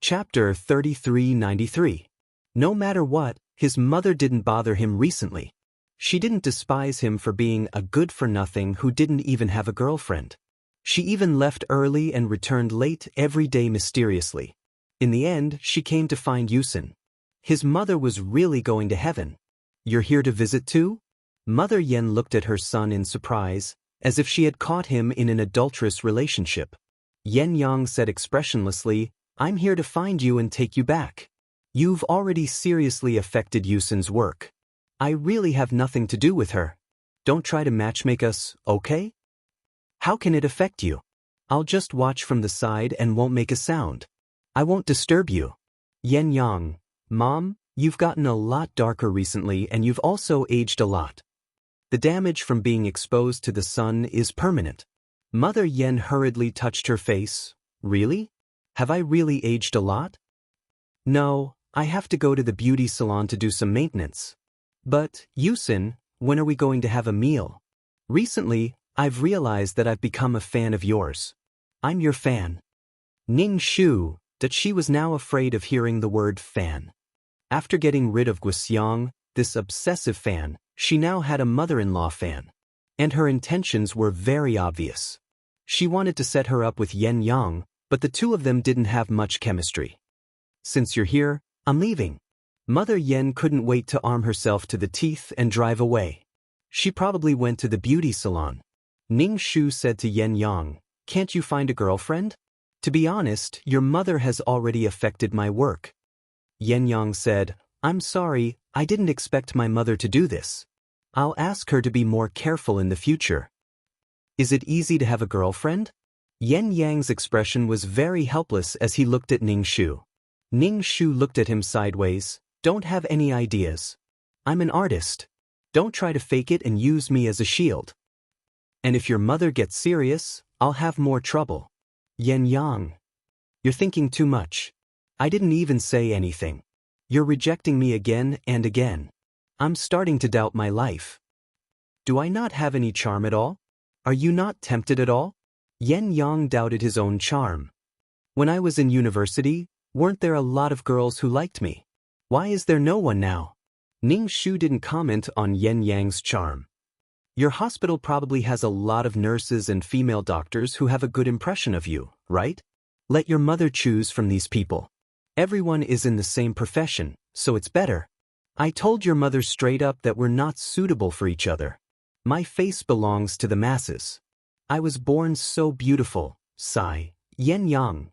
Chapter 3393. No matter what, his mother didn't bother him recently. She didn't despise him for being a good-for-nothing who didn't even have a girlfriend. She even left early and returned late every day mysteriously. In the end, she came to find Yusin. His mother was really going to heaven. "You're here to visit too?" Mother Yen looked at her son in surprise, as if she had caught him in an adulterous relationship. Yen Yang said expressionlessly, "I'm here to find you and take you back. You've already seriously affected Yusin's work. I really have nothing to do with her. Don't try to matchmake us, okay? How can it affect you? I'll just watch from the side and won't make a sound. I won't disturb you." Yen Yang, "Mom, you've gotten a lot darker recently and you've also aged a lot. The damage from being exposed to the sun is permanent." Mother Yen hurriedly touched her face. "Really? Have I really aged a lot?" "No, I have to go to the beauty salon to do some maintenance." "But, Yusin, when are we going to have a meal? Recently, I've realized that I've become a fan of yours. I'm your fan." Ning Shu, that she was now afraid of hearing the word fan. After getting rid of Guxiang, this obsessive fan, she now had a mother-in-law fan. And her intentions were very obvious. She wanted to set her up with Yen Yang, but the two of them didn't have much chemistry. "Since you're here, I'm leaving." Mother Yen couldn't wait to arm herself to the teeth and drive away. She probably went to the beauty salon. Ning Shu said to Yen Yang, "Can't you find a girlfriend? To be honest, your mother has already affected my work." Yen Yang said, "I'm sorry, I didn't expect my mother to do this. I'll ask her to be more careful in the future." "Is it easy to have a girlfriend?" Yen Yang's expression was very helpless as he looked at Ning Shu. Ning Shu looked at him sideways. "Don't have any ideas. I'm an artist. Don't try to fake it and use me as a shield. And if your mother gets serious, I'll have more trouble." "Yen Yang, you're thinking too much. I didn't even say anything. You're rejecting me again and again. I'm starting to doubt my life. Do I not have any charm at all? Are you not tempted at all?" Yen Yang doubted his own charm. "When I was in university, weren't there a lot of girls who liked me? Why is there no one now?" Ning Shu didn't comment on Yen Yang's charm. "Your hospital probably has a lot of nurses and female doctors who have a good impression of you, right? Let your mother choose from these people. Everyone is in the same profession, so it's better. I told your mother straight up that we're not suitable for each other. My face belongs to the masses. I was born so beautiful." Sigh. Yen Yang.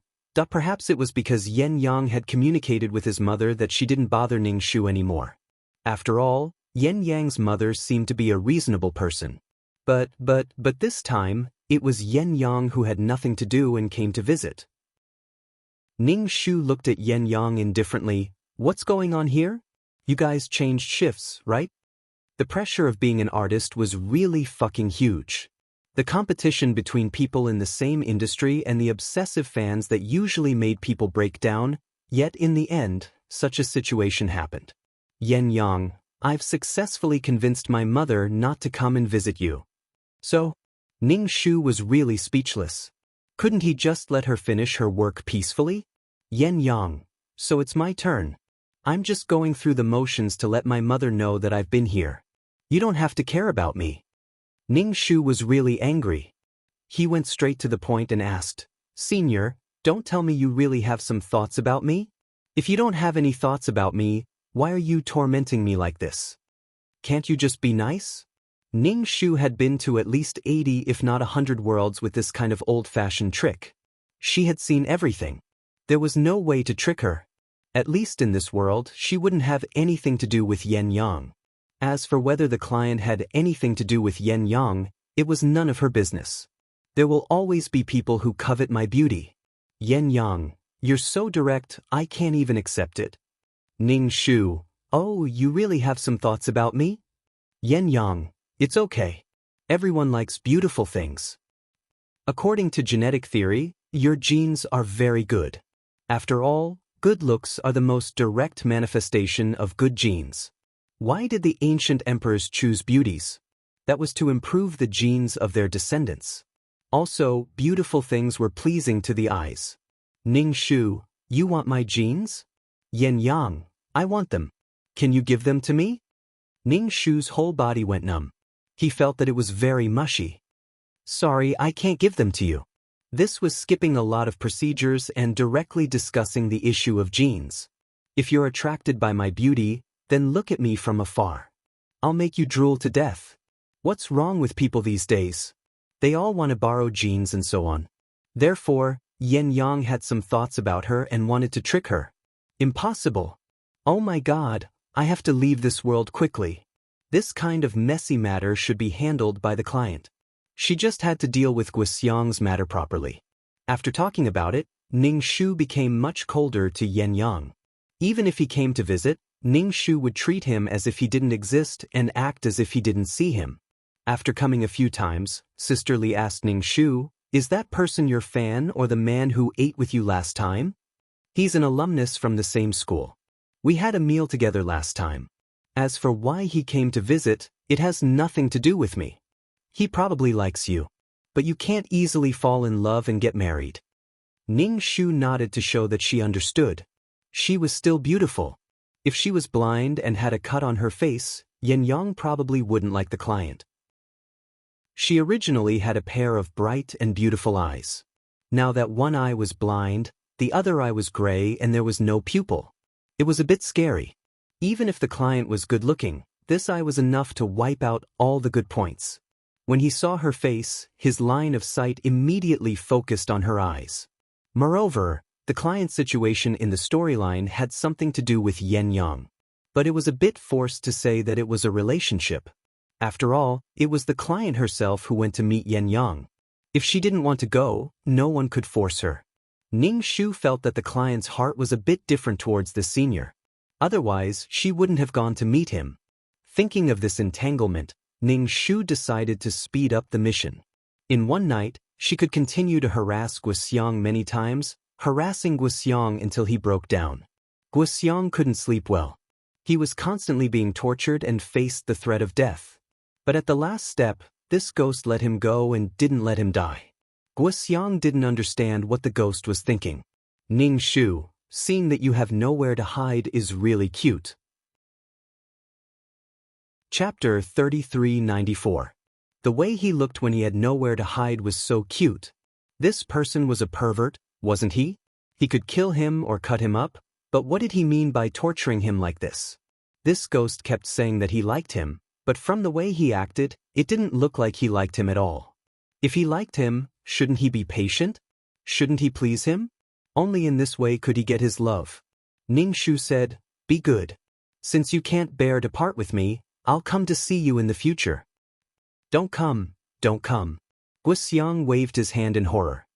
Perhaps it was because Yen Yang had communicated with his mother that she didn't bother Ning Shu anymore. After all, Yen Yang's mother seemed to be a reasonable person. But this time, it was Yen Yang who had nothing to do and came to visit. Ning Shu looked at Yen Yang indifferently. "What's going on here? You guys changed shifts, right?" The pressure of being an artist was really fucking huge. The competition between people in the same industry and the obsessive fans that usually made people break down, yet in the end, such a situation happened. "Yen Yang, I've successfully convinced my mother not to come and visit you." "So?" Ning Shu was really speechless. Couldn't he just let her finish her work peacefully? "Yen Yang, so it's my turn. I'm just going through the motions to let my mother know that I've been here. You don't have to care about me." Ning Shu was really angry. He went straight to the point and asked, "Senior, don't tell me you really have some thoughts about me? If you don't have any thoughts about me, why are you tormenting me like this? Can't you just be nice?" Ning Shu had been to at least 80 if not 100 worlds with this kind of old-fashioned trick. She had seen everything. There was no way to trick her. At least in this world, she wouldn't have anything to do with Yen Yang. As for whether the client had anything to do with Yen Yang, it was none of her business. "There will always be people who covet my beauty." "Yen Yang, you're so direct, I can't even accept it." Ning Shu, "Oh, you really have some thoughts about me?" "Yen Yang, it's okay. Everyone likes beautiful things. According to genetic theory, your genes are very good. After all, good looks are the most direct manifestation of good genes. Why did the ancient emperors choose beauties? That was to improve the genes of their descendants. Also, beautiful things were pleasing to the eyes." Ning Shu, You want my genes? Yin Yang, I want them. Can you give them to me? Ning Shu's whole body went numb. He felt that it was very mushy. Sorry, I can't give them to you. This was skipping a lot of procedures and directly discussing the issue of genes. If you're attracted by my beauty, then look at me from afar. I'll make you drool to death. What's wrong with people these days? They all want to borrow genes and so on. Therefore, Yin Yang had some thoughts about her and wanted to trick her. Impossible. Oh my God, I have to leave this world quickly. This kind of messy matter should be handled by the client. She just had to deal with Guxiang's matter properly. After talking about it, Ning Shu became much colder to Yin Yang. Even if he came to visit, Ning Shu would treat him as if he didn't exist and act as if he didn't see him. After coming a few times, Sister Li asked Ning Shu, "Is that person your fan or the man who ate with you last time?" "He's an alumnus from the same school. We had a meal together last time. As for why he came to visit, it has nothing to do with me. He probably likes you. But you can't easily fall in love and get married." Ning Shu nodded to show that she understood. She was still beautiful. If she was blind and had a cut on her face, Yin Yang probably wouldn't like the client. She originally had a pair of bright and beautiful eyes. Now that one eye was blind, the other eye was gray and there was no pupil. It was a bit scary. Even if the client was good-looking, this eye was enough to wipe out all the good points. When he saw her face, his line of sight immediately focused on her eyes. Moreover, the client's situation in the storyline had something to do with Yin Yang. But it was a bit forced to say that it was a relationship. After all, it was the client herself who went to meet Yin Yang. If she didn't want to go, no one could force her. Ning Shu felt that the client's heart was a bit different towards the senior. Otherwise, she wouldn't have gone to meet him. Thinking of this entanglement, Ning Shu decided to speed up the mission. In one night, she could continue to harass Guxiang many times, harassing Guxiang until he broke down. Guxiang couldn't sleep well. He was constantly being tortured and faced the threat of death. But at the last step, this ghost let him go and didn't let him die. Guxiang didn't understand what the ghost was thinking. "Ning Shu, seeing that you have nowhere to hide is really cute." Chapter 3394. The way he looked when he had nowhere to hide was so cute. This person was a pervert, wasn't he? He could kill him or cut him up, but what did he mean by torturing him like this? This ghost kept saying that he liked him, but from the way he acted, it didn't look like he liked him at all. If he liked him, shouldn't he be patient? Shouldn't he please him? Only in this way could he get his love. Ning Shu said, "Be good. Since you can't bear to part with me, I'll come to see you in the future." Don't come. Guxiang waved his hand in horror.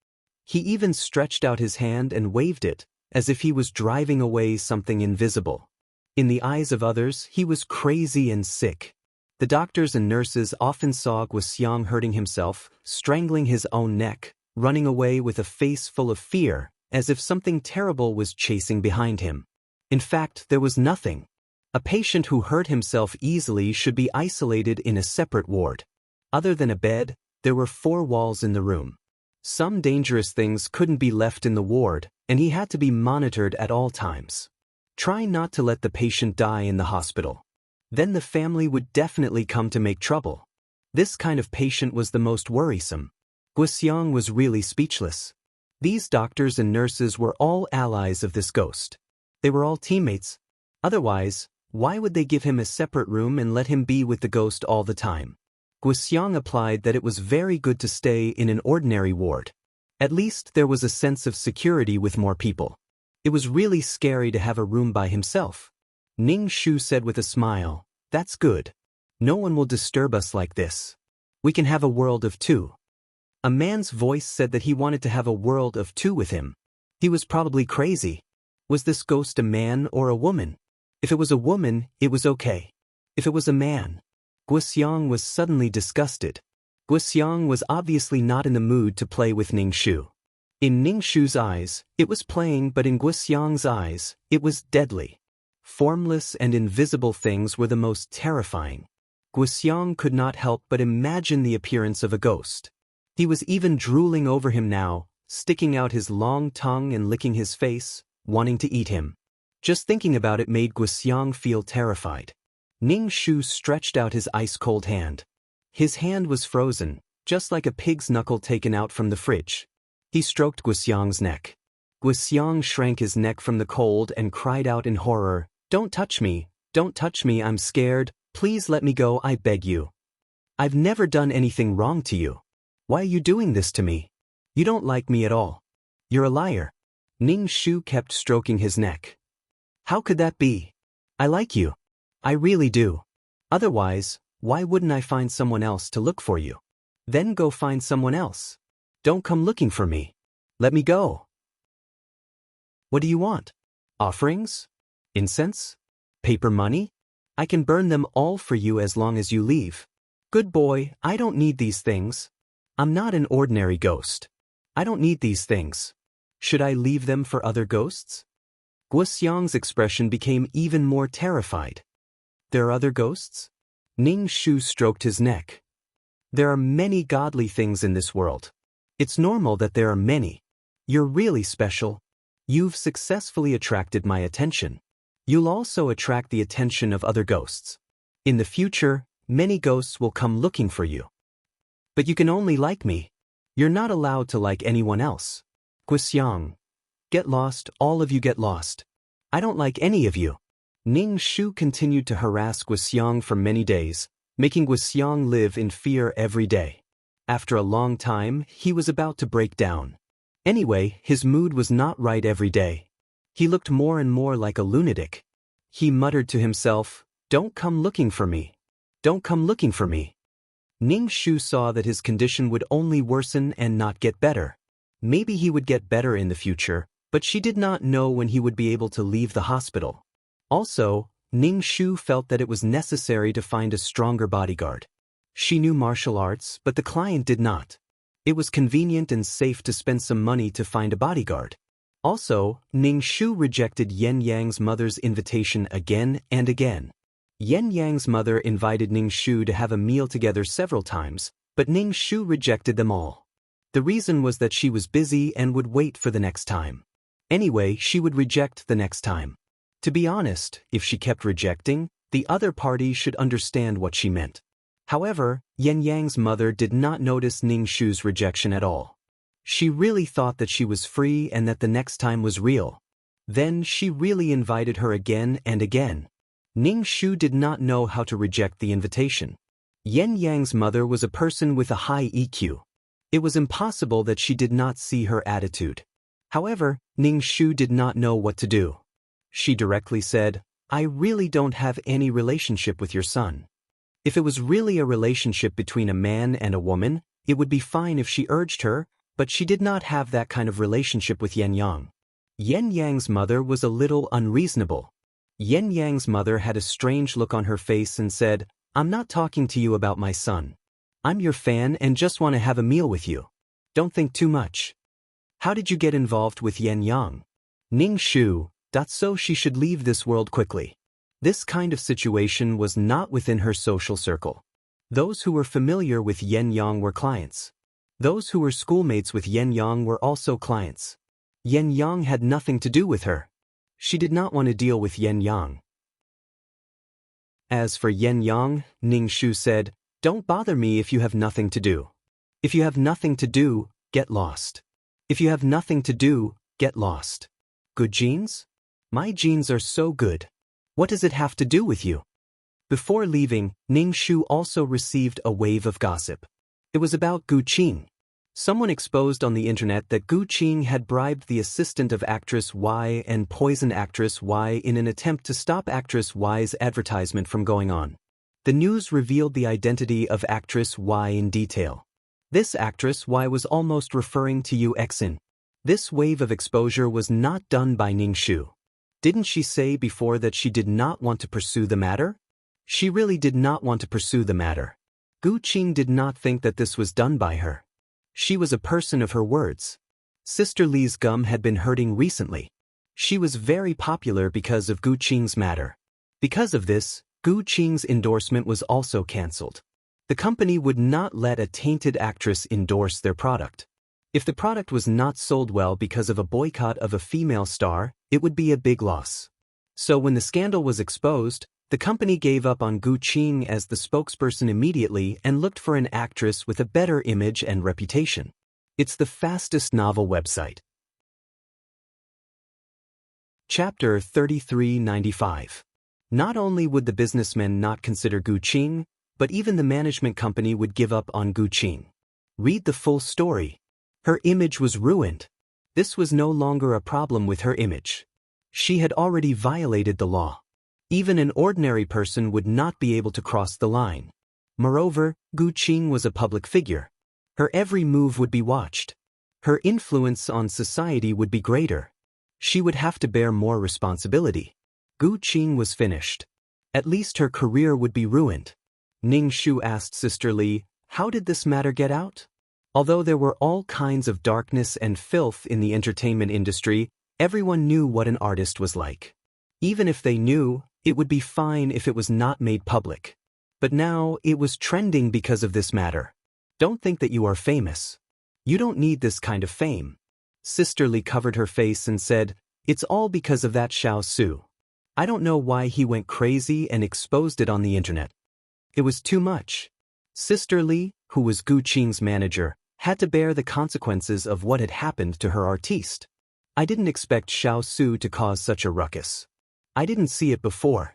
He even stretched out his hand and waved it, as if he was driving away something invisible. In the eyes of others, he was crazy and sick. The doctors and nurses often saw Guxiang hurting himself, strangling his own neck, running away with a face full of fear, as if something terrible was chasing behind him. In fact, there was nothing. A patient who hurt himself easily should be isolated in a separate ward. Other than a bed, there were 4 walls in the room. Some dangerous things couldn't be left in the ward, and he had to be monitored at all times. Try not to let the patient die in the hospital. Then the family would definitely come to make trouble. This kind of patient was the most worrisome. Guxiang was really speechless. These doctors and nurses were all allies of this ghost. They were all teammates. Otherwise, why would they give him a separate room and let him be with the ghost all the time? Guxiang applied that it was very good to stay in an ordinary ward. At least there was a sense of security with more people. It was really scary to have a room by himself. Ning Shu said with a smile, "That's good. No one will disturb us like this. We can have a world of 2. A man's voice said that he wanted to have a world of 2 with him. He was probably crazy. Was this ghost a man or a woman? If it was a woman, it was okay. If it was a man... Guxiang was suddenly disgusted. Guxiang was obviously not in the mood to play with Ning Shu. In Ning Shu's eyes, it was playing, but in Guxiang's eyes, it was deadly. Formless and invisible things were the most terrifying. Guxiang could not help but imagine the appearance of a ghost. He was even drooling over him now, sticking out his long tongue and licking his face, wanting to eat him. Just thinking about it made Guxiang feel terrified. Ning Shu stretched out his ice-cold hand. His hand was frozen, just like a pig's knuckle taken out from the fridge. He stroked Guxiang's neck. Guxiang shrank his neck from the cold and cried out in horror, "Don't touch me, don't touch me, I'm scared, please let me go, I beg you. I've never done anything wrong to you. Why are you doing this to me? You don't like me at all. You're a liar." Ning Shu kept stroking his neck. "How could that be? I like you. I really do. Otherwise, why wouldn't I find someone else to look for you? Then go find someone else. Don't come looking for me. Let me go." "What do you want? Offerings? Incense? Paper money? I can burn them all for you as long as you leave." "Good boy, I don't need these things. I'm not an ordinary ghost. I don't need these things. Should I leave them for other ghosts?" Guxiang's expression became even more terrified. "There are other ghosts?" Ning Shu stroked his neck. "There are many godly things in this world. It's normal that there are many. You're really special. You've successfully attracted my attention. You'll also attract the attention of other ghosts. In the future, many ghosts will come looking for you. But you can only like me. You're not allowed to like anyone else. Guxiang, get lost, all of you get lost. I don't like any of you." Ning Shu continued to harass Guxiang for many days, making Guxiang live in fear every day. After a long time, he was about to break down. Anyway, his mood was not right every day. He looked more and more like a lunatic. He muttered to himself, "Don't come looking for me. Don't come looking for me." Ning Shu saw that his condition would only worsen and not get better. Maybe he would get better in the future, but she did not know when he would be able to leave the hospital. Also, Ning Shu felt that it was necessary to find a stronger bodyguard. She knew martial arts, but the client did not. It was convenient and safe to spend some money to find a bodyguard. Also, Ning Shu rejected Yen Yang's mother's invitation again and again. Yen Yang's mother invited Ning Shu to have a meal together several times, but Ning Shu rejected them all. The reason was that she was busy and would wait for the next time. Anyway, she would reject the next time. To be honest, if she kept rejecting, the other party should understand what she meant. However, Yen Yang's mother did not notice Ning Shu's rejection at all. She really thought that she was free and that the next time was real. Then she really invited her again and again. Ning Shu did not know how to reject the invitation. Yen Yang's mother was a person with a high EQ. It was impossible that she did not see her attitude. However, Ning Shu did not know what to do. She directly said, "I really don't have any relationship with your son." If it was really a relationship between a man and a woman, it would be fine if she urged her, but she did not have that kind of relationship with Yen Yang. Yen Yang's mother was a little unreasonable. Yen Yang's mother had a strange look on her face and said, "I'm not talking to you about my son. I'm your fan and just want to have a meal with you. Don't think too much. How did you get involved with Yen Yang?" Ning Shu, so she should leave this world quickly. This kind of situation was not within her social circle. Those who were familiar with Yen Yang were clients. Those who were schoolmates with Yen Yang were also clients. Yen Yang had nothing to do with her. She did not want to deal with Yen Yang. As for Yen Yang, Ning Shu said, "Don't bother me if you have nothing to do. If you have nothing to do, get lost. If you have nothing to do, get lost. Good genes? My genes are so good. What does it have to do with you?" Before leaving, Ning Shu also received a wave of gossip. It was about Gu Qing. Someone exposed on the internet that Gu Qing had bribed the assistant of actress Y and poisoned actress Y in an attempt to stop actress Y's advertisement from going on. The news revealed the identity of actress Y in detail. This actress Y was almost referring to Yu Exin. This wave of exposure was not done by Ning Shu. Didn't she say before that she did not want to pursue the matter? She really did not want to pursue the matter. Gu Qing did not think that this was done by her. She was a person of her words. Sister Li's gum had been hurting recently. She was very popular because of Gu Qing's matter. Because of this, Gu Qing's endorsement was also cancelled. The company would not let a tainted actress endorse their product. If the product was not sold well because of a boycott of a female star, It would be a big loss. So when the scandal was exposed, the company gave up on Gu Qing as the spokesperson immediately and looked for an actress with a better image and reputation. It's the fastest novel website. Chapter 3395. Not only would the businessmen not consider Gu Qing, but even the management company would give up on Gu Qing. Read the full story. Her image was ruined. This was no longer a problem with her image. She had already violated the law. Even an ordinary person would not be able to cross the line. Moreover, Gu Qing was a public figure. Her every move would be watched. Her influence on society would be greater. She would have to bear more responsibility. Gu Qing was finished. At least her career would be ruined. Ning Shu asked Sister Li, how did this matter get out? Although there were all kinds of darkness and filth in the entertainment industry, everyone knew what an artist was like. Even if they knew, it would be fine if it was not made public. But now, it was trending because of this matter. Don't think that you are famous. You don't need this kind of fame. Sister Li covered her face and said, it's all because of that Xiao Su. I don't know why he went crazy and exposed it on the internet. It was too much. Sister Li, who was Gu Qing's manager, had to bear the consequences of what had happened to her artiste. I didn't expect Xiao Su to cause such a ruckus. I didn't see it before.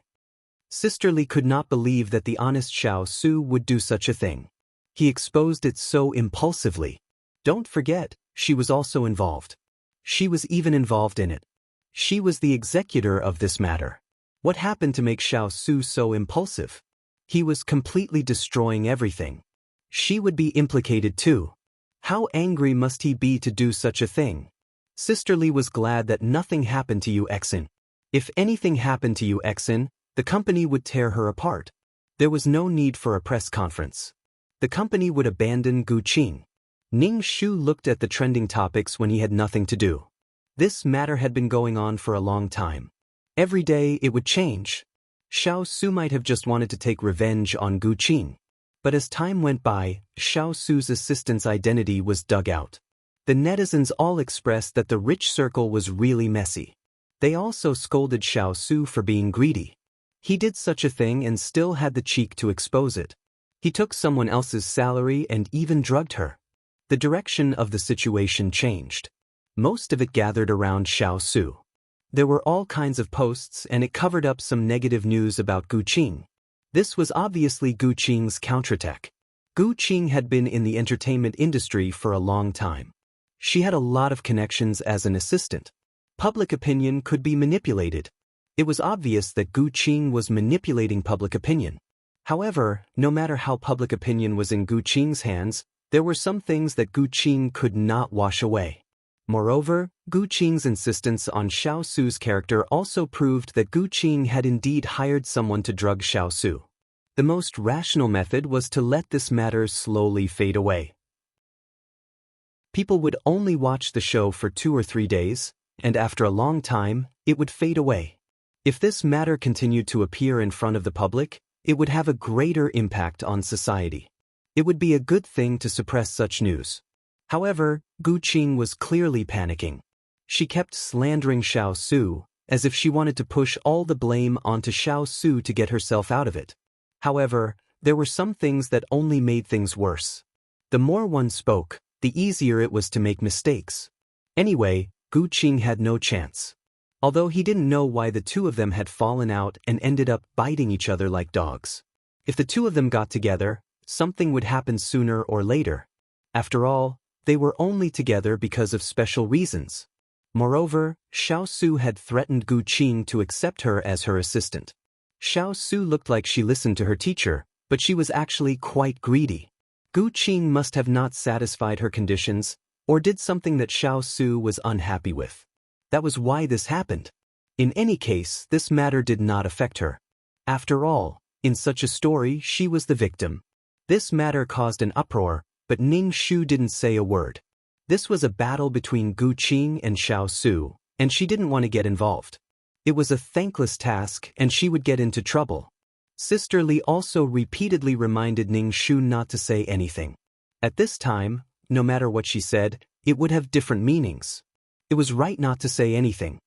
Sister Li could not believe that the honest Xiao Su would do such a thing. He exposed it so impulsively. Don't forget, she was also involved. She was even involved in it. She was the executor of this matter. What happened to make Xiao Su so impulsive? He was completely destroying everything. She would be implicated too. How angry must he be to do such a thing? Sister Li was glad that nothing happened to Yu Exin. If anything happened to Yu Exin, the company would tear her apart. There was no need for a press conference. The company would abandon Gu Qing. Ning Shu looked at the trending topics when he had nothing to do. This matter had been going on for a long time. Every day it would change. Xiao Su might have just wanted to take revenge on Gu Qing. But as time went by, Xiao Su's assistant's identity was dug out. The netizens all expressed that the rich circle was really messy. They also scolded Xiao Su for being greedy. He did such a thing and still had the cheek to expose it. He took someone else's salary and even drugged her. The direction of the situation changed. Most of it gathered around Xiao Su. There were all kinds of posts and it covered up some negative news about Gu Qing. This was obviously Gu Qing's counterattack. Gu Qing had been in the entertainment industry for a long time. She had a lot of connections as an assistant. Public opinion could be manipulated. It was obvious that Gu Qing was manipulating public opinion. However, no matter how public opinion was in Gu Qing's hands, there were some things that Gu Qing could not wash away. Moreover, Gu Qing's insistence on Xiao Su's character also proved that Gu Qing had indeed hired someone to drug Xiao Su. The most rational method was to let this matter slowly fade away. People would only watch the show for 2 or 3 days, and after a long time, it would fade away. If this matter continued to appear in front of the public, it would have a greater impact on society. It would be a good thing to suppress such news. However, Gu Qing was clearly panicking. She kept slandering Xiao Su, as if she wanted to push all the blame onto Xiao Su to get herself out of it. However, there were some things that only made things worse. The more one spoke, the easier it was to make mistakes. Anyway, Gu Qing had no chance. Although he didn't know why the two of them had fallen out and ended up biting each other like dogs. If the two of them got together, something would happen sooner or later. After all, they were only together because of special reasons. Moreover, Xiao Su had threatened Gu Qing to accept her as her assistant. Xiao Su looked like she listened to her teacher, but she was actually quite greedy. Gu Qing must have not satisfied her conditions, or did something that Xiao Su was unhappy with. That was why this happened. In any case, this matter did not affect her. After all, in such a story, she was the victim. This matter caused an uproar, but Ning Shu didn't say a word. This was a battle between Gu Qing and Xiao Su, and she didn't want to get involved. It was a thankless task and she would get into trouble. Sister Li also repeatedly reminded Ning Shu not to say anything. At this time, no matter what she said, it would have different meanings. It was right not to say anything.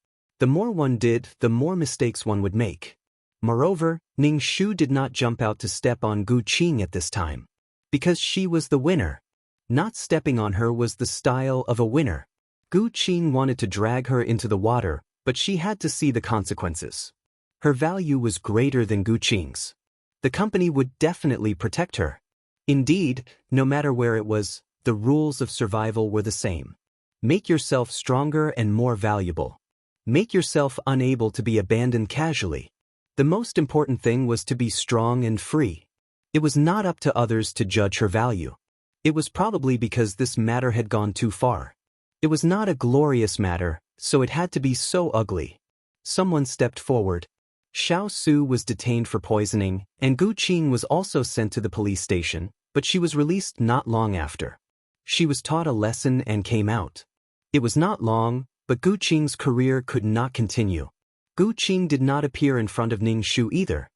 The more one did, the more mistakes one would make. Moreover, Ning Shu did not jump out to step on Gu Qing at this time. Because she was the winner. Not stepping on her was the style of a winner. Gu Qing wanted to drag her into the water, but she had to see the consequences. Her value was greater than Gu Qing's. The company would definitely protect her. Indeed, no matter where it was, the rules of survival were the same. Make yourself stronger and more valuable. Make yourself unable to be abandoned casually. The most important thing was to be strong and free. It was not up to others to judge her value. It was probably because this matter had gone too far. It was not a glorious matter, so it had to be so ugly. Someone stepped forward. Xiao Su was detained for poisoning, and Gu Qing was also sent to the police station, but she was released not long after. She was taught a lesson and came out. It was not long, but Gu Qing's career could not continue. Gu Qing did not appear in front of Ning Shu either.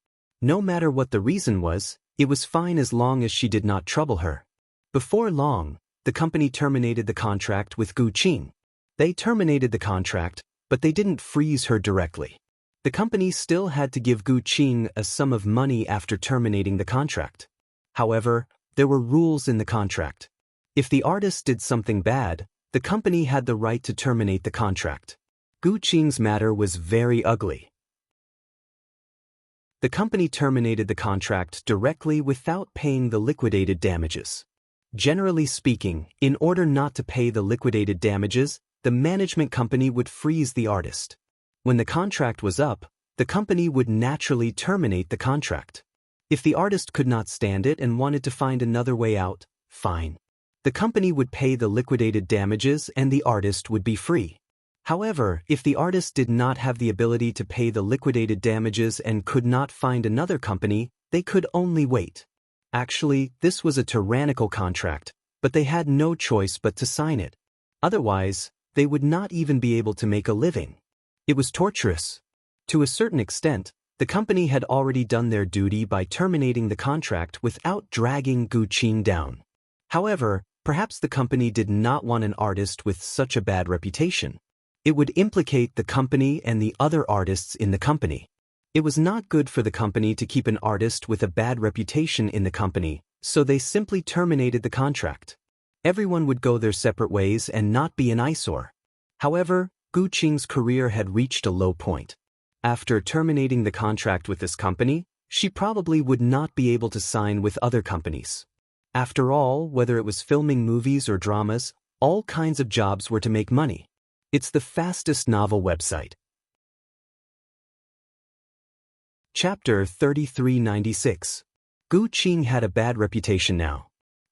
No matter what the reason was, it was fine as long as she did not trouble her. Before long, the company terminated the contract with Gu Qing. They terminated the contract, but they didn't freeze her directly. The company still had to give Gu Qing a sum of money after terminating the contract. However, there were rules in the contract. If the artist did something bad, the company had the right to terminate the contract. Gu Qing's matter was very ugly. The company terminated the contract directly without paying the liquidated damages. Generally speaking, in order not to pay the liquidated damages, the management company would freeze the artist. When the contract was up, the company would naturally terminate the contract. If the artist could not stand it and wanted to find another way out, fine. The company would pay the liquidated damages and the artist would be free. However, if the artist did not have the ability to pay the liquidated damages and could not find another company, they could only wait. Actually, this was a tyrannical contract, but they had no choice but to sign it. Otherwise, they would not even be able to make a living. It was torturous. To a certain extent, the company had already done their duty by terminating the contract without dragging Gu Qing down. However, perhaps the company did not want an artist with such a bad reputation. It would implicate the company and the other artists in the company. It was not good for the company to keep an artist with a bad reputation in the company, so they simply terminated the contract. Everyone would go their separate ways and not be an eyesore. However, Gu Qing's career had reached a low point. After terminating the contract with this company, she probably would not be able to sign with other companies. After all, whether it was filming movies or dramas, all kinds of jobs were to make money. It's the fastest novel website. Chapter 3396. Gu Qing had a bad reputation now.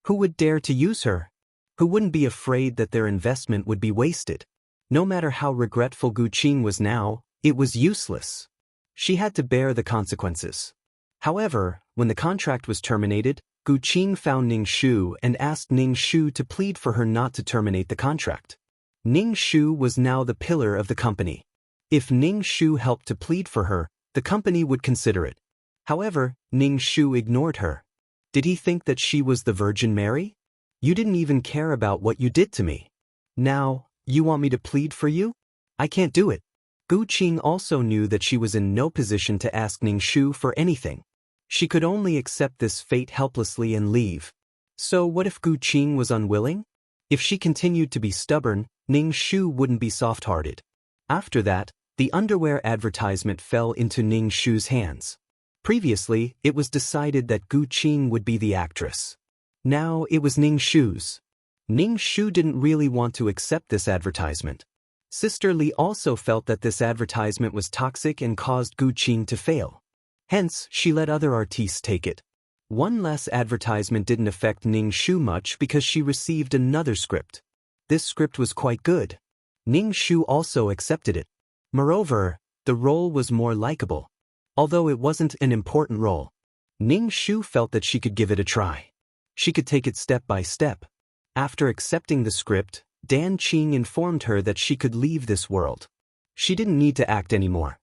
Who would dare to use her? Who wouldn't be afraid that their investment would be wasted? No matter how regretful Gu Qing was now, it was useless. She had to bear the consequences. However, when the contract was terminated, Gu Qing found Ning Shu and asked Ning Shu to plead for her not to terminate the contract. Ning Shu was now the pillar of the company. If Ning Shu helped to plead for her, the company would consider it. However, Ning Shu ignored her. Did he think that she was the Virgin Mary? You didn't even care about what you did to me. Now, you want me to plead for you? I can't do it. Gu Qing also knew that she was in no position to ask Ning Shu for anything. She could only accept this fate helplessly and leave. So what if Gu Qing was unwilling? If she continued to be stubborn, Ning Shu wouldn't be soft-hearted. After that, the underwear advertisement fell into Ning Shu's hands. Previously, it was decided that Gu Qing would be the actress. Now it was Ning Shu's. Ning Shu didn't really want to accept this advertisement. Sister Li also felt that this advertisement was toxic and caused Gu Qing to fail. Hence, she let other artistes take it. One less advertisement didn't affect Ning Shu much because she received another script. This script was quite good. Ning Shu also accepted it. Moreover, the role was more likable. Although it wasn't an important role, Ning Shu felt that she could give it a try. She could take it step by step. After accepting the script, Dan Qing informed her that she could leave this world. She didn't need to act anymore.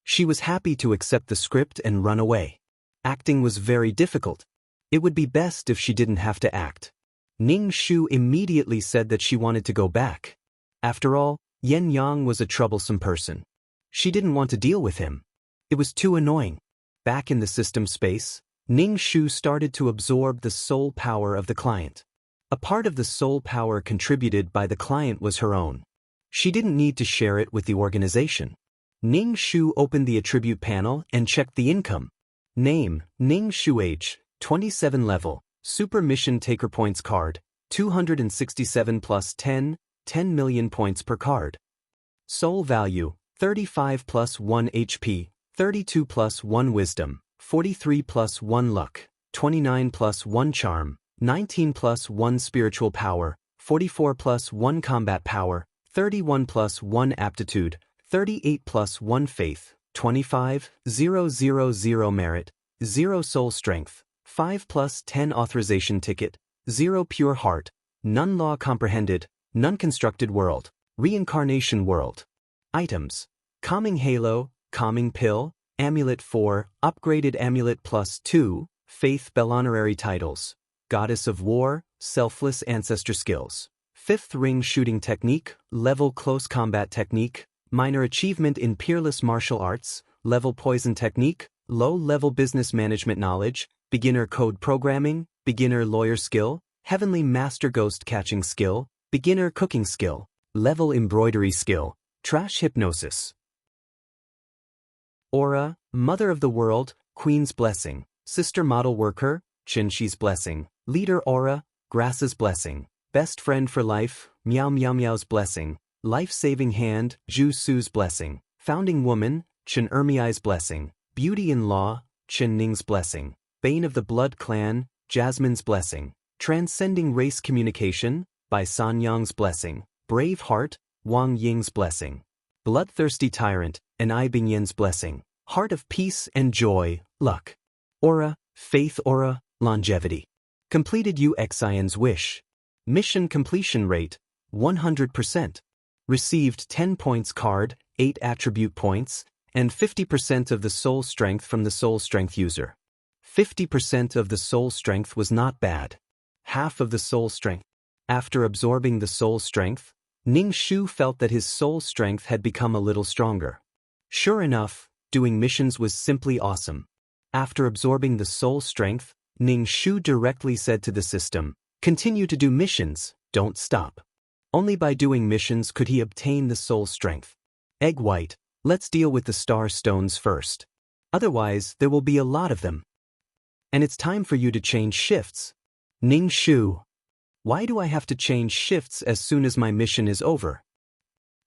She was happy to accept the script and run away. Acting was very difficult. It would be best if she didn't have to act. Ning Shu immediately said that she wanted to go back. After all, Yen Yang was a troublesome person. She didn't want to deal with him. It was too annoying. Back in the system space, Ning Shu started to absorb the soul power of the client. A part of the soul power contributed by the client was her own. She didn't need to share it with the organization. Ning Shu opened the attribute panel and checked the income. Name, Ning Shu. Age, 27 level, Super Mission Taker Points card, 267 plus 10 million points per card. Soul value, 35 plus 1 HP, 32 plus 1 Wisdom, 43 plus 1 Luck, 29 plus 1 Charm, 19 plus 1 Spiritual Power, 44 plus 1 Combat Power, 31 plus 1 Aptitude, 38 plus 1 Faith, 25, 000 Merit, 0 Soul Strength, 5 plus 10 Authorization Ticket, 0 Pure Heart, none Law Comprehended, none Constructed World, Reincarnation World. Items: Calming Halo, Calming Pill, Amulet 4, Upgraded Amulet plus 2, Faith Bell. Honorary titles: Goddess of War, Selfless Ancestor Skills, 5th Ring Shooting Technique, Level Close Combat Technique, Minor Achievement in Peerless Martial Arts, Level Poison Technique, Low-Level Business Management Knowledge, Beginner Code Programming, Beginner Lawyer Skill, Heavenly Master Ghost Catching Skill, Beginner Cooking Skill, Level Embroidery Skill, Trash Hypnosis. Aura, Mother of the World, Queen's Blessing, Sister Model Worker, Chinshi's Blessing, Leader Aura, Grass's Blessing, Best Friend for Life, Meow Meow Meow's Blessing, Life-Saving Hand, Ju Su's Blessing, Founding Woman, Chen Ermiai's Blessing, Beauty in Law, Chen Ning's Blessing, Bane of the Blood Clan, Jasmine's Blessing, Transcending Race Communication, Bai Sanyang's Blessing, Brave Heart, Wang Ying's Blessing, Bloodthirsty Tyrant, Anai Bingyan's Blessing, Heart of Peace and Joy, Luck. Aura, Faith Aura, Longevity. Completed UXIN's Wish. Mission completion rate, 100%. Received 10 points card, 8 attribute points, and 50% of the soul strength from the soul strength user. 50% of the soul strength was not bad. Half of the soul strength. After absorbing the soul strength, Ning Shu felt that his soul strength had become a little stronger. Sure enough, doing missions was simply awesome. After absorbing the soul strength, Ning Shu directly said to the system, "Continue to do missions, don't stop." Only by doing missions could he obtain the soul strength. Egg White, let's deal with the star stones first. Otherwise, there will be a lot of them. And it's time for you to change shifts. Ning Shu. Why do I have to change shifts as soon as my mission is over?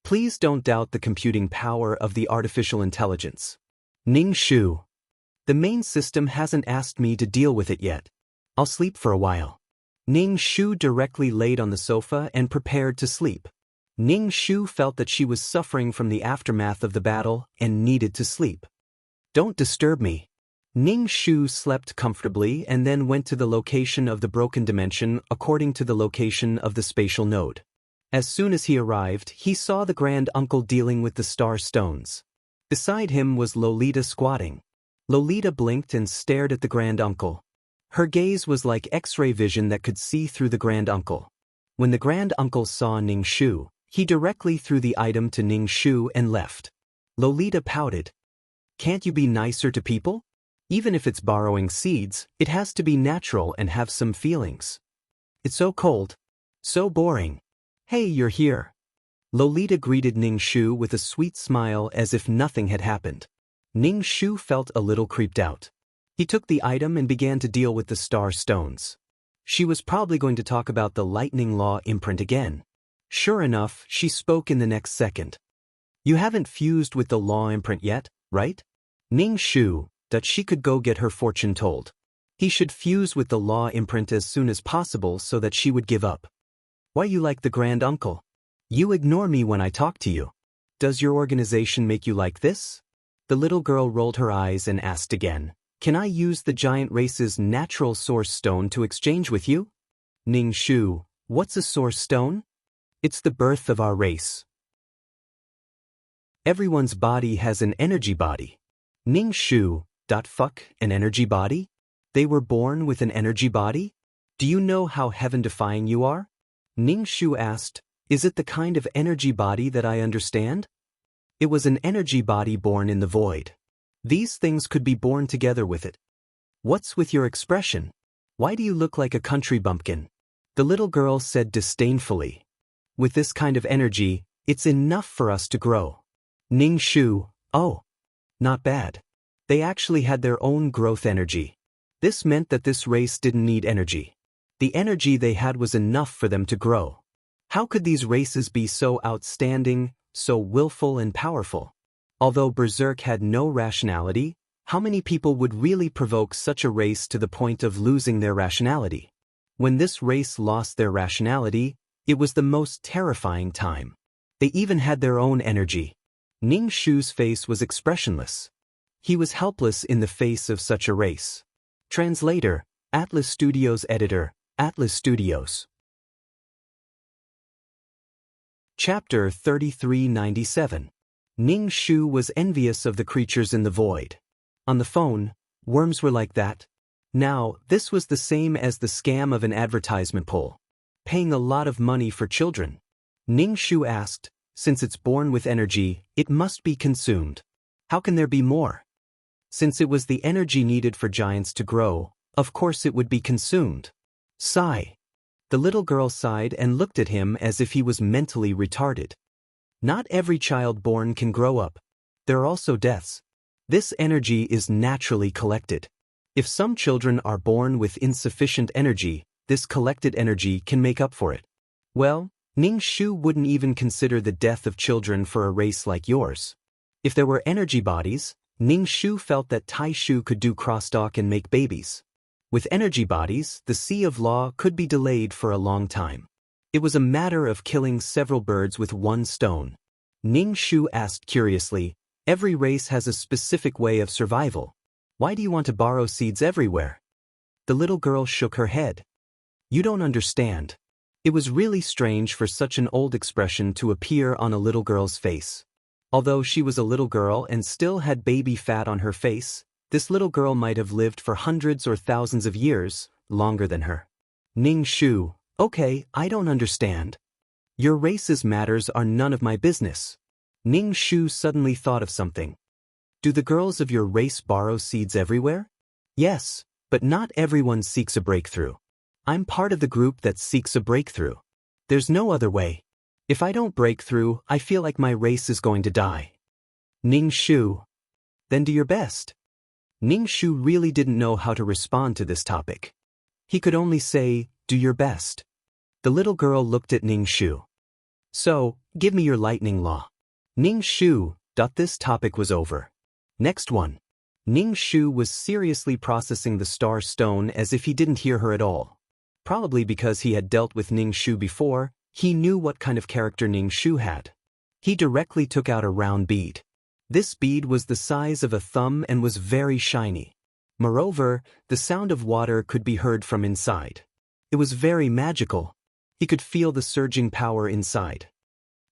Please don't doubt the computing power of the artificial intelligence. Ning Shu. The main system hasn't asked me to deal with it yet. I'll sleep for a while. Ning Shu directly laid on the sofa and prepared to sleep. Ning Shu felt that she was suffering from the aftermath of the battle and needed to sleep. Don't disturb me. Ning Shu slept comfortably and then went to the location of the broken dimension according to the location of the spatial node. As soon as he arrived, he saw the Grand Uncle dealing with the star stones. Beside him was Lolita squatting. Lolita blinked and stared at the Grand Uncle. Her gaze was like X-ray vision that could see through the Grand Uncle. When the Grand Uncle saw Ning Shu, he directly threw the item to Ning Shu and left. Lolita pouted. Can't you be nicer to people? Even if it's borrowing seeds, it has to be natural and have some feelings. It's so cold. So boring. Hey, you're here. Lolita greeted Ning Shu with a sweet smile as if nothing had happened. Ning Shu felt a little creeped out. He took the item and began to deal with the star stones. She was probably going to talk about the lightning law imprint again. Sure enough, she spoke in the next second. You haven't fused with the law imprint yet, right? Ning Shu, that she could go get her fortune told. He should fuse with the law imprint as soon as possible so that she would give up. Why you like the Grand Uncle? You ignore me when I talk to you. Does your organization make you like this? The little girl rolled her eyes and asked again. Can I use the giant race's natural source stone to exchange with you? Ning Shu, what's a source stone? It's the birth of our race. Everyone's body has an energy body. Ning Shu, fuck, an energy body? They were born with an energy body? Do you know how heaven-defying you are? Ning Shu asked, is it the kind of energy body that I understand? It was an energy body born in the void. These things could be born together with it. What's with your expression? Why do you look like a country bumpkin? The little girl said disdainfully. With this kind of energy, it's enough for us to grow. Ning Shu, oh. Not bad. They actually had their own growth energy. This meant that this race didn't need energy. The energy they had was enough for them to grow. How could these races be so outstanding, so willful and powerful? Although Berserk had no rationality, how many people would really provoke such a race to the point of losing their rationality? When this race lost their rationality, it was the most terrifying time. They even had their own energy. Ning Shu's face was expressionless. He was helpless in the face of such a race. Translator, Atlas Studios Editor, Atlas Studios. Chapter 3397. Ning Shu was envious of the creatures in the void. On the phone, worms were like that. Now, this was the same as the scam of an advertisement poll. Paying a lot of money for children. Ning Shu asked, since it's born with energy, it must be consumed. How can there be more? Since it was the energy needed for giants to grow, of course it would be consumed. Sigh. The little girl sighed and looked at him as if he was mentally retarded. Not every child born can grow up. There are also deaths. This energy is naturally collected. If some children are born with insufficient energy, this collected energy can make up for it. Well, Ning Shu wouldn't even consider the death of children for a race like yours. If there were energy bodies, Ning Shu felt that Tai Shu could do crosstalk and make babies. With energy bodies, the Sea of Law could be delayed for a long time. It was a matter of killing several birds with one stone. Ning Shu asked curiously, every race has a specific way of survival. Why do you want to borrow seeds everywhere? The little girl shook her head. You don't understand. It was really strange for such an old expression to appear on a little girl's face. Although she was a little girl and still had baby fat on her face, this little girl might have lived for hundreds or thousands of years, longer than her. Ning Shu, okay, I don't understand. Your race's matters are none of my business. Ning Shu suddenly thought of something. Do the girls of your race borrow seeds everywhere? Yes, but not everyone seeks a breakthrough. I'm part of the group that seeks a breakthrough. There's no other way. If I don't break through, I feel like my race is going to die. Ning Shu. Then do your best. Ning Shu really didn't know how to respond to this topic. He could only say, do your best. The little girl looked at Ning Shu. So, give me your lightning law. Ning Shu. This topic was over. Next one. Ning Shu was seriously processing the star stone as if he didn't hear her at all. Probably because he had dealt with Ning Shu before, he knew what kind of character Ning Shu had. He directly took out a round bead. This bead was the size of a thumb and was very shiny. Moreover, the sound of water could be heard from inside. It was very magical. He could feel the surging power inside.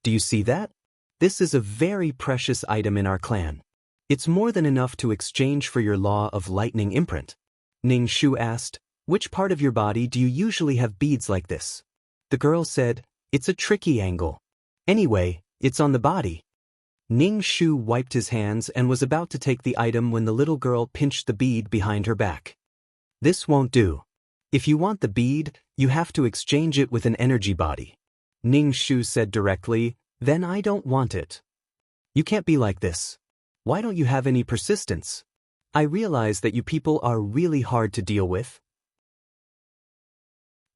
Do you see that? This is a very precious item in our clan. It's more than enough to exchange for your law of lightning imprint. Ning Shu asked, which part of your body do you usually have beads like this? The girl said, it's a tricky angle. Anyway, it's on the body. Ning Shu wiped his hands and was about to take the item when the little girl pinched the bead behind her back. This won't do. If you want the bead, you have to exchange it with an energy body. Ning Shu said directly, then I don't want it. You can't be like this. Why don't you have any persistence? I realize that you people are really hard to deal with.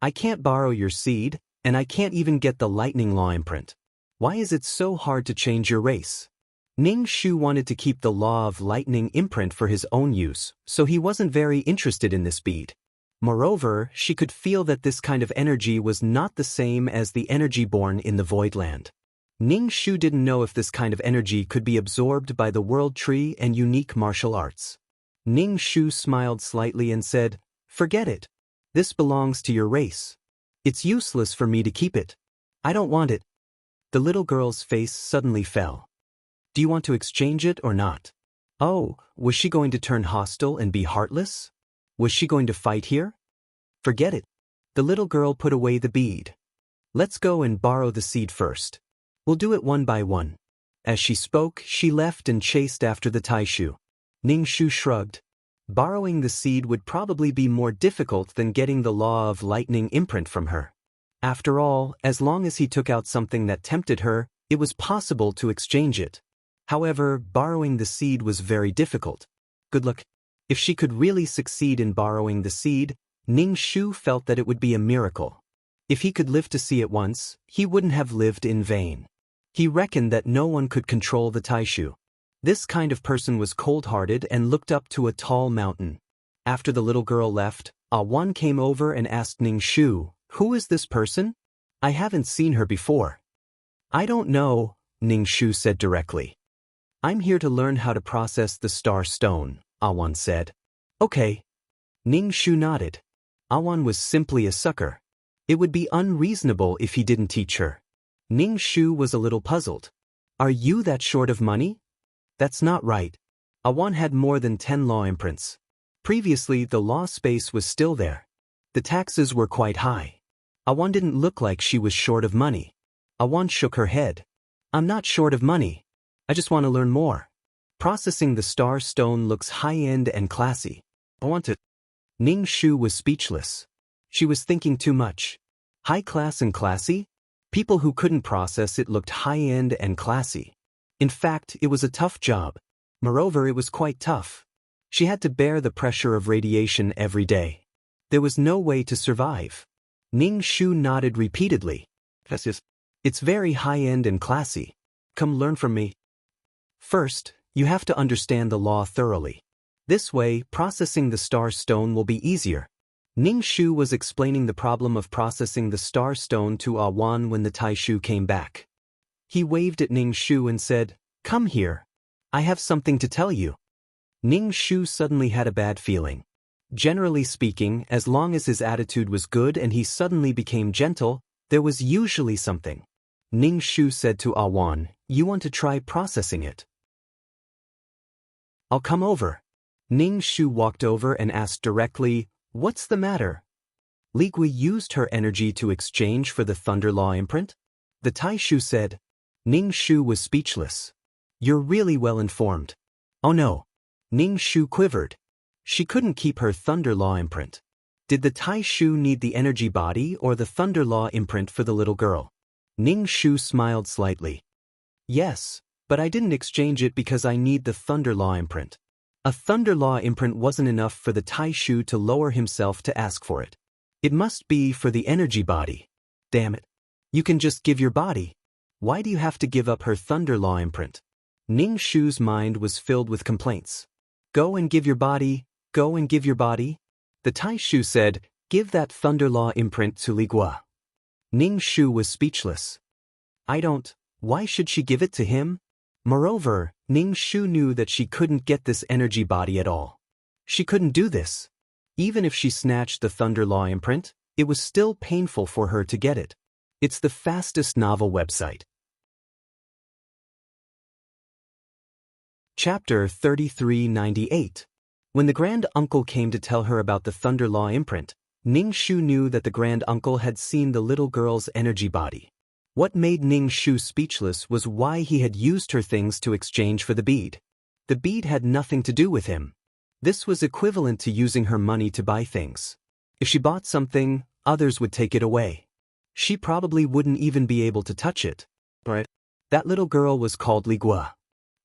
I can't borrow your seed, and I can't even get the lightning law imprint. Why is it so hard to change your race? Ning Shu wanted to keep the law of lightning imprint for his own use, so he wasn't very interested in this bead. Moreover, she could feel that this kind of energy was not the same as the energy born in the Voidland. Ning Shu didn't know if this kind of energy could be absorbed by the World Tree and unique martial arts. Ning Shu smiled slightly and said, forget it. This belongs to your race. It's useless for me to keep it. I don't want it. The little girl's face suddenly fell. Do you want to exchange it or not? Oh, was she going to turn hostile and be heartless? Was she going to fight here? Forget it. The little girl put away the bead. Let's go and borrow the seed first. We'll do it one by one. As she spoke, she left and chased after the Taishu. Ningshu shrugged. Borrowing the seed would probably be more difficult than getting the law of lightning imprint from her. After all, as long as he took out something that tempted her, it was possible to exchange it. However, borrowing the seed was very difficult. Good luck. If she could really succeed in borrowing the seed, Ningshu felt that it would be a miracle. If he could live to see it once, he wouldn't have lived in vain. He reckoned that no one could control the Taishu. This kind of person was cold-hearted and looked up to a tall mountain. After the little girl left, Awan came over and asked Ningshu, "Who is this person? I haven't seen her before." "I don't know," Ningshu said directly. "I'm here to learn how to process the star stone," Awan said. "Okay." Ningshu nodded. Awan was simply a sucker. It would be unreasonable if he didn't teach her. Ningshu was a little puzzled. "Are you that short of money?" "That's not right." Awan had more than 10 law imprints. Previously, the law space was still there. The taxes were quite high. Awan didn't look like she was short of money. Awan shook her head. "I'm not short of money. I just want to learn more. Processing the star stone looks high-end and classy. I want to." Ningshu was speechless. She was thinking too much. High class and classy? People who couldn't process it looked high-end and classy. In fact, it was a tough job. Moreover, it was quite tough. She had to bear the pressure of radiation every day. There was no way to survive. Ningshu nodded repeatedly. "It's very high-end and classy. Come learn from me." "First, you have to understand the law thoroughly. This way, processing the star stone will be easier." Ningshu was explaining the problem of processing the star stone to Awan when the Taishu came back. He waved at Ningshu and said, "Come here. I have something to tell you." Ningshu suddenly had a bad feeling. Generally speaking, as long as his attitude was good and he suddenly became gentle, there was usually something. Ningshu said to Awan, "You want to try processing it?" "I'll come over." Ningshu walked over and asked directly, "What's the matter?" Ligui used her energy to exchange for the Thunder Law imprint? The Taishu said. Ningshu was speechless. "You're really well informed." "Oh no." Ningshu quivered. She couldn't keep her Thunder Law imprint. Did the Taishu need the energy body or the Thunder Law imprint for the little girl? Ningshu smiled slightly. "Yes, but I didn't exchange it because I need the Thunder Law imprint. A Thunder Law imprint wasn't enough for the Taishu to lower himself to ask for it. It must be for the energy body." "Damn it. You can just give your body. Why do you have to give up her Thunder Law imprint?" Ningshu's mind was filled with complaints. "Go and give your body, go and give your body." The Taishu said, "Give that Thunder Law imprint to Ligua." Ningshu was speechless. "I don't. Why should she give it to him?" Moreover, Ningshu knew that she couldn't get this energy body at all. She couldn't do this. Even if she snatched the Thunder Law imprint, it was still painful for her to get it. It's the fastest novel website. Chapter 3398. When the Grand Uncle came to tell her about the Thunder Law imprint, Ningshu knew that the Grand Uncle had seen the little girl's energy body. What made Ningshu speechless was why he had used her things to exchange for the bead. The bead had nothing to do with him. This was equivalent to using her money to buy things. If she bought something, others would take it away. She probably wouldn't even be able to touch it. Right? That little girl was called Ligua.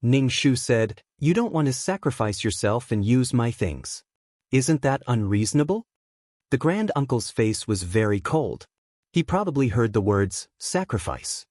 Ningshu said, "You don't want to sacrifice yourself and use my things. Isn't that unreasonable?" The Grand Uncle's face was very cold. He probably heard the words, sacrifice.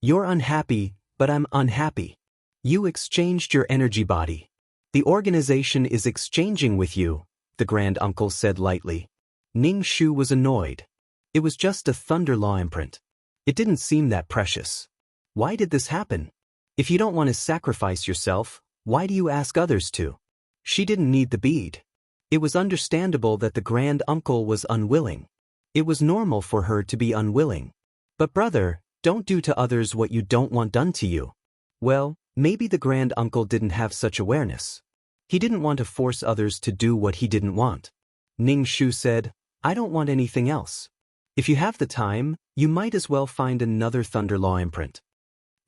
"You're unhappy, but I'm unhappy. You exchanged your energy body. The organization is exchanging with you," the Grand Uncle said lightly. Ningshu was annoyed. It was just a Thunder Law imprint. It didn't seem that precious. Why did this happen? If you don't want to sacrifice yourself, why do you ask others to? She didn't need the bead. It was understandable that the Grand Uncle was unwilling. It was normal for her to be unwilling. But brother, don't do to others what you don't want done to you. Well, maybe the Grand Uncle didn't have such awareness. He didn't want to force others to do what he didn't want. Ningshu said, "I don't want anything else. If you have the time, you might as well find another Thunder Law imprint."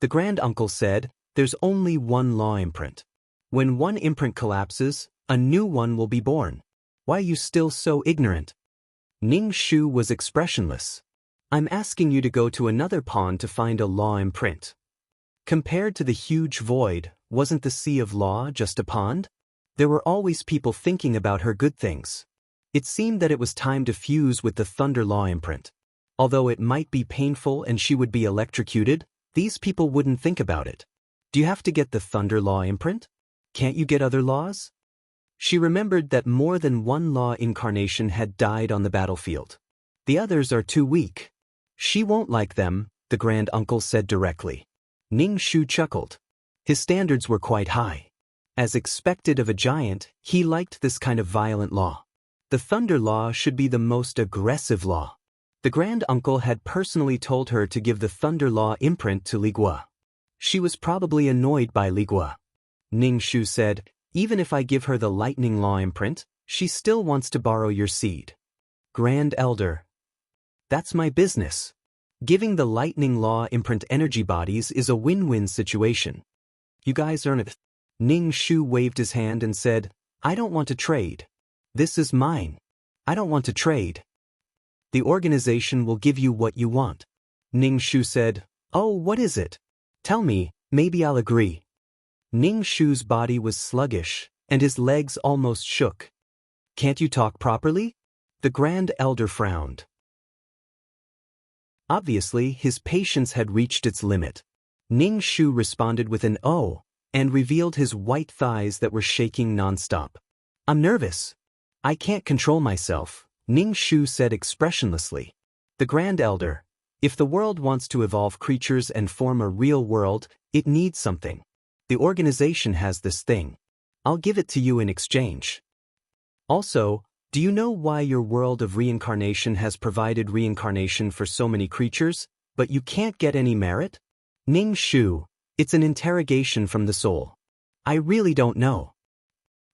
The Grand Uncle said, There's only one law imprint. When one imprint collapses, a new one will be born. Why are you still so ignorant? Ning Shu was expressionless. I'm asking you to go to another pond to find a law imprint. Compared to the huge void, wasn't the sea of law just a pond? There were always people thinking about her good things. It seemed that it was time to fuse with the Thunder Law imprint. Although it might be painful and she would be electrocuted, these people wouldn't think about it. Do you have to get the Thunder Law imprint? Can't you get other laws? She remembered that more than one law incarnation had died on the battlefield. The others are too weak. She won't like them, the grand uncle said directly. Ning Shu chuckled. His standards were quite high. As expected of a giant, he liked this kind of violent law. The Thunder Law should be the most aggressive law. The grand uncle had personally told her to give the Thunder Law imprint to Li Guo. She was probably annoyed by Li Guo. Ning Shu said, even if I give her the Lightning Law imprint, she still wants to borrow your seed. Grand Elder. That's my business. Giving the Lightning Law imprint energy bodies is a win-win situation. You guys earn it. Ning Shu waved his hand and said, I don't want to trade. This is mine. I don't want to trade. The organization will give you what you want. Ning Shu said, oh, what is it? Tell me, maybe I'll agree. Ning Shu's body was sluggish, and his legs almost shook. Can't you talk properly? The Grand Elder frowned. Obviously, his patience had reached its limit. Ning Shu responded with an "oh," and revealed his white thighs that were shaking nonstop. I'm nervous. I can't control myself, Ning Shu said expressionlessly. The Grand Elder, if the world wants to evolve creatures and form a real world, it needs something. The organization has this thing. I'll give it to you in exchange. Also, do you know why your world of reincarnation has provided reincarnation for so many creatures, but you can't get any merit? Ning Shu, it's an interrogation from the soul. I really don't know.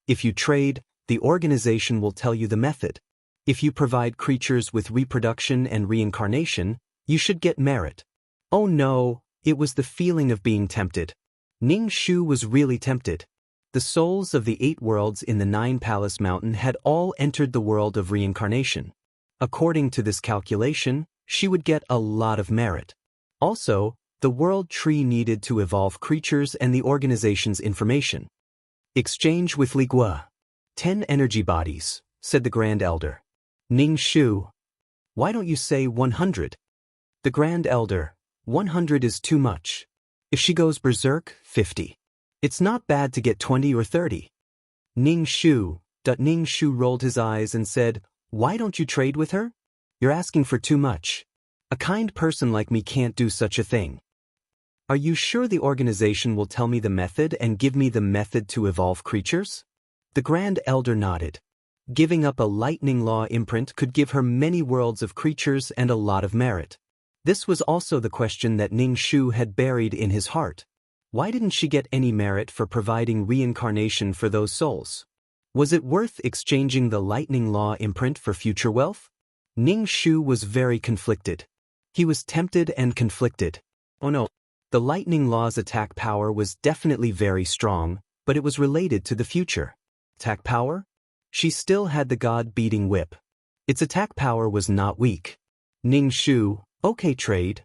If you trade, the organization will tell you the method. If you provide creatures with reproduction and reincarnation, you should get merit. Oh no, it was the feeling of being tempted. Ning Shu was really tempted. The souls of the 8 worlds in the 9 Palace Mountain had all entered the world of reincarnation. According to this calculation, she would get a lot of merit. Also, the world tree needed to evolve creatures and the organization's information. Exchange with Li Guo. 10 energy bodies, said the Grand Elder. Ning Shu. Why don't you say 100? The Grand Elder. 100 is too much. If she goes berserk, 50. It's not bad to get 20 or 30. Ning Shu rolled his eyes and said, why don't you trade with her? You're asking for too much. A kind person like me can't do such a thing. Are you sure the organization will tell me the method and give me the method to evolve creatures? The Grand Elder nodded. Giving up a Lightning Law imprint could give her many worlds of creatures and a lot of merit. This was also the question that Ning Shu had buried in his heart. Why didn't she get any merit for providing reincarnation for those souls? Was it worth exchanging the Lightning Law imprint for future wealth? Ning Shu was very conflicted. He was tempted and conflicted. Oh no. The Lightning Law's attack power was definitely very strong, but it was related to the future. Attack power? She still had the God-beating whip. Its attack power was not weak. Ning Shu, okay trade.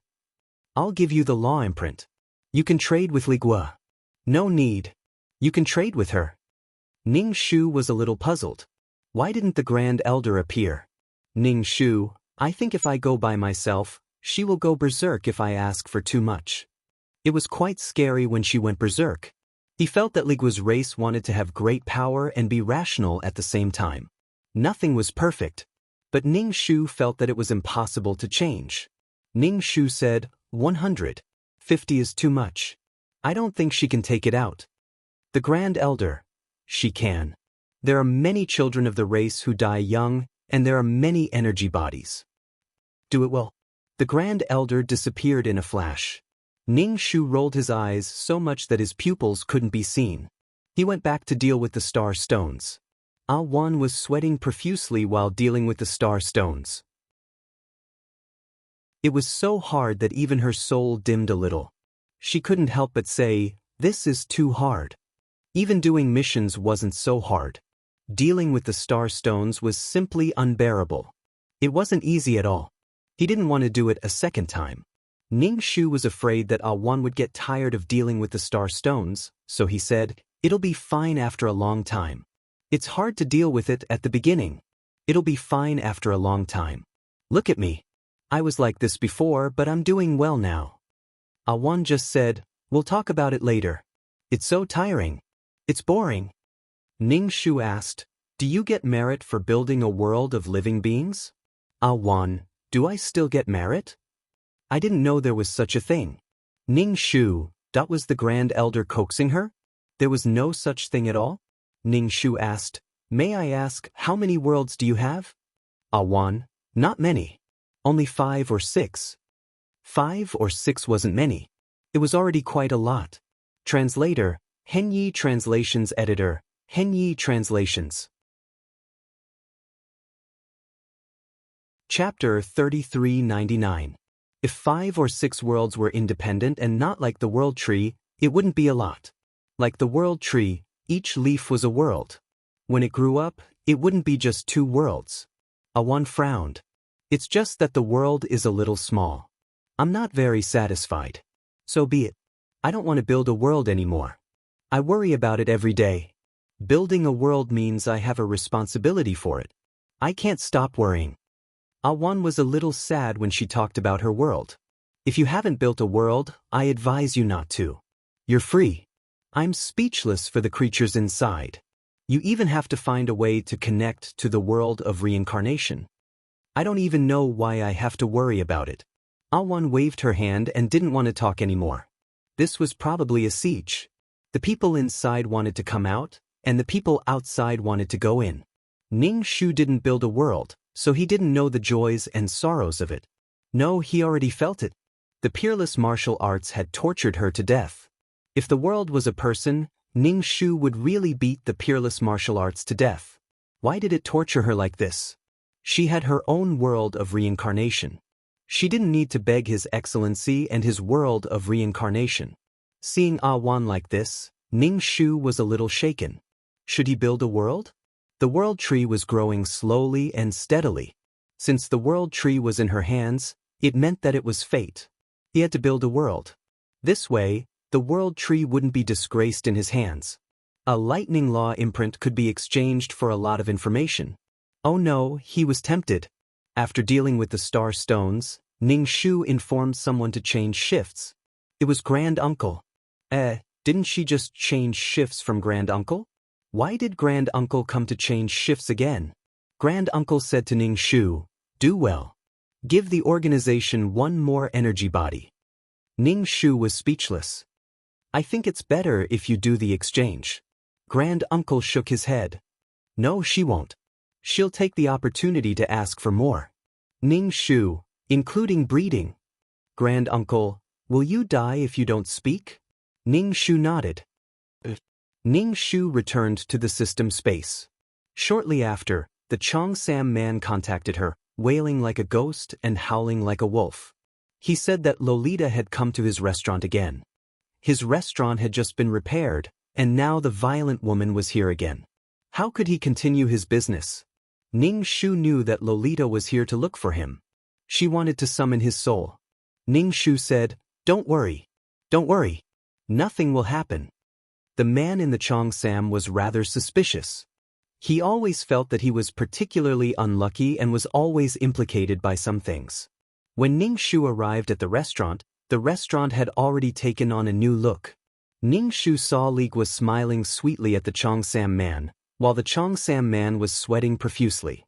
I'll give you the law imprint. You can trade with Li Guo. No need. You can trade with her. Ning Shu was a little puzzled. Why didn't the Grand Elder appear? Ning Shu, I think if I go by myself, she will go berserk if I ask for too much. It was quite scary when she went berserk. He felt that Li Guo's race wanted to have great power and be rational at the same time. Nothing was perfect, but Ning Shu felt that it was impossible to change. Ning Shu said, 100. 50 is too much. I don't think she can take it out. The Grand Elder. She can. There are many children of the race who die young, and there are many energy bodies. Do it well. The Grand Elder disappeared in a flash. Ning Shu rolled his eyes so much that his pupils couldn't be seen. He went back to deal with the star stones. Ah Wan was sweating profusely while dealing with the star stones. It was so hard that even her soul dimmed a little. She couldn't help but say, This is too hard. Even doing missions wasn't so hard. Dealing with the star stones was simply unbearable. It wasn't easy at all. He didn't want to do it a second time. Ning Shu was afraid that Ah Wan would get tired of dealing with the star stones, so he said, "It'll be fine after a long time. It's hard to deal with it at the beginning. It'll be fine after a long time. Look at me. I was like this before, but I'm doing well now." Ah Wan just said, "We'll talk about it later. It's so tiring. It's boring." Ning Shu asked, "Do you get merit for building a world of living beings?" "Ah Wan, do I still get merit? I didn't know there was such a thing." "Ning Shu," that was the Grand Elder coaxing her? "There was no such thing at all?" Ning Shu asked, "May I ask, how many worlds do you have?" "Ah Wan, not many. Only 5 or 6. 5 or 6 wasn't many. It was already quite a lot." Translator, Henyi Translations Editor, Henyi Translations. Chapter 3399. If 5 or 6 worlds were independent and not like the world tree, it wouldn't be a lot. Like the world tree, each leaf was a world. When it grew up, it wouldn't be just 2 worlds. Ah Wan frowned. "It's just that the world is a little small. I'm not very satisfied. So be it. I don't want to build a world anymore. I worry about it every day. Building a world means I have a responsibility for it. I can't stop worrying." Ah Wan was a little sad when she talked about her world. "If you haven't built a world, I advise you not to. You're free." "I'm speechless for the creatures inside. You even have to find a way to connect to the world of reincarnation. I don't even know why I have to worry about it." Ah Wan waved her hand and didn't want to talk anymore. This was probably a siege. The people inside wanted to come out, and the people outside wanted to go in. Ning Shu didn't build a world, so he didn't know the joys and sorrows of it. No, he already felt it. The peerless martial arts had tortured her to death. If the world was a person, Ning Shu would really beat the peerless martial arts to death. Why did it torture her like this? She had her own world of reincarnation. She didn't need to beg His Excellency and his world of reincarnation. Seeing Ah Wan like this, Ning Shu was a little shaken. Should he build a world? The world tree was growing slowly and steadily. Since the world tree was in her hands, it meant that it was fate. He had to build a world. This way, the world tree wouldn't be disgraced in his hands. A lightning law imprint could be exchanged for a lot of information. Oh no, he was tempted. After dealing with the star stones, Ning Shu informed someone to change shifts. It was Grand Uncle. Didn't she just change shifts from Grand Uncle? Why did Grand Uncle come to change shifts again? Grand Uncle said to Ning Shu, "Do well. Give the organization one more energy body." Ning Shu was speechless. "I think it's better if you do the exchange." Grand Uncle shook his head. "No, she won't. She'll take the opportunity to ask for more." Ning Shu, including breeding. Grand Uncle, will you die if you don't speak? Ning Shu nodded. Ning Shu returned to the system space. Shortly after, the Cheongsam man contacted her, wailing like a ghost and howling like a wolf. He said that Lolita had come to his restaurant again. His restaurant had just been repaired, and now the violent woman was here again. How could he continue his business? Ning Shu knew that Lolita was here to look for him. She wanted to summon his soul. Ning Shu said, "Don't worry. Don't worry. Nothing will happen." The man in the Cheongsam was rather suspicious. He always felt that he was particularly unlucky and was always implicated by some things. When Ning Shu arrived at the restaurant had already taken on a new look. Ning Shu saw Li Gua smiling sweetly at the Cheongsam man, while the Cheongsam man was sweating profusely.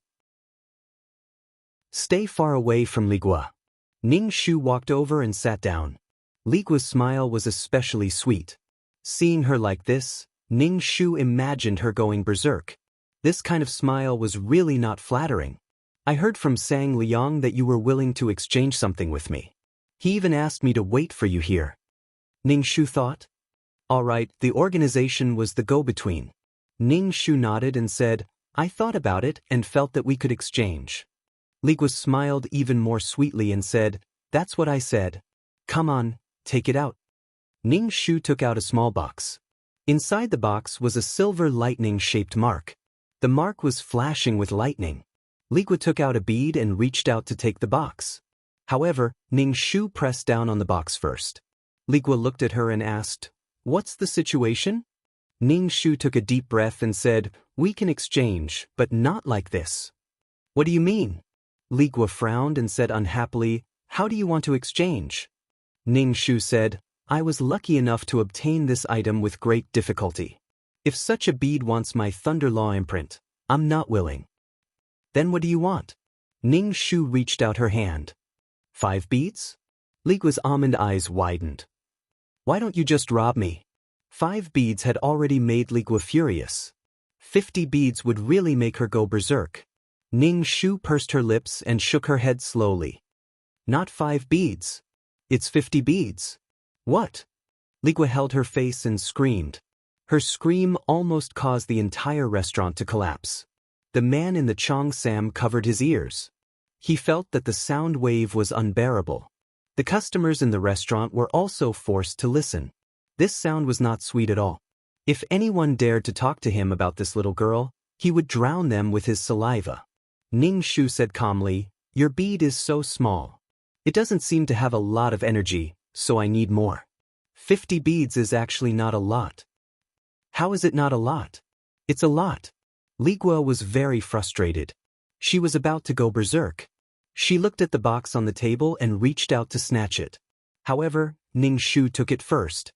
"Stay far away from Li Gua." Ning Shu walked over and sat down. Li Gua's smile was especially sweet. Seeing her like this, Ning Shu imagined her going berserk. This kind of smile was really not flattering. "I heard from Sang Liang that you were willing to exchange something with me. He even asked me to wait for you here." Ning Shu thought. All right, the organization was the go-between. Ning Shu nodded and said, "I thought about it and felt that we could exchange." Li Gua smiled even more sweetly and said, "That's what I said. Come on, take it out." Ning Shu took out a small box. Inside the box was a silver lightning-shaped mark. The mark was flashing with lightning. Ligua took out a bead and reached out to take the box. However, Ning Shu pressed down on the box first. Ligua looked at her and asked, "What's the situation?" Ning Shu took a deep breath and said, "We can exchange, but not like this." "What do you mean?" Ligua frowned and said unhappily, "How do you want to exchange?" Ning Shu said, "I was lucky enough to obtain this item with great difficulty. If such a bead wants my Thunder Law imprint, I'm not willing." "Then what do you want?" Ning Shu reached out her hand. 5 beads? Ligua's almond eyes widened. "Why don't you just rob me?" 5 beads had already made Ligua furious. 50 beads would really make her go berserk. Ning Shu pursed her lips and shook her head slowly. "Not 5 beads. It's 50 beads." "What?" Ligua held her face and screamed. Her scream almost caused the entire restaurant to collapse. The man in the cheongsam covered his ears. He felt that the sound wave was unbearable. The customers in the restaurant were also forced to listen. This sound was not sweet at all. If anyone dared to talk to him about this little girl, he would drown them with his saliva. Ning Shu said calmly, "Your bead is so small. It doesn't seem to have a lot of energy, so I need more. 50 beads is actually not a lot." "How is it not a lot?" "It's a lot." Ligua was very frustrated. She was about to go berserk. She looked at the box on the table and reached out to snatch it. However, Ning Shu took it first.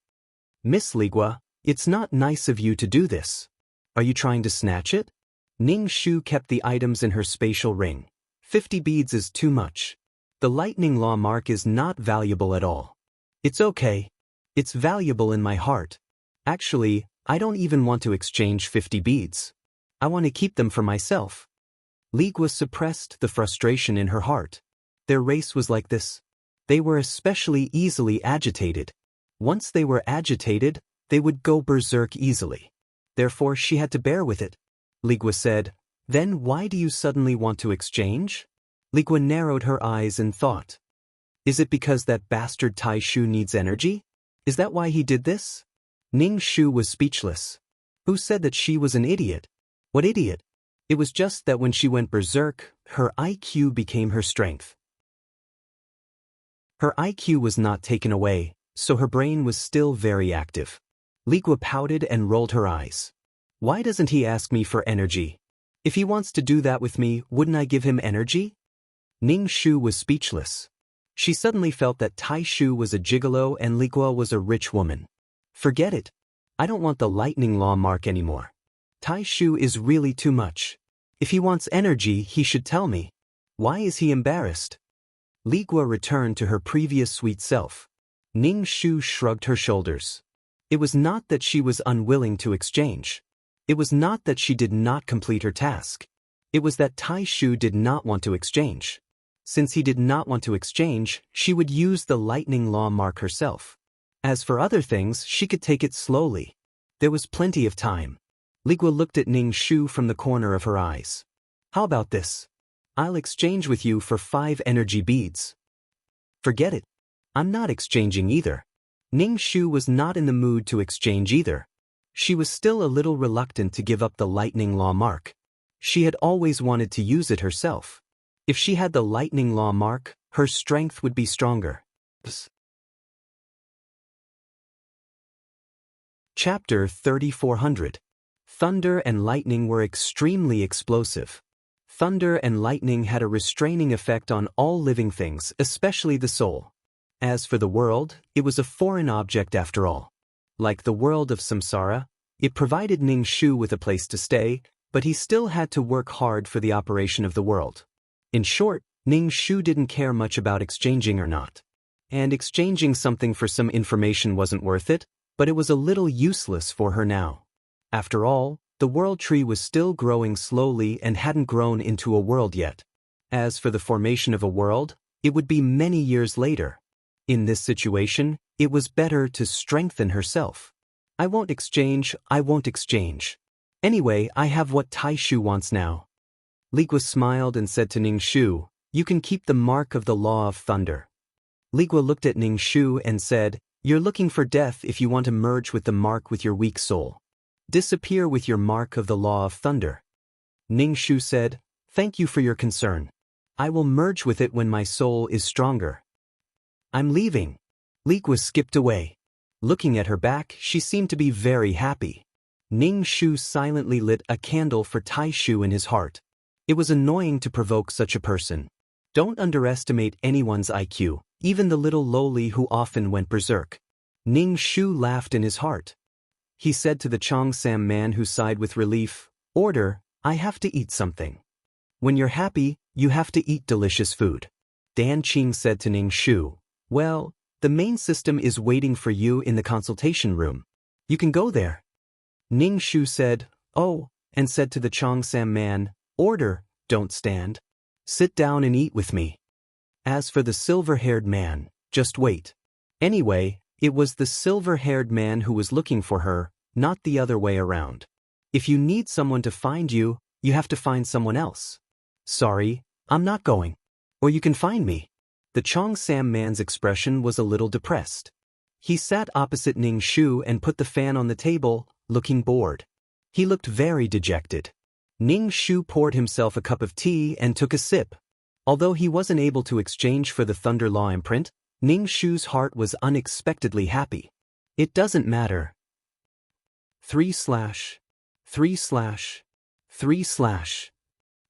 "Miss Ligua, it's not nice of you to do this. Are you trying to snatch it?" Ning Shu kept the items in her spatial ring. 50 beads is too much. The lightning law mark is not valuable at all. "It's okay. It's valuable in my heart. Actually, I don't even want to exchange 50 beads. I want to keep them for myself." Ligua suppressed the frustration in her heart. Their race was like this. They were especially easily agitated. Once they were agitated, they would go berserk easily. Therefore, she had to bear with it. Ligua said, "Then why do you suddenly want to exchange?" Ligua narrowed her eyes and thought. "Is it because that bastard Tai Shu needs energy? Is that why he did this?" Ning Shu was speechless. Who said that she was an idiot? What idiot? It was just that when she went berserk, her IQ became her strength. Her IQ was not taken away, so her brain was still very active. Ligua pouted and rolled her eyes. "Why doesn't he ask me for energy? If he wants to do that with me, wouldn't I give him energy?" Ning Shu was speechless. She suddenly felt that Tai Shu was a gigolo and Ligua was a rich woman. "Forget it. I don't want the lightning law mark anymore. Tai Shu is really too much. If he wants energy, he should tell me. Why is he embarrassed?" Ligua returned to her previous sweet self. Ning Shu shrugged her shoulders. It was not that she was unwilling to exchange. It was not that she did not complete her task. It was that Tai Shu did not want to exchange. Since he did not want to exchange, she would use the lightning law mark herself. As for other things, she could take it slowly. There was plenty of time. Ligua looked at Ning Shu from the corner of her eyes. "How about this? I'll exchange with you for 5 energy beads." "Forget it. I'm not exchanging either." Ning Shu was not in the mood to exchange either. She was still a little reluctant to give up the lightning law mark. She had always wanted to use it herself. If she had the lightning law mark, her strength would be stronger. Chapter 3400. Thunder and lightning were extremely explosive. Thunder and lightning had a restraining effect on all living things, especially the soul. As for the world, it was a foreign object after all. Like the world of samsara, it provided Ning Shu with a place to stay, but he still had to work hard for the operation of the world. In short, Ning Shu didn't care much about exchanging or not. And exchanging something for some information wasn't worth it, but it was a little useless for her now. After all, the world tree was still growing slowly and hadn't grown into a world yet. As for the formation of a world, it would be many years later. In this situation, it was better to strengthen herself. "I won't exchange. Anyway, I have what Tai Shu wants now." Ligua smiled and said to Ning Shu, "You can keep the mark of the law of thunder." Ligua looked at Ning Shu and said, You're looking for death if you want to merge with the mark with your weak soul. Disappear with your mark of the law of thunder. Ning Shu said, "Thank you for your concern. I will merge with it when my soul is stronger. I'm leaving." Li Guo skipped away. Looking at her back, she seemed to be very happy. Ning Shu silently lit a candle for Tai Shu in his heart. It was annoying to provoke such a person. Don't underestimate anyone's IQ, even the little lowly who often went berserk. Ning Shu laughed in his heart. He said to the Cheongsam man who sighed with relief, "Order, I have to eat something." When you're happy, you have to eat delicious food. Dan Qing said to Ning Shu, "Well, the main system is waiting for you in the consultation room. You can go there." Ning Shu said, "Oh," and said to the Cheongsam man, "Order, don't stand. Sit down and eat with me." As for the silver-haired man, just wait. Anyway, it was the silver-haired man who was looking for her, not the other way around. If you need someone to find you, you have to find someone else. "Sorry, I'm not going. Or you can find me." The Cheongsam man's expression was a little depressed. He sat opposite Ning Shu and put the fan on the table, looking bored. He looked very dejected. Ning Shu poured himself a cup of tea and took a sip. Although he wasn't able to exchange for the Thunder Law imprint, Ning Shu's heart was unexpectedly happy. It doesn't matter. /////.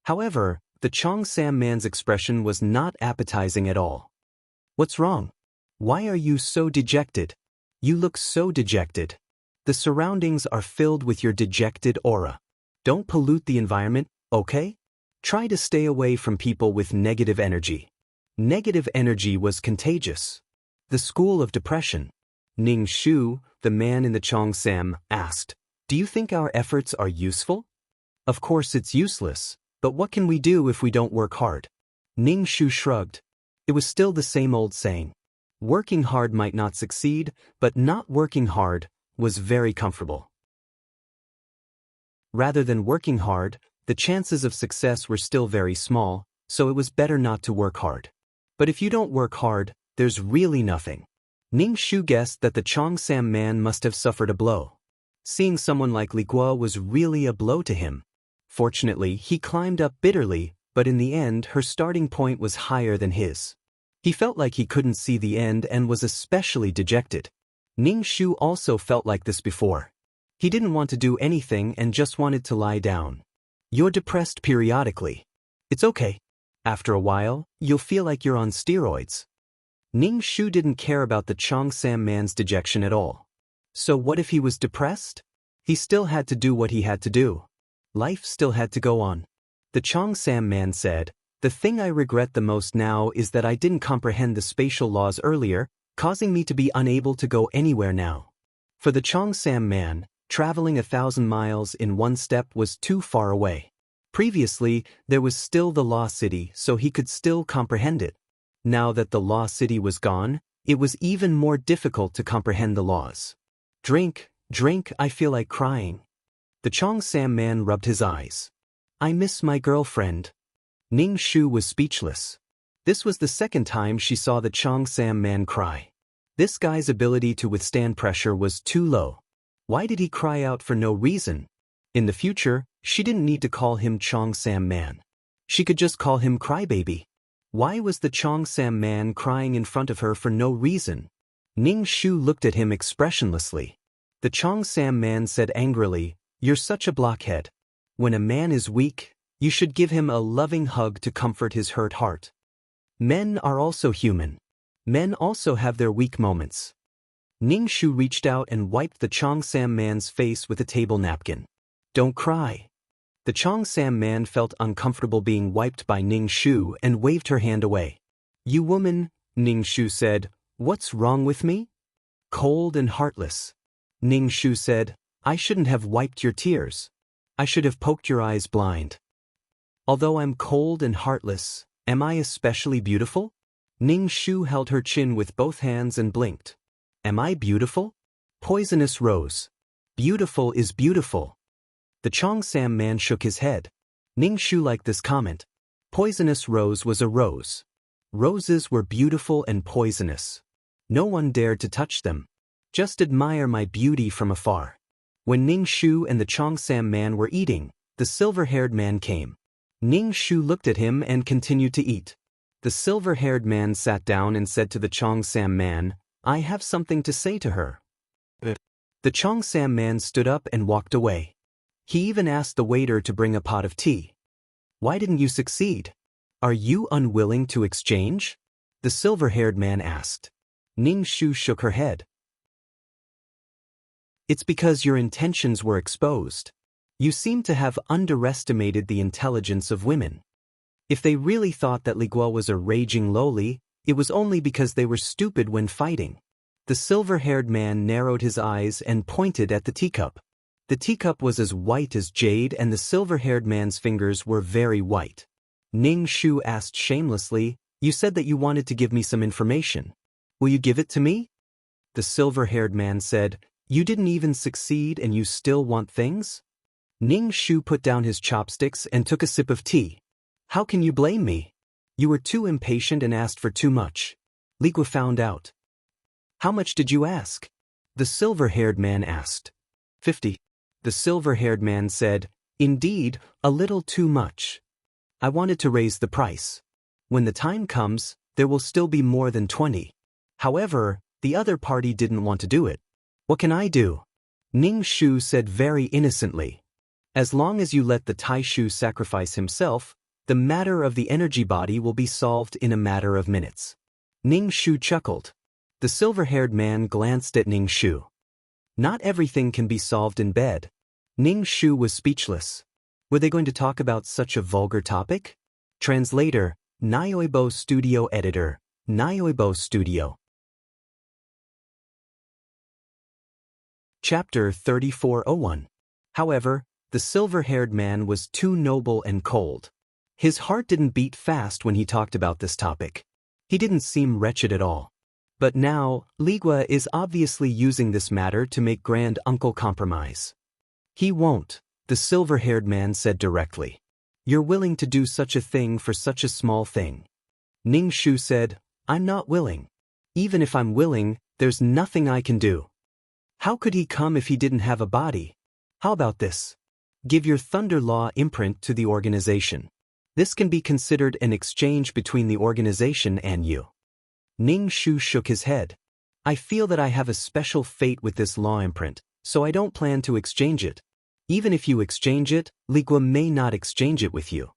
However, the Cheongsam man's expression was not appetizing at all. "What's wrong? Why are you so dejected? You look so dejected. The surroundings are filled with your dejected aura. Don't pollute the environment, okay? Try to stay away from people with negative energy." Negative energy was contagious. The school of depression. Ning Shu, the man in the Cheongsam, asked, "Do you think our efforts are useful?" "Of course it's useless, but what can we do if we don't work hard?" Ning Shu shrugged. It was still the same old saying. Working hard might not succeed, but not working hard was very comfortable. Rather than working hard, the chances of success were still very small, so it was better not to work hard. But if you don't work hard, there's really nothing. Ning Shu guessed that the Cheongsam man must have suffered a blow. Seeing someone like Li Guo was really a blow to him. Fortunately, he climbed up bitterly, but in the end her starting point was higher than his. He felt like he couldn't see the end and was especially dejected. Ning Shu also felt like this before. He didn't want to do anything and just wanted to lie down. You're depressed periodically. It's okay. After a while, you'll feel like you're on steroids. Ning Shu didn't care about the Cheongsam man's dejection at all. So what if he was depressed? He still had to do what he had to do. Life still had to go on. The Cheongsam man said, "The thing I regret the most now is that I didn't comprehend the spatial laws earlier, causing me to be unable to go anywhere now." For the Cheongsam man, traveling 1,000 miles in one step was too far away. Previously, there was still the Law City, so he could still comprehend it. Now that the Law City was gone, it was even more difficult to comprehend the laws. Drink, I feel like crying." The Cheongsam man rubbed his eyes. "I miss my girlfriend." Ning Shu was speechless. This was the second time she saw the Cheongsam man cry. This guy's ability to withstand pressure was too low. Why did he cry out for no reason? In the future, she didn't need to call him Cheongsam man. She could just call him Crybaby. Why was the Cheongsam man crying in front of her for no reason? Ning Shu looked at him expressionlessly. The Cheongsam man said angrily, "You're such a blockhead. When a man is weak, you should give him a loving hug to comfort his hurt heart. Men are also human. Men also have their weak moments." Ning Shu reached out and wiped the Cheongsam man's face with a table napkin. "Don't cry." The Cheongsam man felt uncomfortable being wiped by Ning Shu and waved her hand away. "You woman," Ning Shu said, "what's wrong with me?" "Cold and heartless." Ning Shu said, "I shouldn't have wiped your tears. I should have poked your eyes blind." "Although I'm cold and heartless, am I especially beautiful?" Ning Shu held her chin with both hands and blinked. "Am I beautiful?" Poisonous rose. Beautiful is beautiful. The Cheongsam man shook his head. Ning Shu liked this comment. Poisonous rose was a rose. Roses were beautiful and poisonous. No one dared to touch them. Just admire my beauty from afar. When Ning Shu and the Cheongsam man were eating, the silver-haired man came. Ning Shu looked at him and continued to eat. The silver-haired man sat down and said to the Cheongsam man, "I have something to say to her." The Cheongsam man stood up and walked away. He even asked the waiter to bring a pot of tea. "Why didn't you succeed? Are you unwilling to exchange?" the silver-haired man asked. Ning Shu shook her head. "It's because your intentions were exposed. You seem to have underestimated the intelligence of women. If they really thought that Li Guo was a raging loli, it was only because they were stupid when fighting." The silver-haired man narrowed his eyes and pointed at the teacup. The teacup was as white as jade and the silver-haired man's fingers were very white. Ning Shu asked shamelessly, "You said that you wanted to give me some information. Will you give it to me?" The silver-haired man said, "You didn't even succeed and you still want things?" Ning Shu put down his chopsticks and took a sip of tea. "How can you blame me? You were too impatient and asked for too much. Li Guo found out." "How much did you ask?" the silver-haired man asked. 50. The silver-haired man said, "Indeed, a little too much. I wanted to raise the price. When the time comes, there will still be more than 20. However, the other party didn't want to do it. What can I do?" Ning Shu said very innocently. "As long as you let the Taishu sacrifice himself, the matter of the energy body will be solved in a matter of minutes." Ning Shu chuckled. The silver-haired man glanced at Ning Shu. Not everything can be solved in bed. Ning Shu was speechless. Were they going to talk about such a vulgar topic? Translator, Nyoibo Studio Editor, Nyoibo Studio. Chapter 3401. However, the silver-haired man was too noble and cold. His heart didn't beat fast when he talked about this topic. He didn't seem wretched at all. But now, Li Guo is obviously using this matter to make Grand Uncle compromise. "He won't," the silver-haired man said directly. "You're willing to do such a thing for such a small thing." Ning Shu said, "I'm not willing. Even if I'm willing, there's nothing I can do." "How could he come if he didn't have a body? How about this? Give your Thunder Law imprint to the organization. This can be considered an exchange between the organization and you." Ning Shu shook his head. "I feel that I have a special fate with this law imprint, so I don't plan to exchange it. Even if you exchange it, Li Guo may not exchange it with you."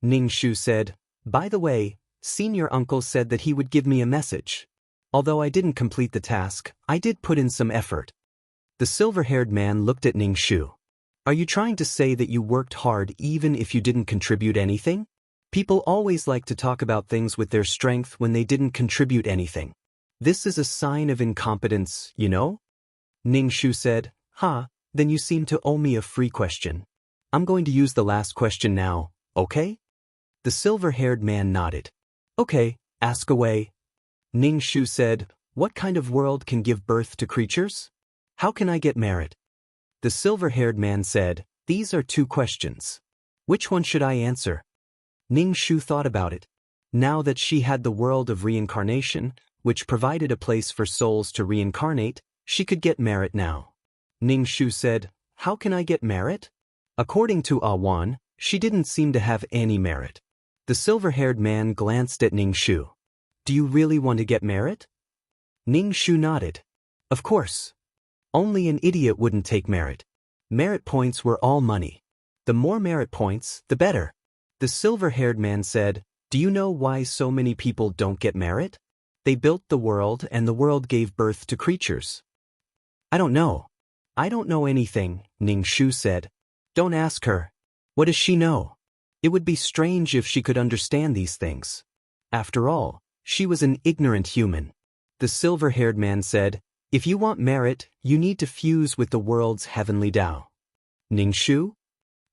Ning Shu said, "By the way, Senior Uncle said that he would give me a message. Although I didn't complete the task, I did put in some effort." The silver-haired man looked at Ning Shu. "Are you trying to say that you worked hard even if you didn't contribute anything? People always like to talk about things with their strength when they didn't contribute anything. This is a sign of incompetence, you know?" Ning Shu said, Then you seem to owe me a free question. I'm going to use the last question now, okay?" The silver-haired man nodded. "Okay, ask away." Ning Shu said, "What kind of world can give birth to creatures? How can I get merit?" The silver-haired man said, "These are 2 questions. Which one should I answer?" Ning Shu thought about it. Now that she had the world of reincarnation, which provided a place for souls to reincarnate, she could get merit now. Ning Shu said, "How can I get merit?" According to Awan, she didn't seem to have any merit. The silver-haired man glanced at Ning Shu. "Do you really want to get merit?" Ning Shu nodded. "Of course. Only an idiot wouldn't take merit. Merit points were all money. The more merit points, the better." The silver-haired man said, "Do you know why so many people don't get merit? They built the world and the world gave birth to creatures." "I don't know." "I don't know anything," Ning Shu said. "Don't ask her. What does she know? It would be strange if she could understand these things. After all, she was an ignorant human." The silver-haired man said, "If you want merit, you need to fuse with the world's heavenly Tao." Ning Shu?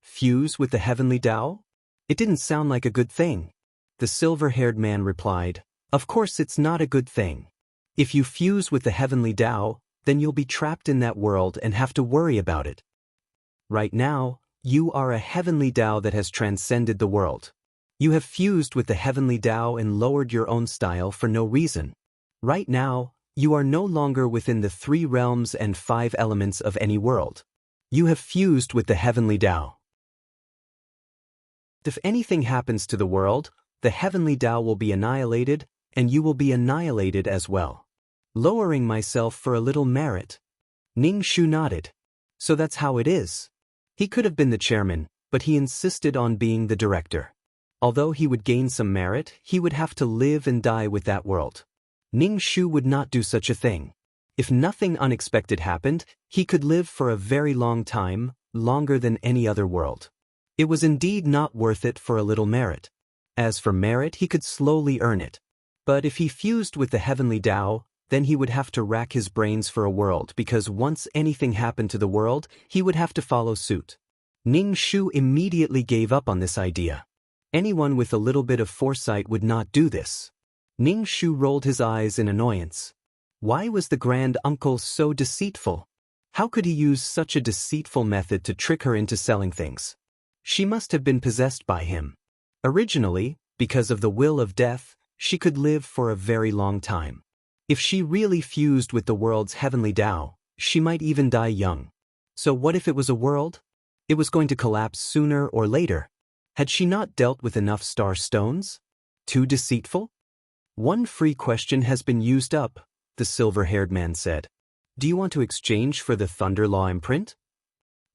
Fuse with the heavenly Tao? It didn't sound like a good thing. The silver-haired man replied, "Of course it's not a good thing. If you fuse with the heavenly Tao, then you'll be trapped in that world and have to worry about it. Right now, you are a heavenly Tao that has transcended the world. You have fused with the heavenly Tao and lowered your own style for no reason. Right now, You are no longer within the 3 realms and 5 elements of any world. You have fused with the heavenly Tao. If anything happens to the world, the heavenly Tao will be annihilated, and you will be annihilated as well. Lowering myself for a little merit. Ning Shu nodded. So that's how it is. He could have been the chairman, but he insisted on being the director. Although he would gain some merit, he would have to live and die with that world. Ning Shu would not do such a thing. If nothing unexpected happened, he could live for a very long time, longer than any other world. It was indeed not worth it for a little merit. As for merit, he could slowly earn it. But if he fused with the heavenly Tao, then he would have to rack his brains for a world, because once anything happened to the world, he would have to follow suit. Ning Shu immediately gave up on this idea. Anyone with a little bit of foresight would not do this. Ning Shu rolled his eyes in annoyance. Why was the grand uncle so deceitful? How could he use such a deceitful method to trick her into selling things? She must have been possessed by him. Originally, because of the will of death, she could live for a very long time. If she really fused with the world's heavenly Tao, she might even die young. So what if it was a world? It was going to collapse sooner or later. Had she not dealt with enough star stones? Too deceitful? One free question has been used up, the silver-haired man said. Do you want to exchange for the Thunder Law imprint?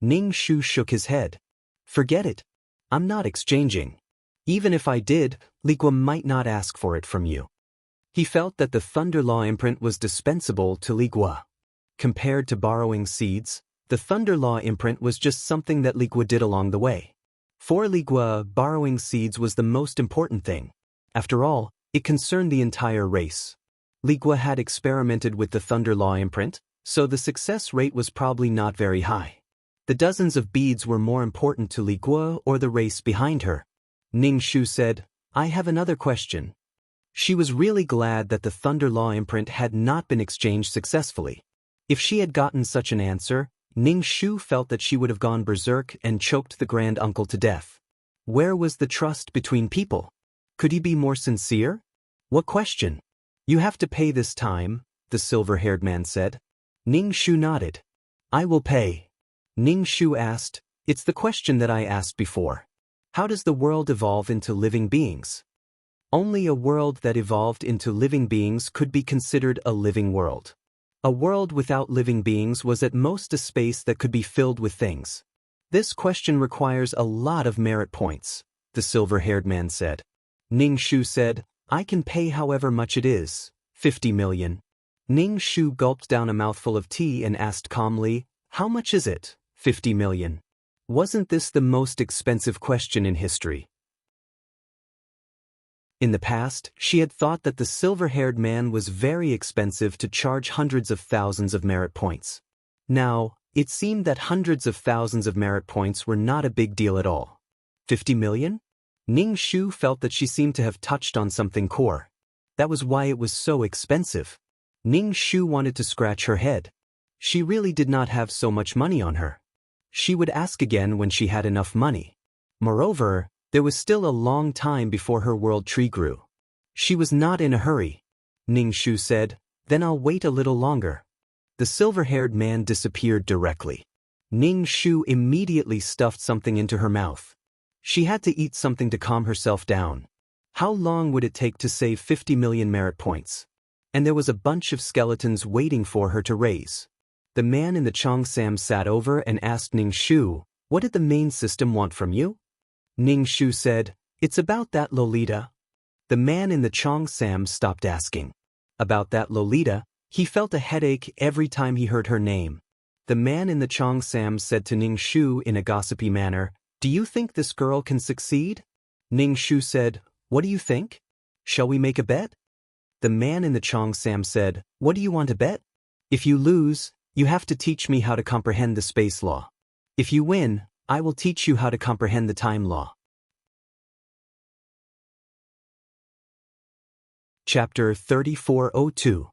Ning Shu shook his head. Forget it. I'm not exchanging. Even if I did, Ligua might not ask for it from you. He felt that the Thunder Law imprint was dispensable to Ligua. Compared to borrowing seeds, the Thunder Law imprint was just something that Ligua did along the way. For Ligua, borrowing seeds was the most important thing. After all, it concerned the entire race. Ligua had experimented with the Thunder Law imprint, so the success rate was probably not very high. The dozens of beads were more important to Ligua or the race behind her. Ning Shu said, I have another question. She was really glad that the Thunder Law imprint had not been exchanged successfully. If she had gotten such an answer, Ning Shu felt that she would have gone berserk and choked the grand uncle to death. Where was the trust between people? Could he be more sincere? What question? You have to pay this time, the silver-haired man said. Ning Shu nodded. I will pay. Ning Shu asked, it's the question that I asked before. How does the world evolve into living beings? Only a world that evolved into living beings could be considered a living world. A world without living beings was at most a space that could be filled with things. This question requires a lot of merit points, the silver-haired man said. Ning Shu said, I can pay however much it is, 50 million. Ning Shu gulped down a mouthful of tea and asked calmly, how much is it? 50 million. Wasn't this the most expensive question in history? In the past, she had thought that the silver-haired man was very expensive to charge hundreds of thousands of merit points. Now, it seemed that hundreds of thousands of merit points were not a big deal at all. 50 million? Ning Shu felt that she seemed to have touched on something core. That was why it was so expensive. Ning Shu wanted to scratch her head. She really did not have so much money on her. She would ask again when she had enough money. Moreover, there was still a long time before her world tree grew. She was not in a hurry. Ning Shu said, then I'll wait a little longer. The silver-haired man disappeared directly. Ning Shu immediately stuffed something into her mouth. She had to eat something to calm herself down. How long would it take to save 50 million merit points? And there was a bunch of skeletons waiting for her to raise. The man in the Cheongsam sat over and asked Ning Shu, what did the main system want from you? Ning Shu said, it's about that Lolita. The man in the Cheongsam stopped asking. About that Lolita, he felt a headache every time he heard her name. The man in the Cheongsam said to Ning Shu in a gossipy manner, do you think this girl can succeed? Ning Shu said, what do you think? Shall we make a bet? The man in the Cheongsam said, what do you want to bet? If you lose, you have to teach me how to comprehend the space law. If you win, I will teach you how to comprehend the time law. Chapter 3402.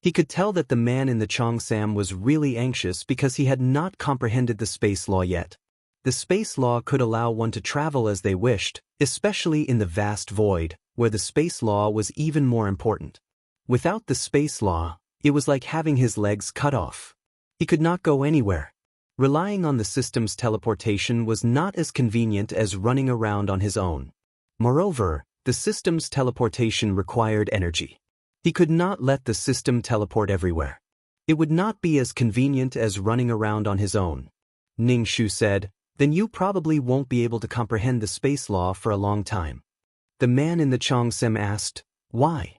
He could tell that the man in the Cheongsam was really anxious because he had not comprehended the space law yet. The space law could allow one to travel as they wished, especially in the vast void, where the space law was even more important. Without the space law, It was like having his legs cut off. He could not go anywhere. Relying on the system's teleportation was not as convenient as running around on his own. Moreover, the system's teleportation required energy. He could not let the system teleport everywhere. It would not be as convenient as running around on his own. Ning Shu said, "Then you probably won't be able to comprehend the space law for a long time." The man in the cheongsam asked, "Why?"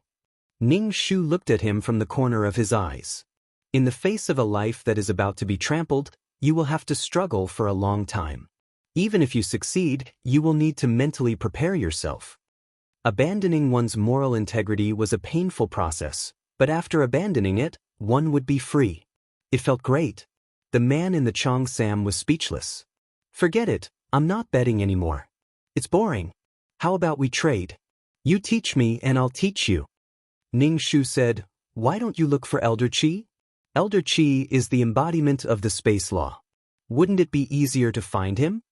Ning Shu looked at him from the corner of his eyes. "In the face of a life that is about to be trampled, you will have to struggle for a long time. Even if you succeed, you will need to mentally prepare yourself." Abandoning one's moral integrity was a painful process, but after abandoning it, one would be free. It felt great. The man in the cheongsam was speechless. "Forget it, I'm not betting anymore. It's boring. How about we trade? You teach me and I'll teach you." Ning Shu said, "Why don't you look for Elder Qi? Elder Qi is the embodiment of the space law. Wouldn't it be easier to find him?"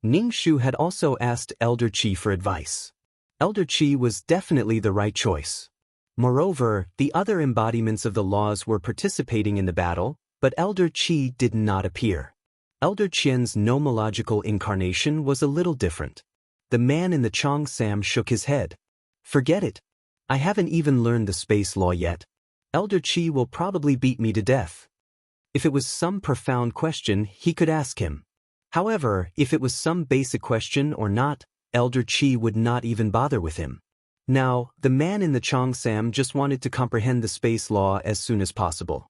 Ning Shu had also asked Elder Qi for advice. Elder Qi was definitely the right choice. Moreover, the other embodiments of the laws were participating in the battle, but Elder Qi did not appear. Elder Qian's nomological incarnation was a little different. The man in the cheongsam shook his head. "Forget it. I haven't even learned the space law yet. Elder Qi will probably beat me to death." If it was some profound question, he could ask him. However, if it was some basic question or not, Elder Qi would not even bother with him. Now, the man in the cheongsam just wanted to comprehend the space law as soon as possible.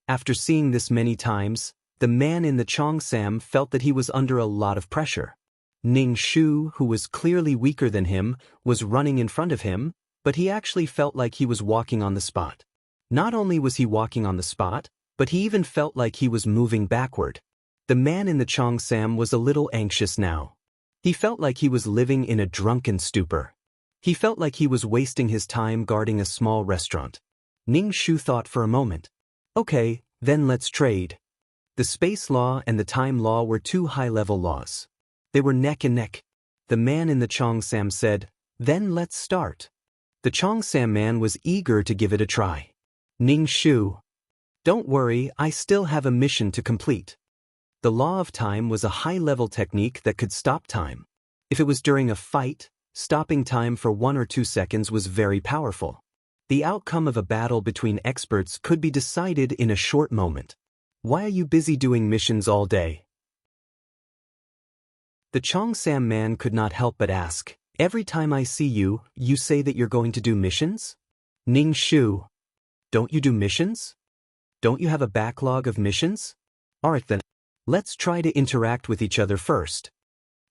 After seeing this many times, the man in the cheongsam felt that he was under a lot of pressure. Ning Shu, who was clearly weaker than him, was running in front of him, but he actually felt like he was walking on the spot. Not only was he walking on the spot, but he even felt like he was moving backward. The man in the cheongsam was a little anxious now. He felt like he was living in a drunken stupor. He felt like he was wasting his time guarding a small restaurant. Ning Shu thought for a moment. "Okay, then let's trade." The space law and the time law were two high-level laws. They were neck and neck. The man in the cheongsam said, "Then let's start." The cheongsam man was eager to give it a try. Ning Shu, "Don't worry, I still have a mission to complete." The law of time was a high-level technique that could stop time. If it was during a fight, stopping time for 1 or 2 seconds was very powerful. The outcome of a battle between experts could be decided in a short moment. "Why are you busy doing missions all day?" The cheongsam man could not help but ask, "Every time I see you, you say that you're going to do missions?" Ning Shu, "Don't you do missions? Don't you have a backlog of missions? Alright then, let's try to interact with each other first."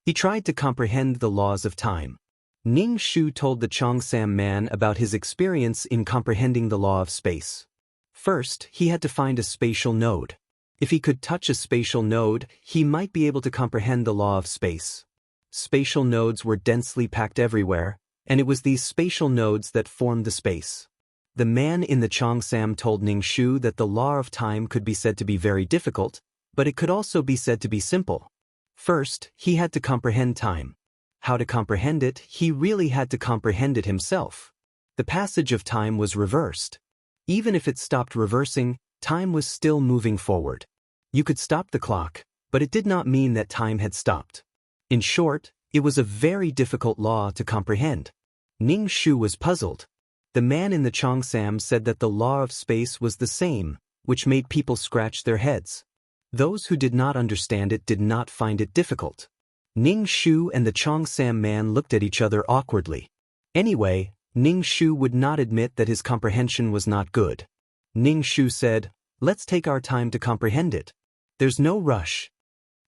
He tried to comprehend the laws of time. Ning Shu told the cheongsam man about his experience in comprehending the law of space. First, he had to find a spatial node. If he could touch a spatial node, he might be able to comprehend the law of space. Spatial nodes were densely packed everywhere, and it was these spatial nodes that formed the space. The man in the cheongsam told Ning Shu that the law of time could be said to be very difficult, but it could also be said to be simple. First, he had to comprehend time. How to comprehend it, he really had to comprehend it himself. The passage of time was reversed. Even if it stopped reversing, time was still moving forward. You could stop the clock, but it did not mean that time had stopped. In short, it was a very difficult law to comprehend. Ning Shu was puzzled. The man in the cheongsam said that the law of space was the same, which made people scratch their heads. Those who did not understand it did not find it difficult. Ning Shu and the cheongsam man looked at each other awkwardly. Anyway, Ning Shu would not admit that his comprehension was not good. Ning Shu said, "Let's take our time to comprehend it. There's no rush."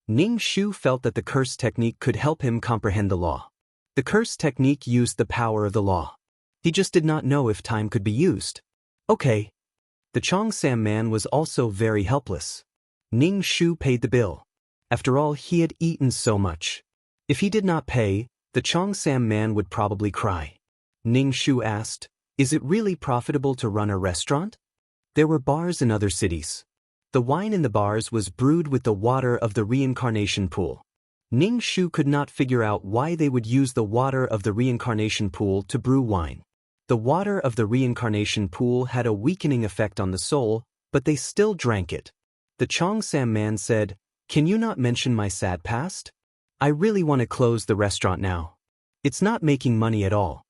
Ning Shu felt that the curse technique could help him comprehend the law. The curse technique used the power of the law. He just did not know if time could be used. Okay. The cheongsam man was also very helpless. Ning Shu paid the bill. After all, he had eaten so much. If he did not pay, the cheongsam man would probably cry. Ning Shu asked, "Is it really profitable to run a restaurant?" There were bars in other cities. The wine in the bars was brewed with the water of the reincarnation pool. Ning Shu could not figure out why they would use the water of the reincarnation pool to brew wine. The water of the reincarnation pool had a weakening effect on the soul, but they still drank it. The Cheongsam man said, "Can you not mention my sad past? I really want to close the restaurant now. It's not making money at all."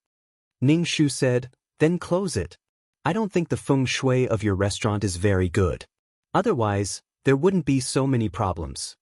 Ning Shu said, "Then close it. I don't think the feng shui of your restaurant is very good. Otherwise, there wouldn't be so many problems."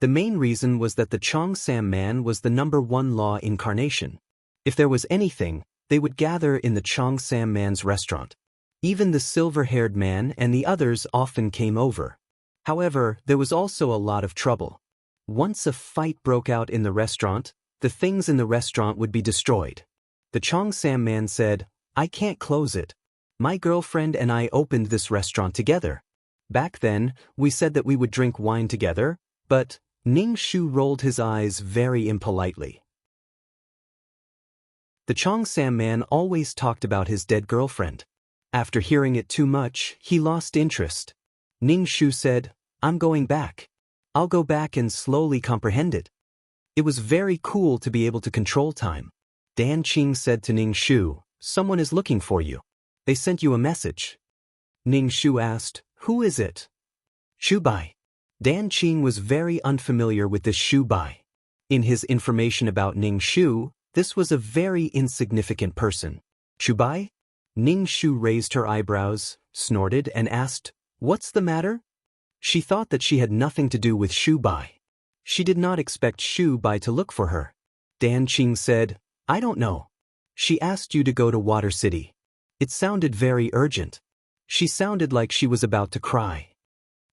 The main reason was that the Cheongsam man was the #1 law incarnation. If there was anything, they would gather in the Cheongsam man's restaurant. Even the silver-haired man and the others often came over. However, there was also a lot of trouble. Once a fight broke out in the restaurant, the things in the restaurant would be destroyed. The Cheongsam man said, "I can't close it. My girlfriend and I opened this restaurant together. Back then, we said that we would drink wine together, but..." Ning Shu rolled his eyes very impolitely. The Cheongsam man always talked about his dead girlfriend. After hearing it too much, he lost interest. Ning Shu said, "I'm going back. I'll go back and slowly comprehend it." It was very cool to be able to control time. Dan Qing said to Ning Shu, "Someone is looking for you. They sent you a message." Ning Shu asked, "Who is it?" "Shu Bai." Dan Qing was very unfamiliar with this Shu Bai. In his information about Ning Shu, this was a very insignificant person. "Shu Bai?" Ning Shu raised her eyebrows, snorted, and asked, "What's the matter?" She thought that she had nothing to do with Shu Bai. She did not expect Shu Bai to look for her. Dan Qing said, "I don't know. She asked you to go to Water City. It sounded very urgent. She sounded like she was about to cry."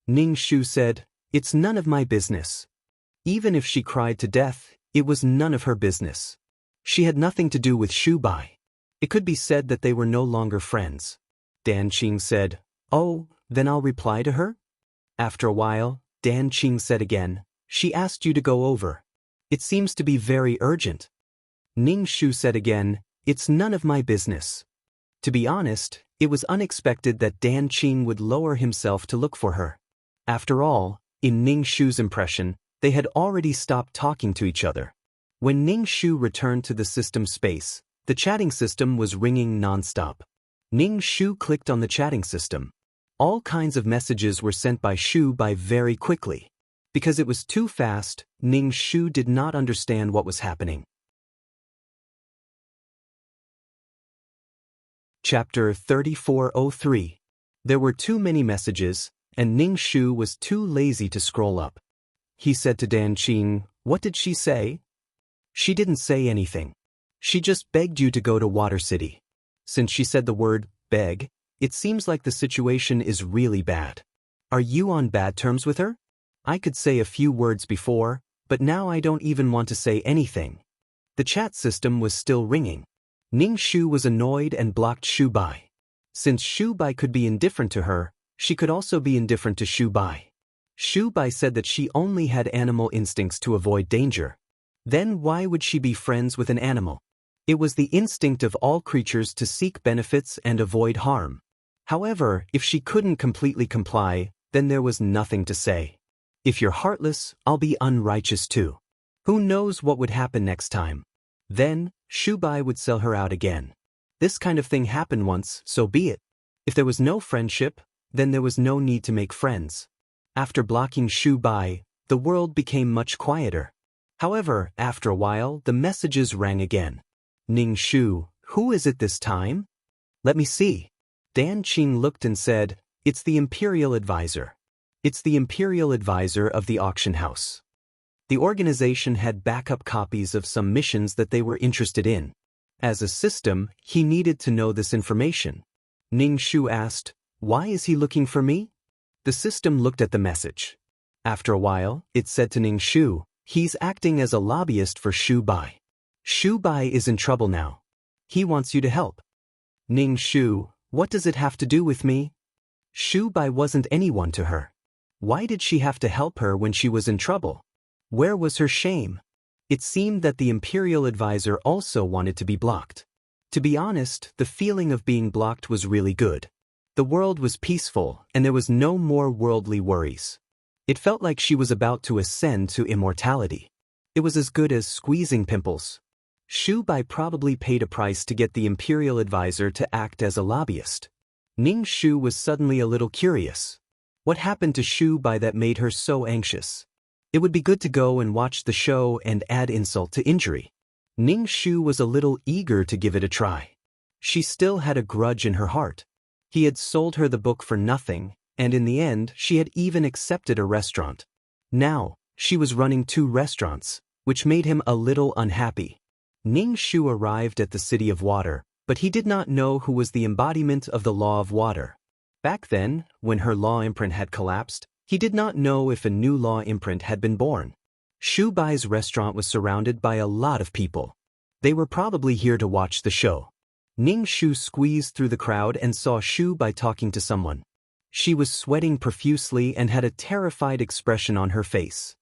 Ning Shu said, "It's none of my business." Even if she cried to death, it was none of her business. She had nothing to do with Shu Bai. It could be said that they were no longer friends. Dan Qing said, "Oh, then I'll reply to her?" After a while, Dan Qing said again, "She asked you to go over. It seems to be very urgent." Ning Shu said again, "It's none of my business." To be honest, it was unexpected that Dan Qing would lower himself to look for her. After all, in Ning Shu's impression, they had already stopped talking to each other. When Ning Shu returned to the system space, the chatting system was ringing non-stop. Ning Shu clicked on the chatting system. All kinds of messages were sent by Shu Bai very quickly. Because it was too fast, Ning Shu did not understand what was happening. Chapter 3403. There were too many messages, and Ning Shu was too lazy to scroll up. He said to Dan Qing, "What did she say?" "She didn't say anything. She just begged you to go to Water City." Since she said the word beg, it seems like the situation is really bad. "Are you on bad terms with her?" "I could say a few words before, but now I don't even want to say anything." The chat system was still ringing. Ning Shu was annoyed and blocked Shu Bai. Since Shu Bai could be indifferent to her, she could also be indifferent to Shu Bai. Shu Bai said that she only had animal instincts to avoid danger. Then why would she be friends with an animal? It was the instinct of all creatures to seek benefits and avoid harm. However, if she couldn't completely comply, then there was nothing to say. "If you're heartless, I'll be unrighteous too. Who knows what would happen next time?" Then, Shu Bai would sell her out again. This kind of thing happened once, so be it. If there was no friendship, then there was no need to make friends. After blocking Shu Bai, the world became much quieter. However, after a while, the messages rang again. "Ning Shu, who is it this time?" "Let me see." Dan Qing looked and said, "It's the Imperial Advisor. It's the Imperial Advisor of the auction house." The organization had backup copies of some missions that they were interested in. As a system, he needed to know this information. Ning Shu asked, "Why is he looking for me?" The system looked at the message. After a while, it said to Ning Shu, "He's acting as a lobbyist for Shu Bai. Shu Bai is in trouble now. He wants you to help." Ning Shu, "What does it have to do with me?" Shu Bai wasn't anyone to her. Why did she have to help her when she was in trouble? Where was her shame? It seemed that the Imperial Advisor also wanted to be blocked. To be honest, the feeling of being blocked was really good. The world was peaceful, and there was no more worldly worries. It felt like she was about to ascend to immortality. It was as good as squeezing pimples. Shu Bai probably paid a price to get the imperial advisor to act as a lobbyist. Ning Shu was suddenly a little curious. What happened to Shu Bai that made her so anxious? It would be good to go and watch the show and add insult to injury. Ning Shu was a little eager to give it a try. She still had a grudge in her heart. He had sold her the book for nothing, and in the end she had even accepted a restaurant. Now, she was running 2 restaurants, which made him a little unhappy. Ning Shu arrived at the city of water, but he did not know who was the embodiment of the law of water. Back then, when her law imprint had collapsed, he did not know if a new law imprint had been born. Shu Bai's restaurant was surrounded by a lot of people. They were probably here to watch the show. Ning Shu squeezed through the crowd and saw Shu Bai talking to someone. She was sweating profusely and had a terrified expression on her face.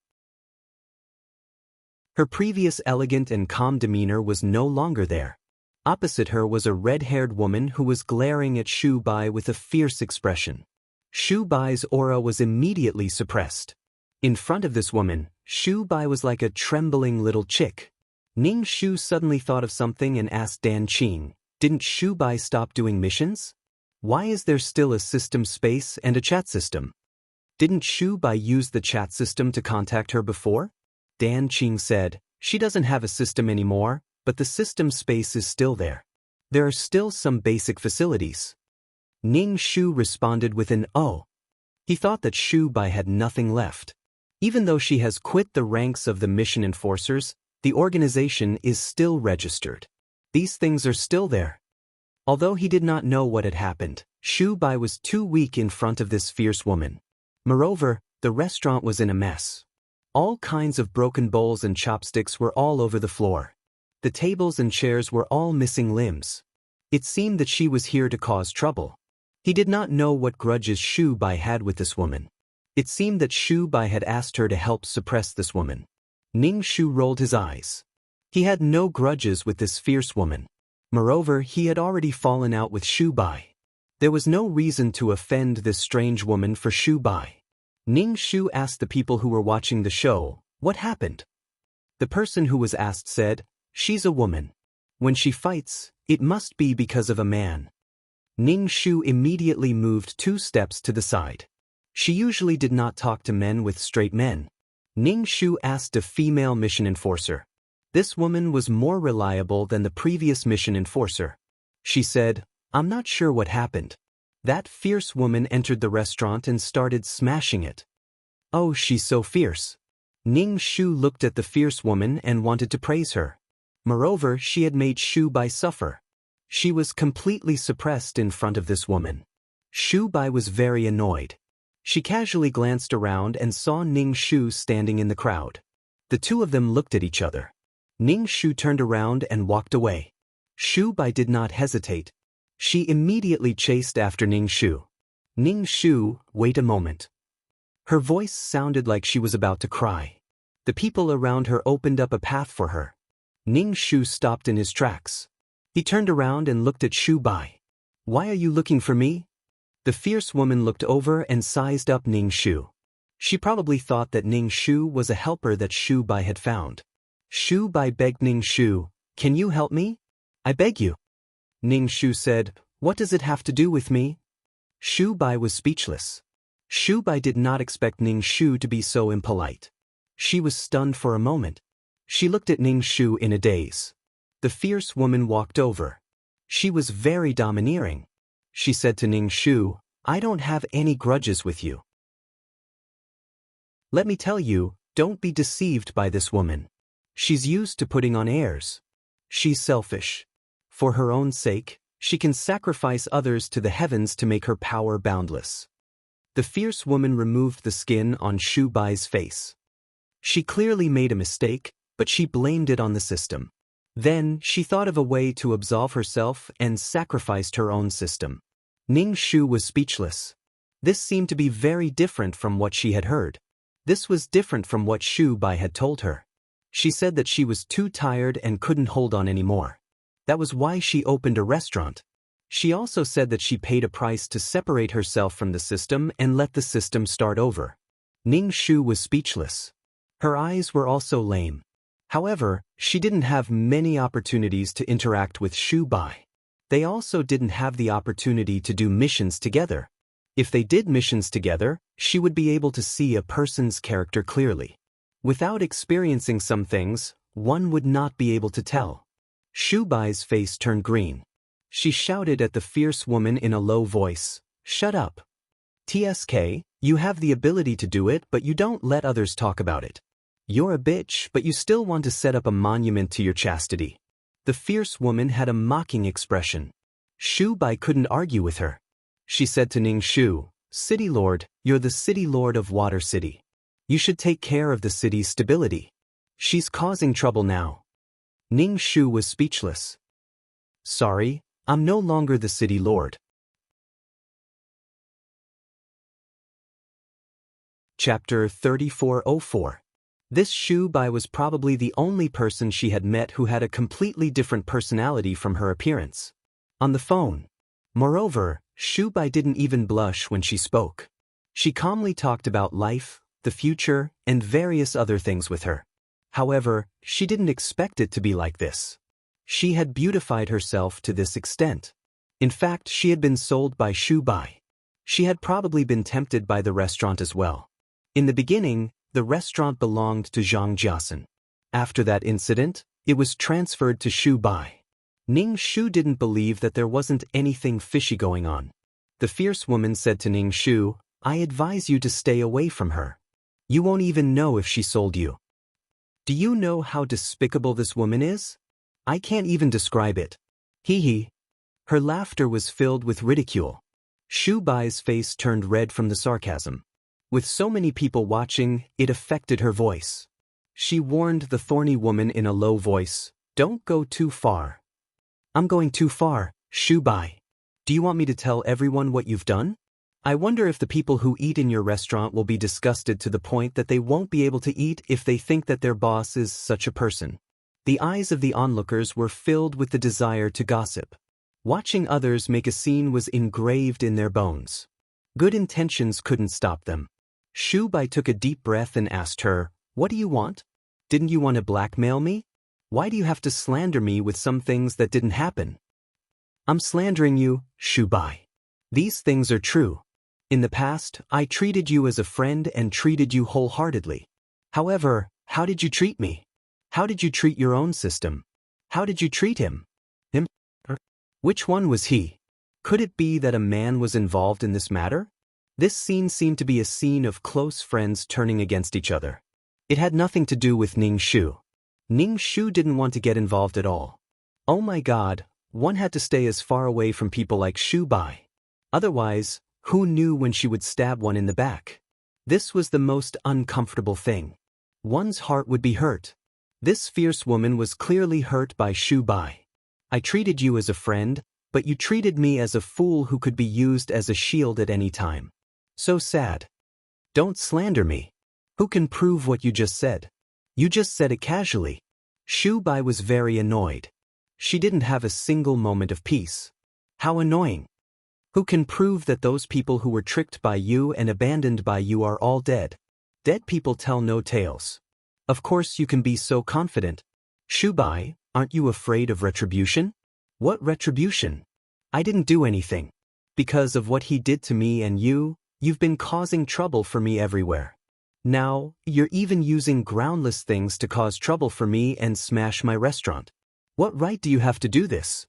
Her previous elegant and calm demeanor was no longer there. Opposite her was a red-haired woman who was glaring at Shu Bai with a fierce expression. Shu Bai's aura was immediately suppressed. In front of this woman, Shu Bai was like a trembling little chick. Ning Shu suddenly thought of something and asked Dan Qing, "Didn't Shu Bai stop doing missions? Why is there still a system space and a chat system? Didn't Shu Bai use the chat system to contact her before?" Dan Qing said, "She doesn't have a system anymore, but the system space is still there. There are still some basic facilities." Ning Shu responded with an "oh." He thought that Shu Bai had nothing left. Even though she has quit the ranks of the mission enforcers, the organization is still registered. These things are still there. Although he did not know what had happened, Shu Bai was too weak in front of this fierce woman. Moreover, the restaurant was in a mess. All kinds of broken bowls and chopsticks were all over the floor. The tables and chairs were all missing limbs. It seemed that she was here to cause trouble. He did not know what grudges Shu Bai had with this woman. It seemed that Shu Bai had asked her to help suppress this woman. Ning Shu rolled his eyes. He had no grudges with this fierce woman. Moreover, he had already fallen out with Shu Bai. There was no reason to offend this strange woman for Shu Bai. Ning Shu asked the people who were watching the show, "What happened?" The person who was asked said, "She's a woman. When she fights, it must be because of a man." Ning Shu immediately moved 2 steps to the side. She usually did not talk to men with straight men. Ning Shu asked a female mission enforcer. This woman was more reliable than the previous mission enforcer. She said, "I'm not sure what happened. That fierce woman entered the restaurant and started smashing it." "Oh, she's so fierce." Ning Shu looked at the fierce woman and wanted to praise her. Moreover, she had made Shu Bai suffer. She was completely suppressed in front of this woman. Shu Bai was very annoyed. She casually glanced around and saw Ning Shu standing in the crowd. The 2 of them looked at each other. Ning Shu turned around and walked away. Shu Bai did not hesitate. She immediately chased after Ning Shu. "Ning Shu, wait a moment." Her voice sounded like she was about to cry. The people around her opened up a path for her. Ning Shu stopped in his tracks. He turned around and looked at Shu Bai. "Why are you looking for me?" The fierce woman looked over and sized up Ning Shu. She probably thought that Ning Shu was a helper that Shu Bai had found. Shu Bai begged Ning Shu, "Can you help me? I beg you." Ning Shu said, "What does it have to do with me?" Shu Bai was speechless. Shu Bai did not expect Ning Shu to be so impolite. She was stunned for a moment. She looked at Ning Shu in a daze. The fierce woman walked over. She was very domineering. She said to Ning Shu, "I don't have any grudges with you. Let me tell you, don't be deceived by this woman. She's used to putting on airs. She's selfish. For her own sake, she can sacrifice others to the heavens to make her power boundless." The fierce woman removed the skin on Shu Bai's face. She clearly made a mistake, but she blamed it on the system. Then, she thought of a way to absolve herself and sacrificed her own system. Ning Shu was speechless. This seemed to be very different from what she had heard. This was different from what Shu Bai had told her. She said that she was too tired and couldn't hold on anymore. That was why she opened a restaurant. She also said that she paid a price to separate herself from the system and let the system start over. Ning Shu was speechless. Her eyes were also lame. However, she didn't have many opportunities to interact with Shu Bai. They also didn't have the opportunity to do missions together. If they did missions together, she would be able to see a person's character clearly. Without experiencing some things, one would not be able to tell. Shu Bai's face turned green. She shouted at the fierce woman in a low voice, "Shut up. TSK, you have the ability to do it, but you don't let others talk about it. You're a bitch, but you still want to set up a monument to your chastity." The fierce woman had a mocking expression. Shu Bai couldn't argue with her. She said to Ning Shu, "City Lord, you're the City Lord of Water City. You should take care of the city's stability. She's causing trouble now." Ning Shu was speechless. "Sorry, I'm no longer the City Lord." Chapter 3404. This Shu Bai was probably the only person she had met who had a completely different personality from her appearance. On the phone. Moreover, Shu Bai didn't even blush when she spoke. She calmly talked about life, the future, and various other things with her. However, she didn't expect it to be like this. She had beautified herself to this extent. In fact, she had been sold by Shu Bai. She had probably been tempted by the restaurant as well. In the beginning, the restaurant belonged to Zhang Jiasen. After that incident, it was transferred to Shu Bai. Ning Shu didn't believe that there wasn't anything fishy going on. The fierce woman said to Ning Shu, "I advise you to stay away from her. You won't even know if she sold you." Do you know how despicable this woman is? I can't even describe it. Hee hee. Her laughter was filled with ridicule. Shu Bai's face turned red from the sarcasm. With so many people watching, it affected her voice. She warned the thorny woman in a low voice, "Don't go too far." "I'm going too far, Shu Bai. Do you want me to tell everyone what you've done? I wonder if the people who eat in your restaurant will be disgusted to the point that they won't be able to eat if they think that their boss is such a person." The eyes of the onlookers were filled with the desire to gossip. Watching others make a scene was engraved in their bones. Good intentions couldn't stop them. Shu Bai took a deep breath and asked her, "What do you want? Didn't you want to blackmail me? Why do you have to slander me with some things that didn't happen?" "I'm slandering you, Shu Bai. These things are true. In the past, I treated you as a friend and treated you wholeheartedly. However, how did you treat me? How did you treat your own system? How did you treat him? Him? Her? Which one was he? Could it be that a man was involved in this matter?" This scene seemed to be a scene of close friends turning against each other. It had nothing to do with Ning Shu. Ning Shu didn't want to get involved at all. Oh my God, one had to stay as far away from people like Shu Bai. Otherwise, who knew when she would stab one in the back? This was the most uncomfortable thing. One's heart would be hurt. This fierce woman was clearly hurt by Shu Bai. "I treated you as a friend, but you treated me as a fool who could be used as a shield at any time. So sad. Don't slander me. Who can prove what you just said? You just said it casually." Shu Bai was very annoyed. She didn't have a single moment of peace. How annoying. Who can prove that those people who were tricked by you and abandoned by you are all dead? Dead people tell no tales. Of course you can be so confident. Shu Bai, aren't you afraid of retribution? What retribution? I didn't do anything. Because of what he did to me and you've been causing trouble for me everywhere. Now, you're even using groundless things to cause trouble for me and smash my restaurant. What right do you have to do this?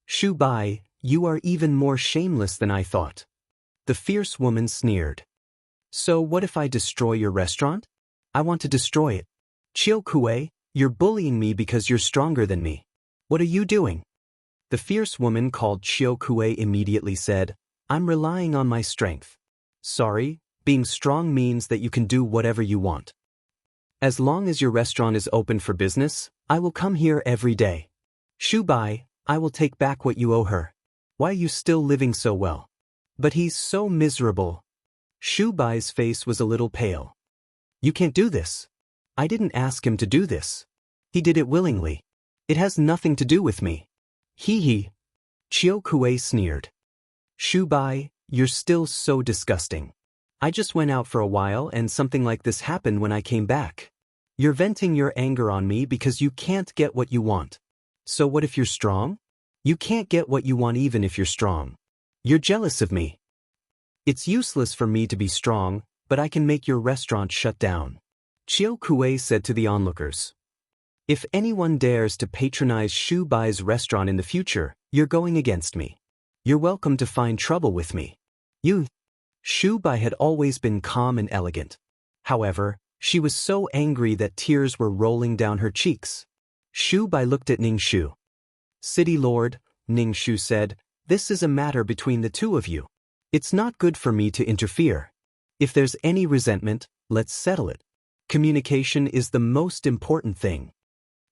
Shu Bai, you are even more shameless than I thought. The fierce woman sneered. So what if I destroy your restaurant? I want to destroy it. Chiu Kue, you're bullying me because you're stronger than me. What are you doing? The fierce woman called Chiu Kue immediately said, "I'm relying on my strength. Sorry, being strong means that you can do whatever you want. As long as your restaurant is open for business, I will come here every day. Shu Bai, I will take back what you owe her. Why are you still living so well? But he's so miserable." Shu Bai's face was a little pale. "You can't do this. I didn't ask him to do this. He did it willingly. It has nothing to do with me." Hee hee. Chiu Kue sneered. "Shu Bai, you're still so disgusting. I just went out for a while and something like this happened when I came back. You're venting your anger on me because you can't get what you want. So what if you're strong? You can't get what you want even if you're strong. You're jealous of me. It's useless for me to be strong, but I can make your restaurant shut down. Chiao Kuei said to the onlookers. If anyone dares to patronize Shu Bai's restaurant in the future, you're going against me. You're welcome to find trouble with me. Shu Bai had always been calm and elegant. However, she was so angry that tears were rolling down her cheeks. Shu Bai looked at Ning Shu. City Lord, Ning Shu said, this is a matter between the two of you. It's not good for me to interfere. If there's any resentment, let's settle it. Communication is the most important thing.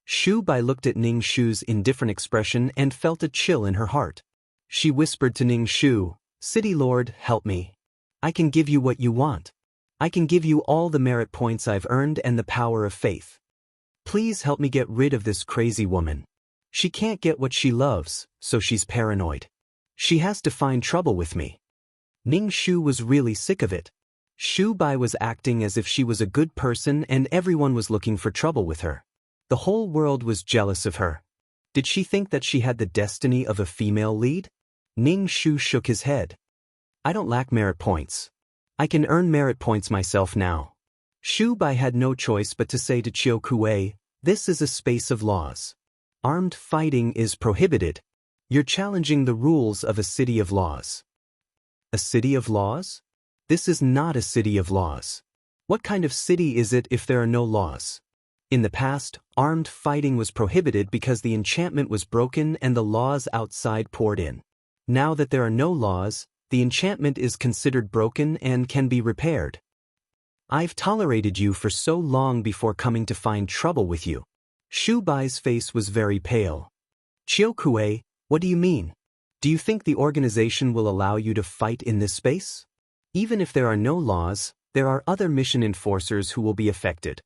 Shu Bai looked at Ning Shu's indifferent expression and felt a chill in her heart. She whispered to Ning Shu, City Lord, help me. I can give you what you want. I can give you all the merit points I've earned and the power of faith. Please help me get rid of this crazy woman. She can't get what she loves, so she's paranoid. She has to find trouble with me. Ning Shu was really sick of it. Shu Bai was acting as if she was a good person and everyone was looking for trouble with her. The whole world was jealous of her. Did she think that she had the destiny of a female lead? Ning Shu shook his head. I don't lack merit points. I can earn merit points myself now. Shu Bai had no choice but to say to Chiao Kuei, this is a space of laws. Armed fighting is prohibited. You're challenging the rules of a city of laws. A city of laws? This is not a city of laws. What kind of city is it if there are no laws? In the past, armed fighting was prohibited because the enchantment was broken and the laws outside poured in. Now that there are no laws, the enchantment is considered broken and can be repaired. I've tolerated you for so long before coming to find trouble with you. Shu Bai's face was very pale. Chiao Kuei, what do you mean? Do you think the organization will allow you to fight in this space? Even if there are no laws, there are other mission enforcers who will be affected.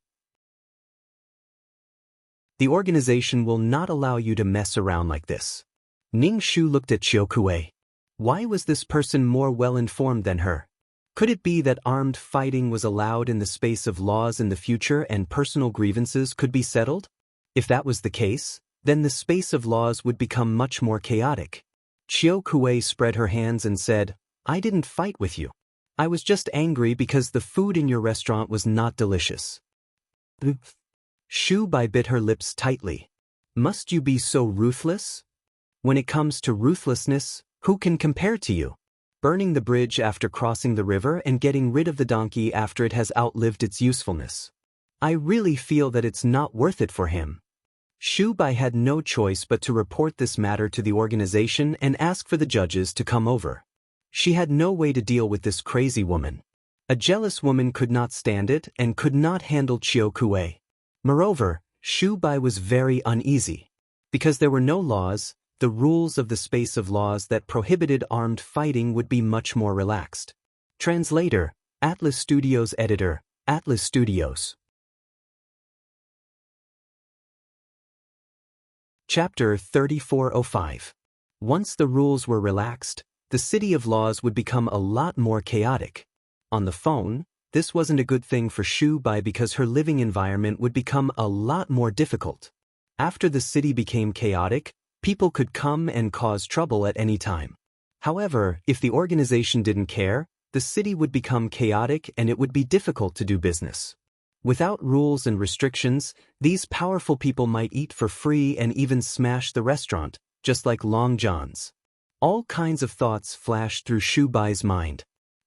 The organization will not allow you to mess around like this. Ning Shu looked at Chiao Kuei. Why was this person more well-informed than her? Could it be that armed fighting was allowed in the space of laws in the future and personal grievances could be settled? If that was the case, then the space of laws would become much more chaotic. Chiao Kuei spread her hands and said, I didn't fight with you. I was just angry because the food in your restaurant was not delicious. Shu Bai bit her lips tightly. Must you be so ruthless? When it comes to ruthlessness, who can compare to you? Burning the bridge after crossing the river and getting rid of the donkey after it has outlived its usefulness. I really feel that it's not worth it for him. Shu Bai had no choice but to report this matter to the organization and ask for the judges to come over. She had no way to deal with this crazy woman. A jealous woman could not stand it and could not handle Chiao Kuei. Moreover, Shu Bai was very uneasy. Because there were no laws, the rules of the space of laws that prohibited armed fighting would be much more relaxed. Translator, Atlas Studios Editor, Atlas Studios. Chapter 3405. Once the rules were relaxed, the city of laws would become a lot more chaotic. On the phone, this wasn't a good thing for Shu Bai because her living environment would become a lot more difficult. After the city became chaotic, people could come and cause trouble at any time. However, if the organization didn't care, the city would become chaotic and it would be difficult to do business. Without rules and restrictions, these powerful people might eat for free and even smash the restaurant, just like Long John's. All kinds of thoughts flashed through Shu Bai's mind.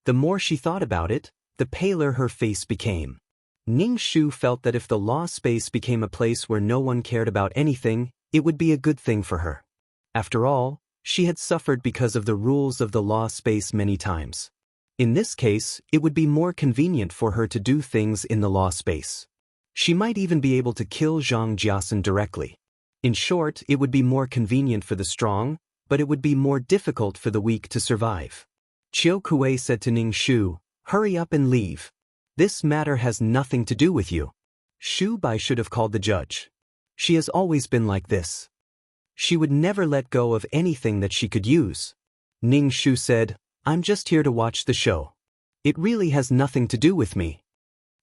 The more she thought about it, the paler her face became. Ning Shu felt that if the law space became a place where no one cared about anything, it would be a good thing for her. After all, she had suffered because of the rules of the law space many times. In this case, it would be more convenient for her to do things in the law space. She might even be able to kill Zhang Jiasen directly. In short, it would be more convenient for the strong, but it would be more difficult for the weak to survive. Chiao Kuei said to Ning Shu, hurry up and leave. This matter has nothing to do with you. Shu Bai should have called the judge. She has always been like this. She would never let go of anything that she could use. Ning Shu said, I'm just here to watch the show. It really has nothing to do with me.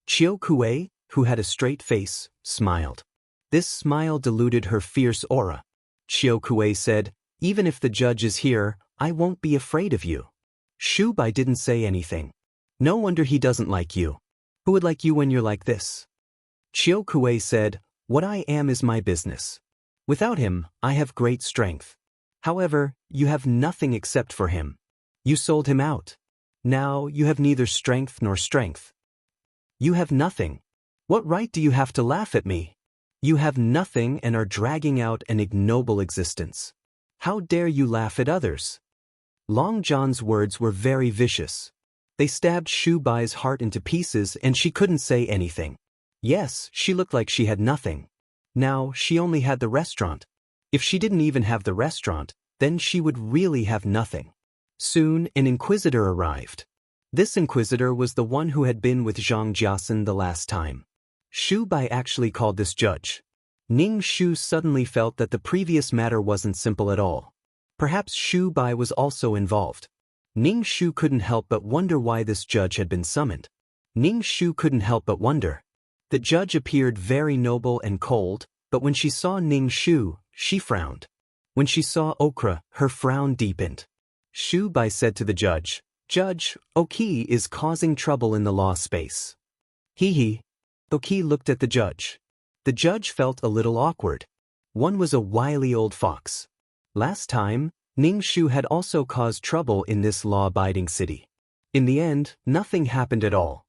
Chiao Kuei, who had a straight face, smiled. This smile diluted her fierce aura. Xiao Kuei said, "Even if the judge is here, I won't be afraid of you." Shu Bai didn't say anything. No wonder he doesn't like you. Who would like you when you're like this? Xiao Kuei said, "What I am is my business. Without him, I have great strength. However, you have nothing except for him. You sold him out. Now you have neither strength nor strength. You have nothing. What right do you have to laugh at me? You have nothing and are dragging out an ignoble existence. How dare you laugh at others?" Long John's words were very vicious. They stabbed Shu Bai's heart into pieces and she couldn't say anything. Yes, she looked like she had nothing. Now she only had the restaurant. If she didn't even have the restaurant, then she would really have nothing. Soon, an inquisitor arrived. This inquisitor was the one who had been with Zhang Jiasen the last time. Shu Bai actually called this judge. Ning Shu suddenly felt that the previous matter wasn't simple at all. Perhaps Shu Bai was also involved. Ning Shu couldn't help but wonder why this judge had been summoned. Ning Shu couldn't help but wonder. The judge appeared very noble and cold, but when she saw Ning Shu, she frowned. When she saw Okra, her frown deepened. Shu Bai said to the judge, "Judge, Oki is causing trouble in the law space." Hee. Oki looked at the judge. The judge felt a little awkward. One was a wily old fox. Last time, Ning Shu had also caused trouble in this law-abiding city. In the end, nothing happened at all.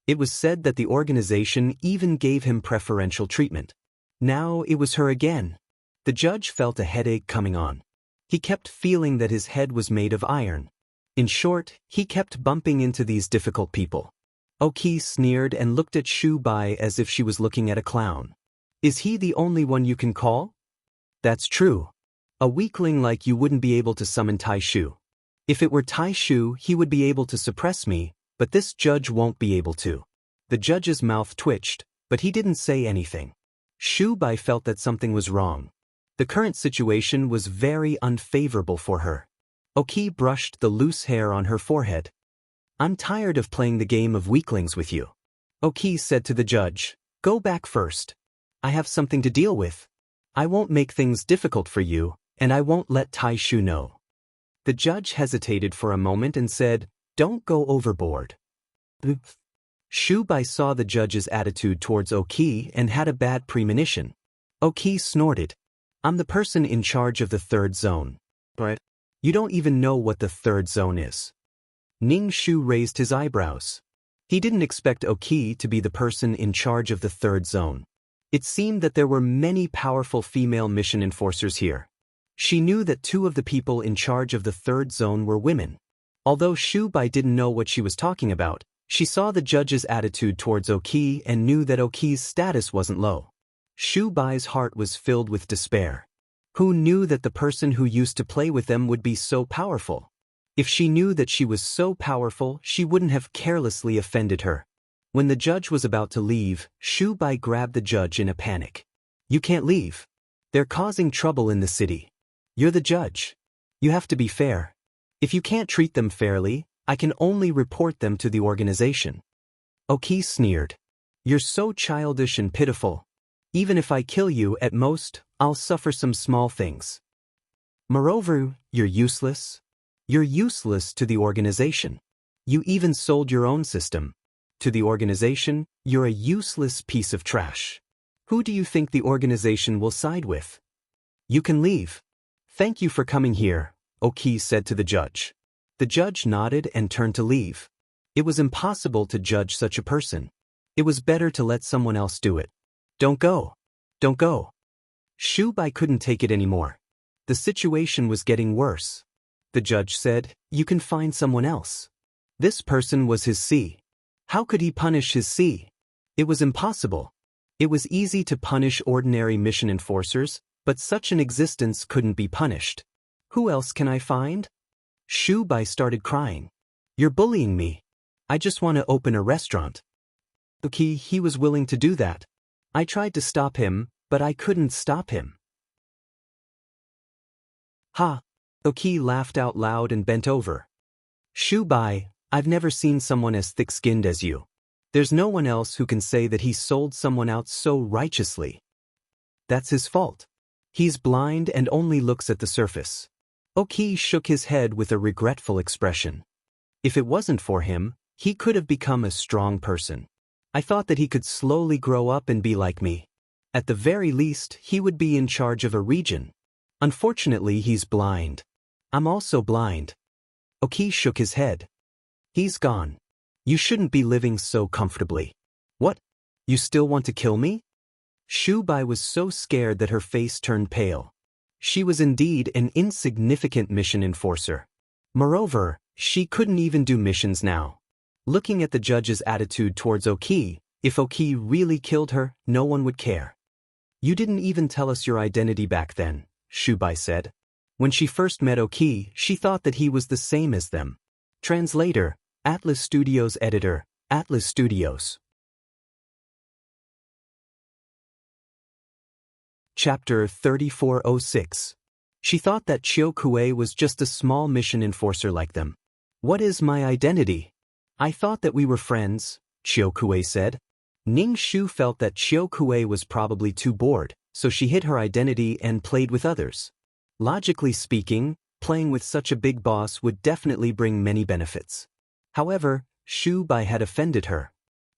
It was said that the organization even gave him preferential treatment. Now it was her again. The judge felt a headache coming on. He kept feeling that his head was made of iron. In short, he kept bumping into these difficult people. Oki sneered and looked at Shu Bai as if she was looking at a clown. "Is he the only one you can call?" "That's true. A weakling like you wouldn't be able to summon Tai Shu. If it were Tai Shu, he would be able to suppress me, but this judge won't be able to." The judge's mouth twitched, but he didn't say anything. Shu Bai felt that something was wrong. The current situation was very unfavorable for her. Oki brushed the loose hair on her forehead. "I'm tired of playing the game of weaklings with you." Oki said to the judge, "Go back first. I have something to deal with. I won't make things difficult for you, and I won't let Tai Shu know." The judge hesitated for a moment and said, "Don't go overboard." Shu Bai saw the judge's attitude towards Oki and had a bad premonition. Oki snorted. "I'm the person in charge of the third zone. But you don't even know what the third zone is." Ning Shu raised his eyebrows. He didn't expect Oki to be the person in charge of the third zone. It seemed that there were many powerful female mission enforcers here. She knew that two of the people in charge of the third zone were women. Although Shu Bai didn't know what she was talking about, she saw the judge's attitude towards Oki and knew that Oki's status wasn't low. Shu Bai's heart was filled with despair. Who knew that the person who used to play with them would be so powerful? If she knew that she was so powerful, she wouldn't have carelessly offended her. When the judge was about to leave, Shu Bai grabbed the judge in a panic. "You can't leave. They're causing trouble in the city. You're the judge. You have to be fair. If you can't treat them fairly, I can only report them to the organization." Oki sneered. "You're so childish and pitiful. Even if I kill you, at most, I'll suffer some small things. Moreover, you're useless. You're useless to the organization. You even sold your own system. To the organization, you're a useless piece of trash. Who do you think the organization will side with? You can leave." "Thank you for coming here," Oki said to the judge. The judge nodded and turned to leave. It was impossible to judge such a person. It was better to let someone else do it. "Don't go. Don't go." Shu Bai couldn't take it anymore. The situation was getting worse. The judge said, "You can find someone else." This person was his C. How could he punish his C? It was impossible. It was easy to punish ordinary mission enforcers, but such an existence couldn't be punished. Who else can I find? Shu Bai started crying. "You're bullying me. I just want to open a restaurant." Okay, he was willing to do that. I tried to stop him, but I couldn't stop him. Ha! Oki laughed out loud and bent over. "Shu Bai, I've never seen someone as thick-skinned as you. There's no one else who can say that he sold someone out so righteously. That's his fault. He's blind and only looks at the surface. Oki shook his head with a regretful expression. If it wasn't for him, he could have become a strong person. I thought that he could slowly grow up and be like me. At the very least, he would be in charge of a region. Unfortunately, he's blind. I'm also blind. Oki shook his head. He's gone. You shouldn't be living so comfortably. What? You still want to kill me? Shubai was so scared that her face turned pale. She was indeed an insignificant mission enforcer. Moreover, she couldn't even do missions now. Looking at the judge's attitude towards Oki, if Oki really killed her, no one would care. You didn't even tell us your identity back then, Shubai said. When she first met Oki, she thought that he was the same as them. Translator, Atlas Studios editor, Atlas Studios. Chapter 3406. She thought that Chiokue was just a small mission enforcer like them. What is my identity? I thought that we were friends, Chiokue said. Ning Shu felt that Chiokue was probably too bored, so she hid her identity and played with others. Logically speaking, playing with such a big boss would definitely bring many benefits. However, Shubai had offended her.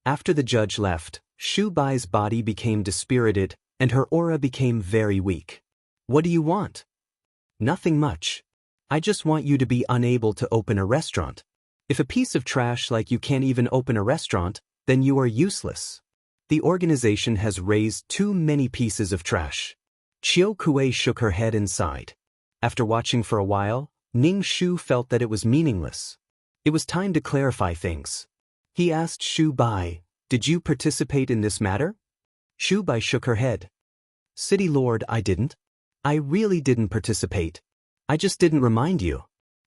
After the judge left, Shubai's body became dispirited, and her aura became very weak. What do you want? Nothing much. I just want you to be unable to open a restaurant. If a piece of trash like you can't even open a restaurant, then you are useless. The organization has raised too many pieces of trash. Chiokue shook her head and sighed. After watching for a while, Ning Shu felt that it was meaningless. It was time to clarify things. He asked Shubai, "Did you participate in this matter?" Shubai shook her head. "City Lord, I didn't. I really didn't participate. I just didn't remind you.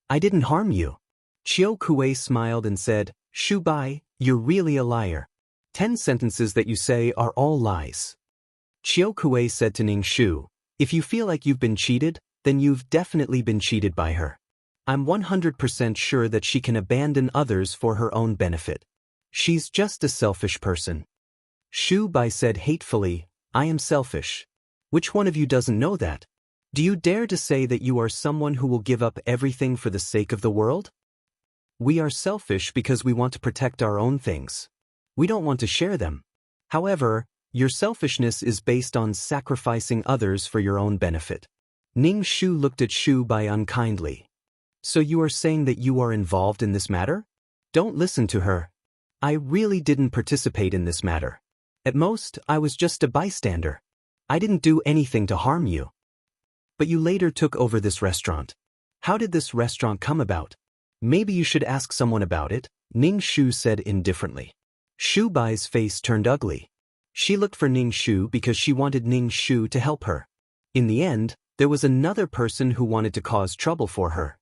I didn't harm you." Chiokue smiled and said, "Shubai, you're really a liar. 10 sentences that you say are all lies." Chiokue said to Ning Shu, "If you feel like you've been cheated, then you've definitely been cheated by her. I'm 100% sure that she can abandon others for her own benefit. She's just a selfish person." Shubai said hatefully, "I am selfish. Which one of you doesn't know that? Do you dare to say that you are someone who will give up everything for the sake of the world? We are selfish because we want to protect our own things. We don't want to share them. However, your selfishness is based on sacrificing others for your own benefit." Ning Shu looked at Shubai unkindly. "So you are saying that you are involved in this matter? Don't listen to her. I really didn't participate in this matter. At most, I was just a bystander. I didn't do anything to harm you. But you later took over this restaurant. How did this restaurant come about? Maybe you should ask someone about it," Ning Shu said indifferently. Shubai's face turned ugly. She looked for Ning Shu because she wanted Ning Shu to help her. In the end, there was another person who wanted to cause trouble for her.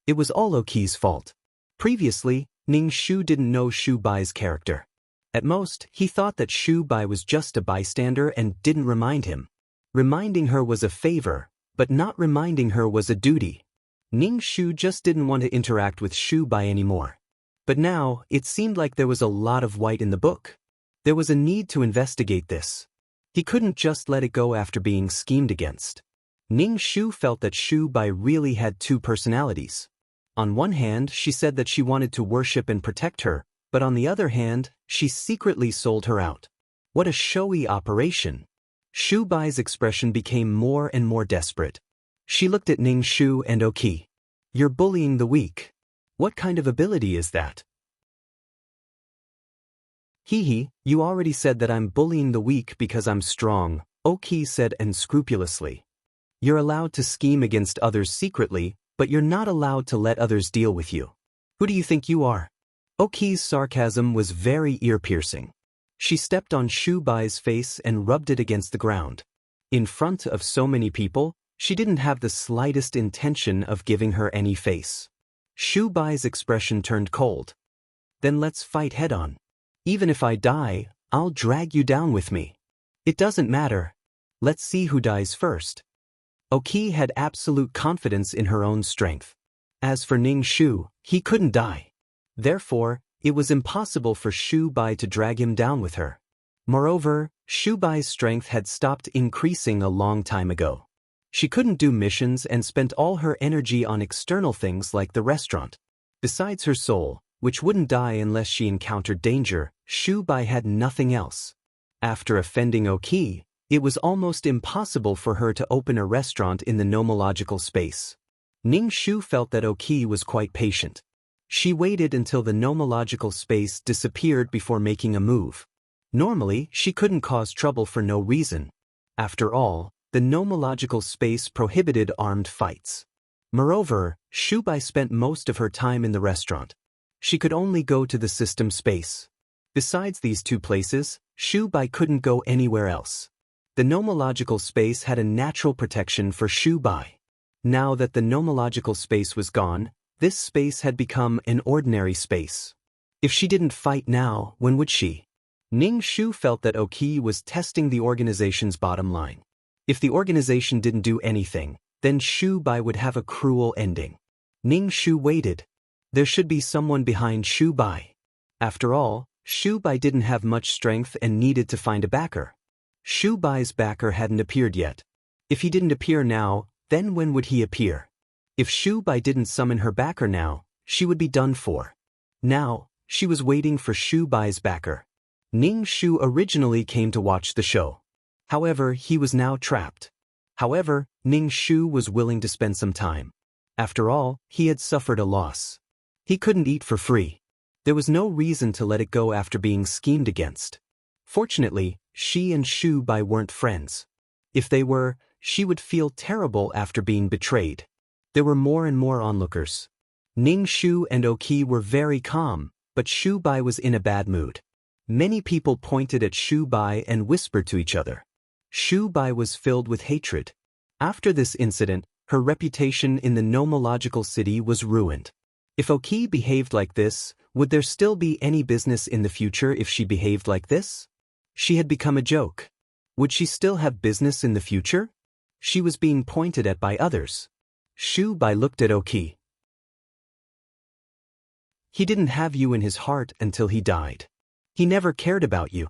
It was all Oki's fault. Previously, Ning Shu didn't know Shubai's character. At most, he thought that Shubai was just a bystander and didn't remind him. Reminding her was a favor, but not reminding her was a duty. Ning Shu just didn't want to interact with Shubai anymore. But now, it seemed like there was a lot of white in the book. There was a need to investigate this. He couldn't just let it go after being schemed against. Ning Shu felt that Shubai really had two personalities. On one hand, she said that she wanted to worship and protect her, but on the other hand, she secretly sold her out. What a showy operation. Shubai's expression became more and more desperate. She looked at Ning Shu and Oki. "You're bullying the weak. What kind of ability is that?" "Hee, you already said that I'm bullying the weak because I'm strong," Oki said unscrupulously. "You're allowed to scheme against others secretly, but you're not allowed to let others deal with you. Who do you think you are?" Oki's sarcasm was very ear-piercing. She stepped on Shubai's face and rubbed it against the ground. In front of so many people, she didn't have the slightest intention of giving her any face. Shubai's expression turned cold. "Then let's fight head-on. Even if I die, I'll drag you down with me. It doesn't matter. Let's see who dies first." Oki had absolute confidence in her own strength. As for Ning Shu, he couldn't die. Therefore, It was impossible for Shu Bai to drag him down with her. Moreover, Shu Bai's strength had stopped increasing a long time ago. She couldn't do missions and spent all her energy on external things like the restaurant. Besides her soul, which wouldn't die unless she encountered danger, Shu Bai had nothing else. After offending Oki, it was almost impossible for her to open a restaurant in the nomological space. Ning Shu felt that Oki was quite patient. She waited until the nomological space disappeared before making a move. Normally, she couldn't cause trouble for no reason. After all, the nomological space prohibited armed fights. Moreover, Shu Bai spent most of her time in the restaurant. She could only go to the system space. Besides these two places, Shu Bai couldn't go anywhere else. The nomological space had a natural protection for Shu Bai. Now that the nomological space was gone, this space had become an ordinary space. If she didn't fight now, when would she? Ning Shu felt that Oki was testing the organization's bottom line. If the organization didn't do anything, then Shu Bai would have a cruel ending. Ning Shu waited. There should be someone behind Shu Bai. After all, Shu Bai didn't have much strength and needed to find a backer. Shu Bai's backer hadn't appeared yet. If he didn't appear now, then when would he appear? If Shu Bai didn't summon her backer now, she would be done for. Now, she was waiting for Shu Bai's backer. Ning Shu originally came to watch the show. However, he was now trapped. However, Ning Shu was willing to spend some time. After all, he had suffered a loss. He couldn't eat for free. There was no reason to let it go after being schemed against. Fortunately, she and Shu Bai weren't friends. If they were, she would feel terrible after being betrayed. There were more and more onlookers. Ning Shu and Oki were very calm, but Shu Bai was in a bad mood. Many people pointed at Shu Bai and whispered to each other. Shu Bai was filled with hatred. After this incident, her reputation in the nomological city was ruined. If Oki behaved like this, would there still be any business in the future if she behaved like this? She had become a joke. Would she still have business in the future? She was being pointed at by others. Shu Bai looked at Oki. He didn't have you in his heart until he died. He never cared about you.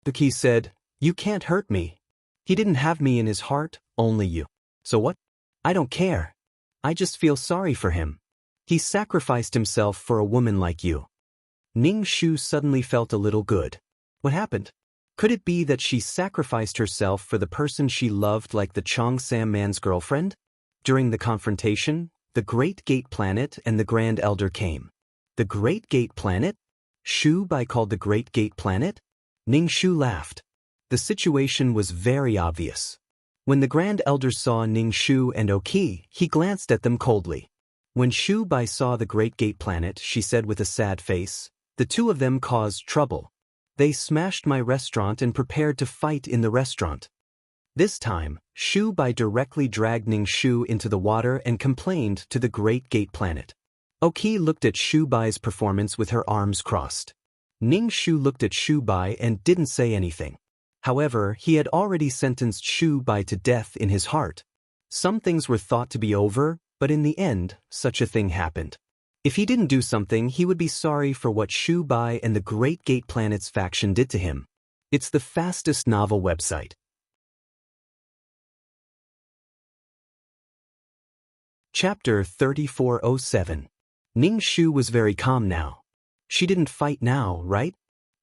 Oki said, "You can't hurt me." He didn't have me in his heart, only you. So what? I don't care. I just feel sorry for him. He sacrificed himself for a woman like you. Ning Shu suddenly felt a little good. What happened? Could it be that she sacrificed herself for the person she loved like the Cheongsam man's girlfriend? During the confrontation, the Great Gate Planet and the Grand Elder came. The Great Gate Planet? Shu Bai called the Great Gate Planet? Ning Shu laughed. The situation was very obvious. When the Grand Elder saw Ning Shu and Oki, he glanced at them coldly. When Shu Bai saw the Great Gate Planet, she said with a sad face, "The two of them caused trouble. They smashed my restaurant and prepared to fight in the restaurant." This time, Shu Bai directly dragged Ning Shu into the water and complained to the Great Gate Planet. Oki looked at Shu Bai's performance with her arms crossed. Ning Shu looked at Shu Bai and didn't say anything. However, he had already sentenced Shu Bai to death in his heart. Some things were thought to be over, but in the end, such a thing happened. If he didn't do something, he would be sorry for what Shu Bai and the Great Gate Planet's faction did to him. It's the fastest novel website. Chapter 3407. Ning Shu was very calm now. She didn't fight now, right?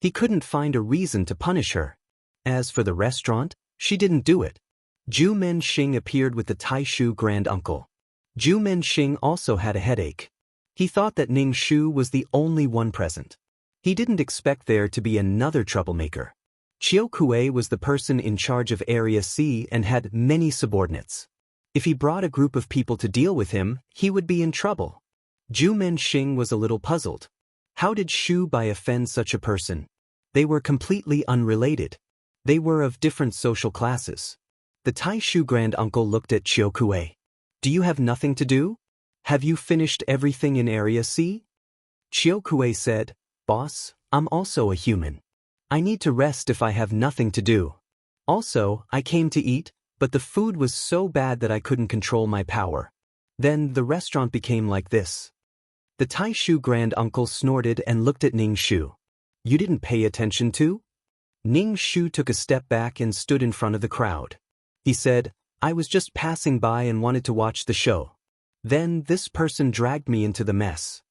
He couldn't find a reason to punish her. As for the restaurant, she didn't do it. Ju Men-shing appeared with the Taishu grand uncle. Ju Men-shing also had a headache. He thought that Ning Shu was the only one present. He didn't expect there to be another troublemaker. Chiao Kuei was the person in charge of Area C and had many subordinates. If he brought a group of people to deal with him, he would be in trouble. Ju Men-shing was a little puzzled. How did Shu Bai offend such a person? They were completely unrelated. They were of different social classes. The Taishu grand uncle looked at Chiao Kuei. "Do you have nothing to do? Have you finished everything in Area C?" Chiao Kuei said, "Boss, I'm also a human. I need to rest if I have nothing to do. Also, I came to eat, but the food was so bad that I couldn't control my power. Then the restaurant became like this." The Tai Shu grand uncle snorted and looked at Ning Shu. You didn't pay attention to? Ning Shu took a step back and stood in front of the crowd. He said, I was just passing by and wanted to watch the show. Then this person dragged me into the mess.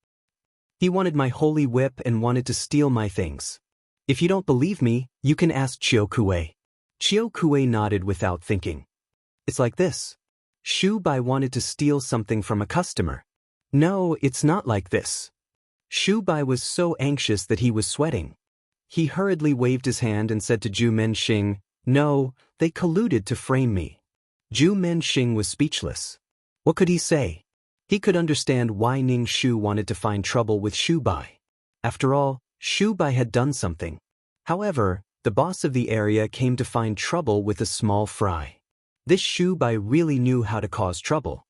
He wanted my holy whip and wanted to steal my things. If you don't believe me, you can ask Chiao Kuei. Chiao Kuei nodded without thinking. It's like this. Shu Bai wanted to steal something from a customer. No, it's not like this. Shu Bai was so anxious that he was sweating. He hurriedly waved his hand and said to Zhu Menxing, No, they colluded to frame me. Zhu Menxing was speechless. What could he say? He could understand why Ning Shu wanted to find trouble with Shu Bai. After all, Shu Bai had done something. However, the boss of the area came to find trouble with a small fry. This Shu Bai really knew how to cause trouble.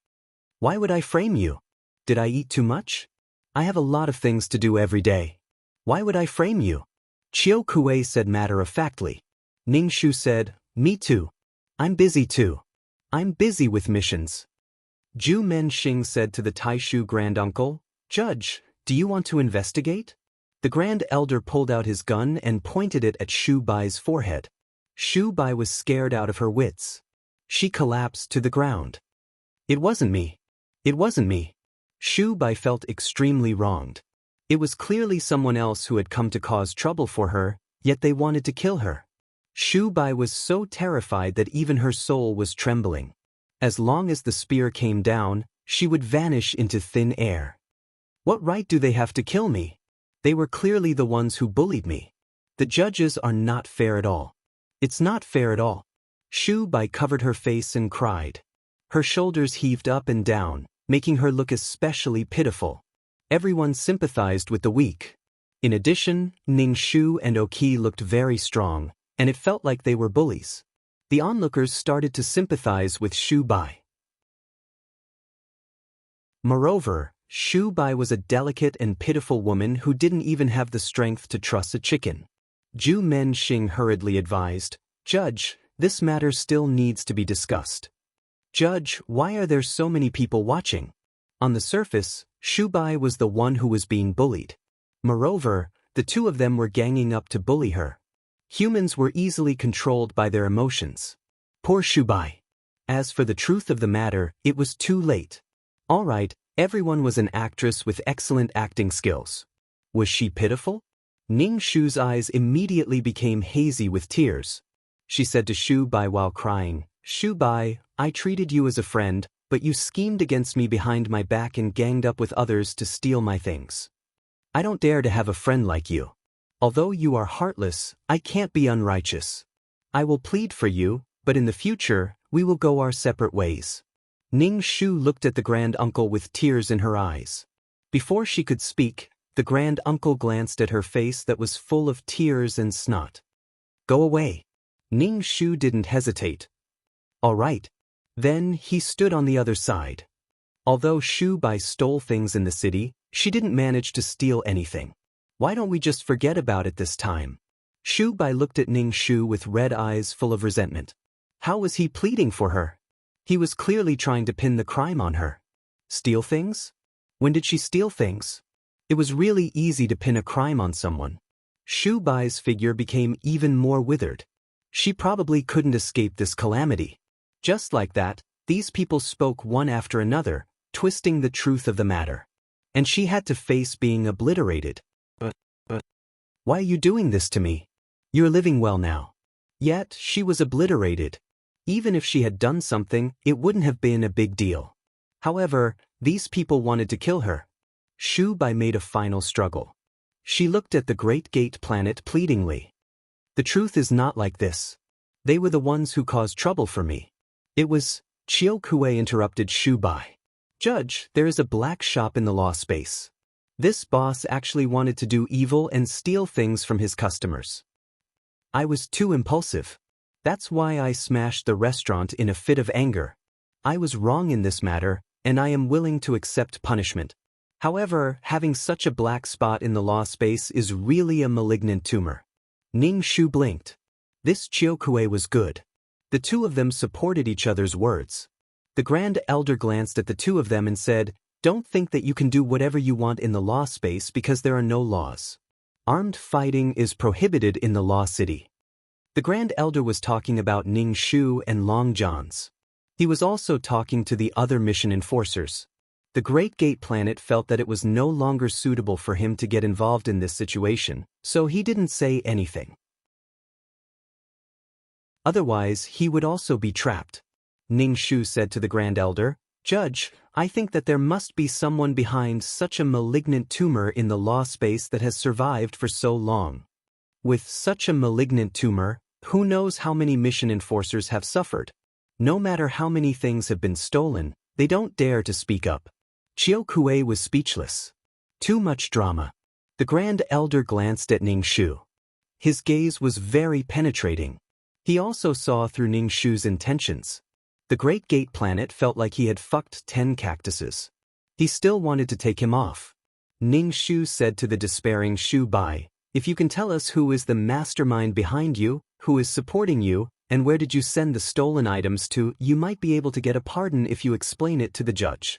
Why would I frame you? Did I eat too much? I have a lot of things to do every day. Why would I frame you? Chiao Kuei said matter-of-factly. Ning Shu said, Me too. I'm busy too. I'm busy with missions. Zhu Menxing said to the Tai Shu grand uncle, Judge, do you want to investigate? The grand elder pulled out his gun and pointed it at Shu Bai's forehead. Shu Bai was scared out of her wits. She collapsed to the ground. It wasn't me. It wasn't me. Shu Bai felt extremely wronged. It was clearly someone else who had come to cause trouble for her, yet they wanted to kill her. Shu Bai was so terrified that even her soul was trembling. As long as the spear came down, she would vanish into thin air. What right do they have to kill me? They were clearly the ones who bullied me. The judges are not fair at all. It's not fair at all. Shu Bai covered her face and cried. Her shoulders heaved up and down, making her look especially pitiful. Everyone sympathized with the weak. In addition, Ning Shu and Oki looked very strong, and it felt like they were bullies. The onlookers started to sympathize with Shu Bai. Moreover, Shu Bai was a delicate and pitiful woman who didn't even have the strength to truss a chicken. Zhu Menxing hurriedly advised, Judge, this matter still needs to be discussed. Judge, why are there so many people watching? On the surface, Shu Bai was the one who was being bullied. Moreover, the two of them were ganging up to bully her. Humans were easily controlled by their emotions. Poor Shu Bai. As for the truth of the matter, it was too late. All right, everyone was an actress with excellent acting skills. Was she pitiful? Ning Shu's eyes immediately became hazy with tears. She said to Shu Bai while crying, Shu Bai, I treated you as a friend, but you schemed against me behind my back and ganged up with others to steal my things. I don't dare to have a friend like you. Although you are heartless, I can't be unrighteous. I will plead for you, but in the future, we will go our separate ways. Ning Shu looked at the grand uncle with tears in her eyes. Before she could speak, the grand uncle glanced at her face that was full of tears and snot. Go away. Ning Shu didn't hesitate. All right. Then he stood on the other side. Although Shu Bai stole things in the city, she didn't manage to steal anything. Why don't we just forget about it this time? Shu Bai looked at Ning Shu with red eyes full of resentment. How was he pleading for her? He was clearly trying to pin the crime on her. Steal things? When did she steal things? It was really easy to pin a crime on someone. Shu Bai's figure became even more withered. She probably couldn't escape this calamity. Just like that, these people spoke one after another, twisting the truth of the matter. And she had to face being obliterated. But, why are you doing this to me? You're living well now. Yet, she was obliterated. Even if she had done something, it wouldn't have been a big deal. However, these people wanted to kill her. Shu Bai made a final struggle. She looked at the Great Gate planet pleadingly. The truth is not like this. They were the ones who caused trouble for me. It was... Chiao Kuei interrupted Shu Bai. Judge, there is a black shop in the law space. This boss actually wanted to do evil and steal things from his customers. I was too impulsive. That's why I smashed the restaurant in a fit of anger. I was wrong in this matter, and I am willing to accept punishment. However, having such a black spot in the law space is really a malignant tumor. Ning Shu blinked. This Chiao Kuei was good. The two of them supported each other's words. The Grand Elder glanced at the two of them and said, Don't think that you can do whatever you want in the law space because there are no laws. Armed fighting is prohibited in the Law City. The Grand Elder was talking about Ning Shu and Long John's. He was also talking to the other mission enforcers. The Great Gate Planet felt that it was no longer suitable for him to get involved in this situation, so he didn't say anything. Otherwise, he would also be trapped. Ning Shu said to the Grand Elder, "Judge, I think that there must be someone behind such a malignant tumor in the law space that has survived for so long. With such a malignant tumor, who knows how many mission enforcers have suffered? No matter how many things have been stolen, they don't dare to speak up." Chiao Kuei was speechless. Too much drama. The Grand Elder glanced at Ning Shu. His gaze was very penetrating. He also saw through Ning Shu's intentions. The Great Gate Planet felt like he had fucked 10 cactuses. He still wanted to take him off. Ning Shu said to the despairing Shu Bai, "If you can tell us who is the mastermind behind you, who is supporting you, and where did you send the stolen items to, you might be able to get a pardon if you explain it to the judge."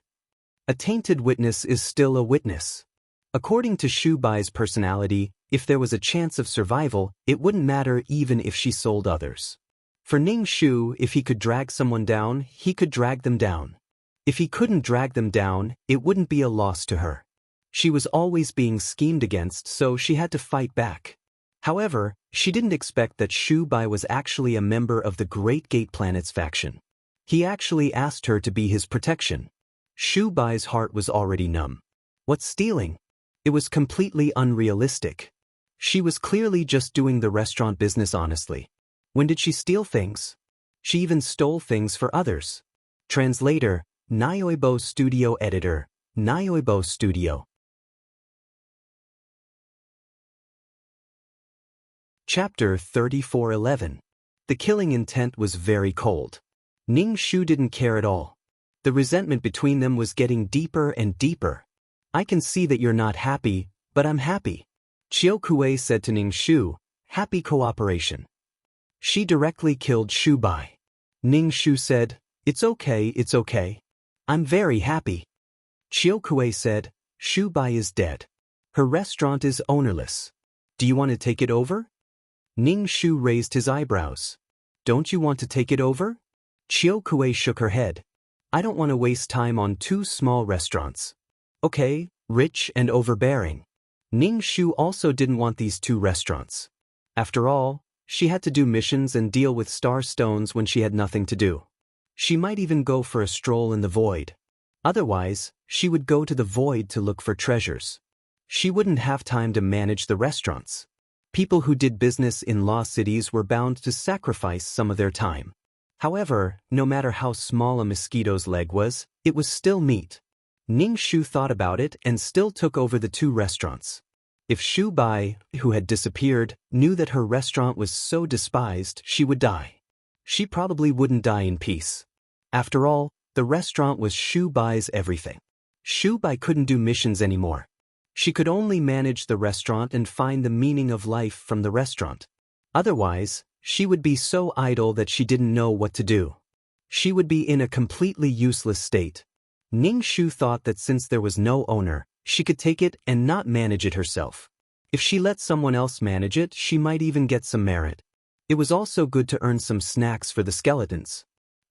A tainted witness is still a witness. According to Shu Bai's personality, if there was a chance of survival, it wouldn't matter even if she sold others. For Ning Shu, if he could drag someone down, he could drag them down. If he couldn't drag them down, it wouldn't be a loss to her. She was always being schemed against, so she had to fight back. However, she didn't expect that Shu Bai was actually a member of the Great Gate Planet's faction. He actually asked her to be his protection. Shu Bai's heart was already numb. What stealing? It was completely unrealistic. She was clearly just doing the restaurant business honestly. When did she steal things? She even stole things for others. Translator, Nyoibo Studio Editor, Nyoibo Studio. Chapter 3411. The killing intent was very cold. Ning Shu didn't care at all. The resentment between them was getting deeper and deeper. "I can see that you're not happy, but I'm happy." Chiao Kuei said to Ning Shu, "Happy cooperation." She directly killed Shu Bai. Ning Shu said, it's okay. I'm very happy." Chiao Kuei said, "Shu Bai is dead. Her restaurant is ownerless. Do you want to take it over?" Ning Shu raised his eyebrows. "Don't you want to take it over?" Chiao Kuei shook her head. "I don't want to waste time on 2 small restaurants." Okay, rich and overbearing. Ning Shu also didn't want these 2 restaurants. After all, she had to do missions and deal with star stones when she had nothing to do. She might even go for a stroll in the void. Otherwise, she would go to the void to look for treasures. She wouldn't have time to manage the restaurants. People who did business in law cities were bound to sacrifice some of their time. However, no matter how small a mosquito's leg was, it was still meat. Ning Shu thought about it and still took over the 2 restaurants. If Shu Bai, who had disappeared, knew that her restaurant was so despised, she would die. She probably wouldn't die in peace. After all, the restaurant was Shu Bai's everything. Shu Bai couldn't do missions anymore. She could only manage the restaurant and find the meaning of life from the restaurant. Otherwise, she would be so idle that she didn't know what to do. She would be in a completely useless state. Ning Shu thought that since there was no owner, she could take it and not manage it herself. If she let someone else manage it, she might even get some merit. It was also good to earn some snacks for the skeletons.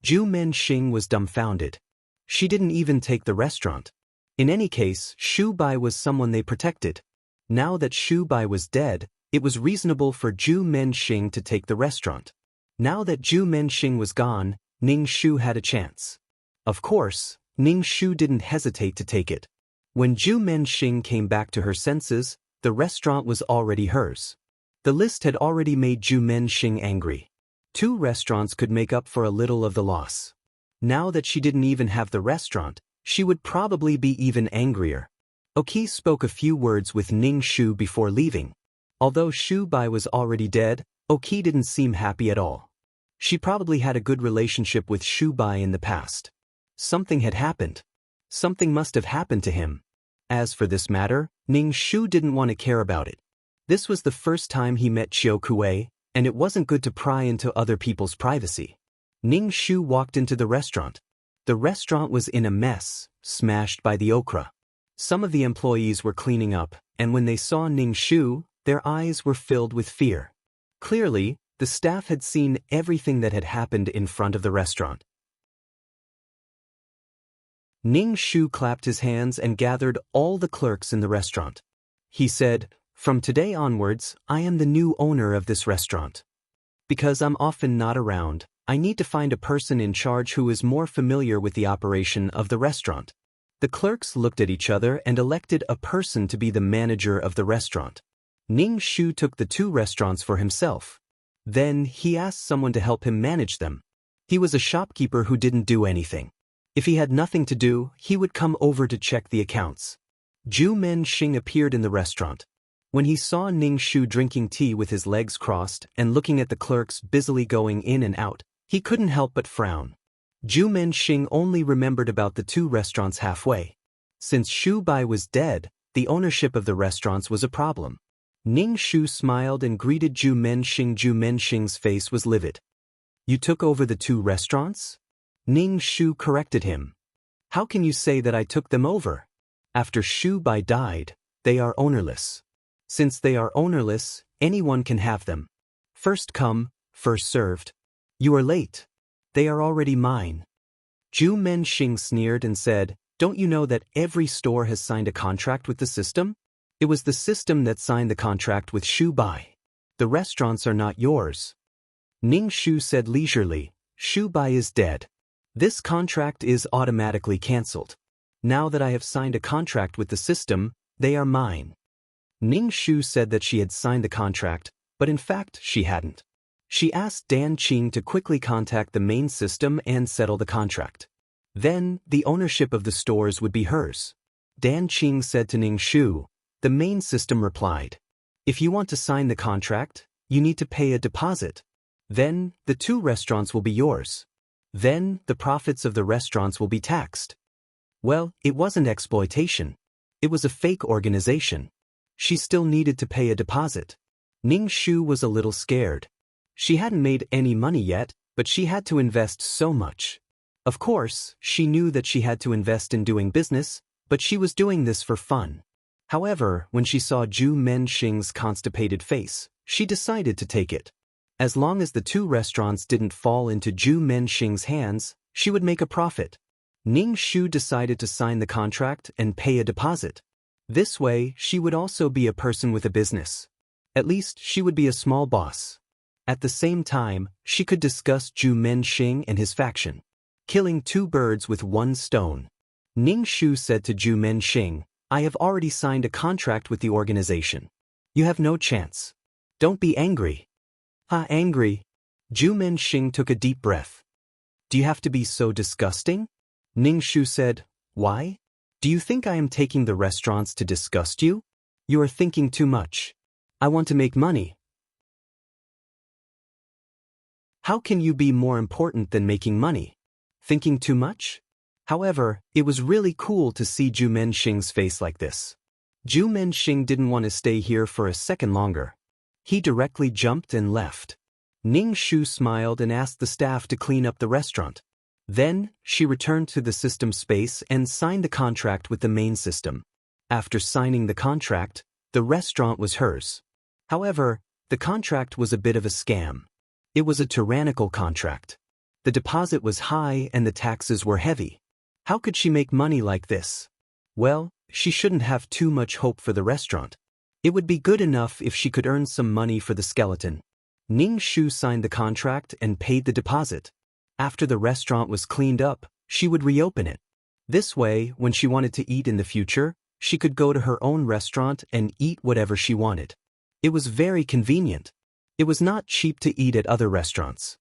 Zhu Menxing was dumbfounded. She didn't even take the restaurant. In any case, Shu Bai was someone they protected. Now that Shu Bai was dead, it was reasonable for Zhu Menxing to take the restaurant. Now that Zhu Menxing was gone, Ning Shu had a chance. Of course, Ning Shu didn't hesitate to take it. When Zhu Menxing came back to her senses, the restaurant was already hers. The list had already made Zhu Menxing angry. 2 restaurants could make up for a little of the loss. Now that she didn't even have the restaurant, she would probably be even angrier. Oki spoke a few words with Ning Shu before leaving. Although Shu Bai was already dead, Oki didn't seem happy at all. She probably had a good relationship with Shu Bai in the past. Something had happened. Something must have happened to him. As for this matter, Ning Shu didn't want to care about it. This was the first time he met Chiao Kuei, and it wasn't good to pry into other people's privacy. Ning Shu walked into the restaurant. The restaurant was in a mess, smashed by the okra. Some of the employees were cleaning up, and when they saw Ning Shu, their eyes were filled with fear. Clearly, the staff had seen everything that had happened in front of the restaurant. Ning Shu clapped his hands and gathered all the clerks in the restaurant. He said, "From today onwards, I am the new owner of this restaurant. Because I'm often not around, I need to find a person in charge who is more familiar with the operation of the restaurant." The clerks looked at each other and elected a person to be the manager of the restaurant. Ning Shu took the two restaurants for himself. Then he asked someone to help him manage them. He was a shopkeeper who didn't do anything. If he had nothing to do, he would come over to check the accounts. Zhu Menxing appeared in the restaurant. When he saw Ning Shu drinking tea with his legs crossed and looking at the clerks busily going in and out, he couldn't help but frown. Zhu Menxing only remembered about the two restaurants halfway. Since Shu Bai was dead, the ownership of the restaurants was a problem. Ning Shu smiled and greeted Zhu Menxing. Zhu Menxing's face was livid. "You took over the two restaurants?" Ning Shu corrected him. "How can you say that I took them over? After Shu Bai died, they are ownerless. Since they are ownerless, anyone can have them. First come, first served. You are late. They are already mine." Zhu Menxing sneered and said, "Don't you know that every store has signed a contract with the system? It was the system that signed the contract with Shu Bai. The restaurants are not yours." Ning Shu said leisurely, "Shu Bai is dead. This contract is automatically cancelled. Now that I have signed a contract with the system, they are mine." Ning Shu said that she had signed the contract, but in fact she hadn't. She asked Dan Qing to quickly contact the main system and settle the contract. Then, the ownership of the stores would be hers. Dan Qing said to Ning Shu. The main system replied, "If you want to sign the contract, you need to pay a deposit. Then, the two restaurants will be yours. Then, the profits of the restaurants will be taxed." Well, it wasn't exploitation. It was a fake organization. She still needed to pay a deposit. Ning Shu was a little scared. She hadn't made any money yet, but she had to invest so much. Of course, she knew that she had to invest in doing business, but she was doing this for fun. However, when she saw Zhu Menxing's constipated face, she decided to take it. As long as the two restaurants didn't fall into Zhu Menxing's hands, she would make a profit. Ning Shu decided to sign the contract and pay a deposit. This way, she would also be a person with a business. At least, she would be a small boss. At the same time, she could discuss Zhu Menxing and his faction. Killing two birds with one stone. Ning Shu said to Zhu Menxing, "I have already signed a contract with the organization. You have no chance. Don't be angry." Angry? Zhu Menxing took a deep breath. "Do you have to be so disgusting?" Ning Shu said, "Why? Do you think I am taking the restaurants to disgust you? You are thinking too much. I want to make money." How can you be more important than making money? Thinking too much? However, it was really cool to see Zhu Menxing's face like this. Zhu Menxing didn't want to stay here for a second longer. He directly jumped and left. Ning Shu smiled and asked the staff to clean up the restaurant. Then, she returned to the system space and signed the contract with the main system. After signing the contract, the restaurant was hers. However, the contract was a bit of a scam. It was a tyrannical contract. The deposit was high and the taxes were heavy. How could she make money like this? Well, she shouldn't have too much hope for the restaurant. It would be good enough if she could earn some money for the skeleton. Ning Shu signed the contract and paid the deposit. After the restaurant was cleaned up, she would reopen it. This way, when she wanted to eat in the future, she could go to her own restaurant and eat whatever she wanted. It was very convenient. It was not cheap to eat at other restaurants.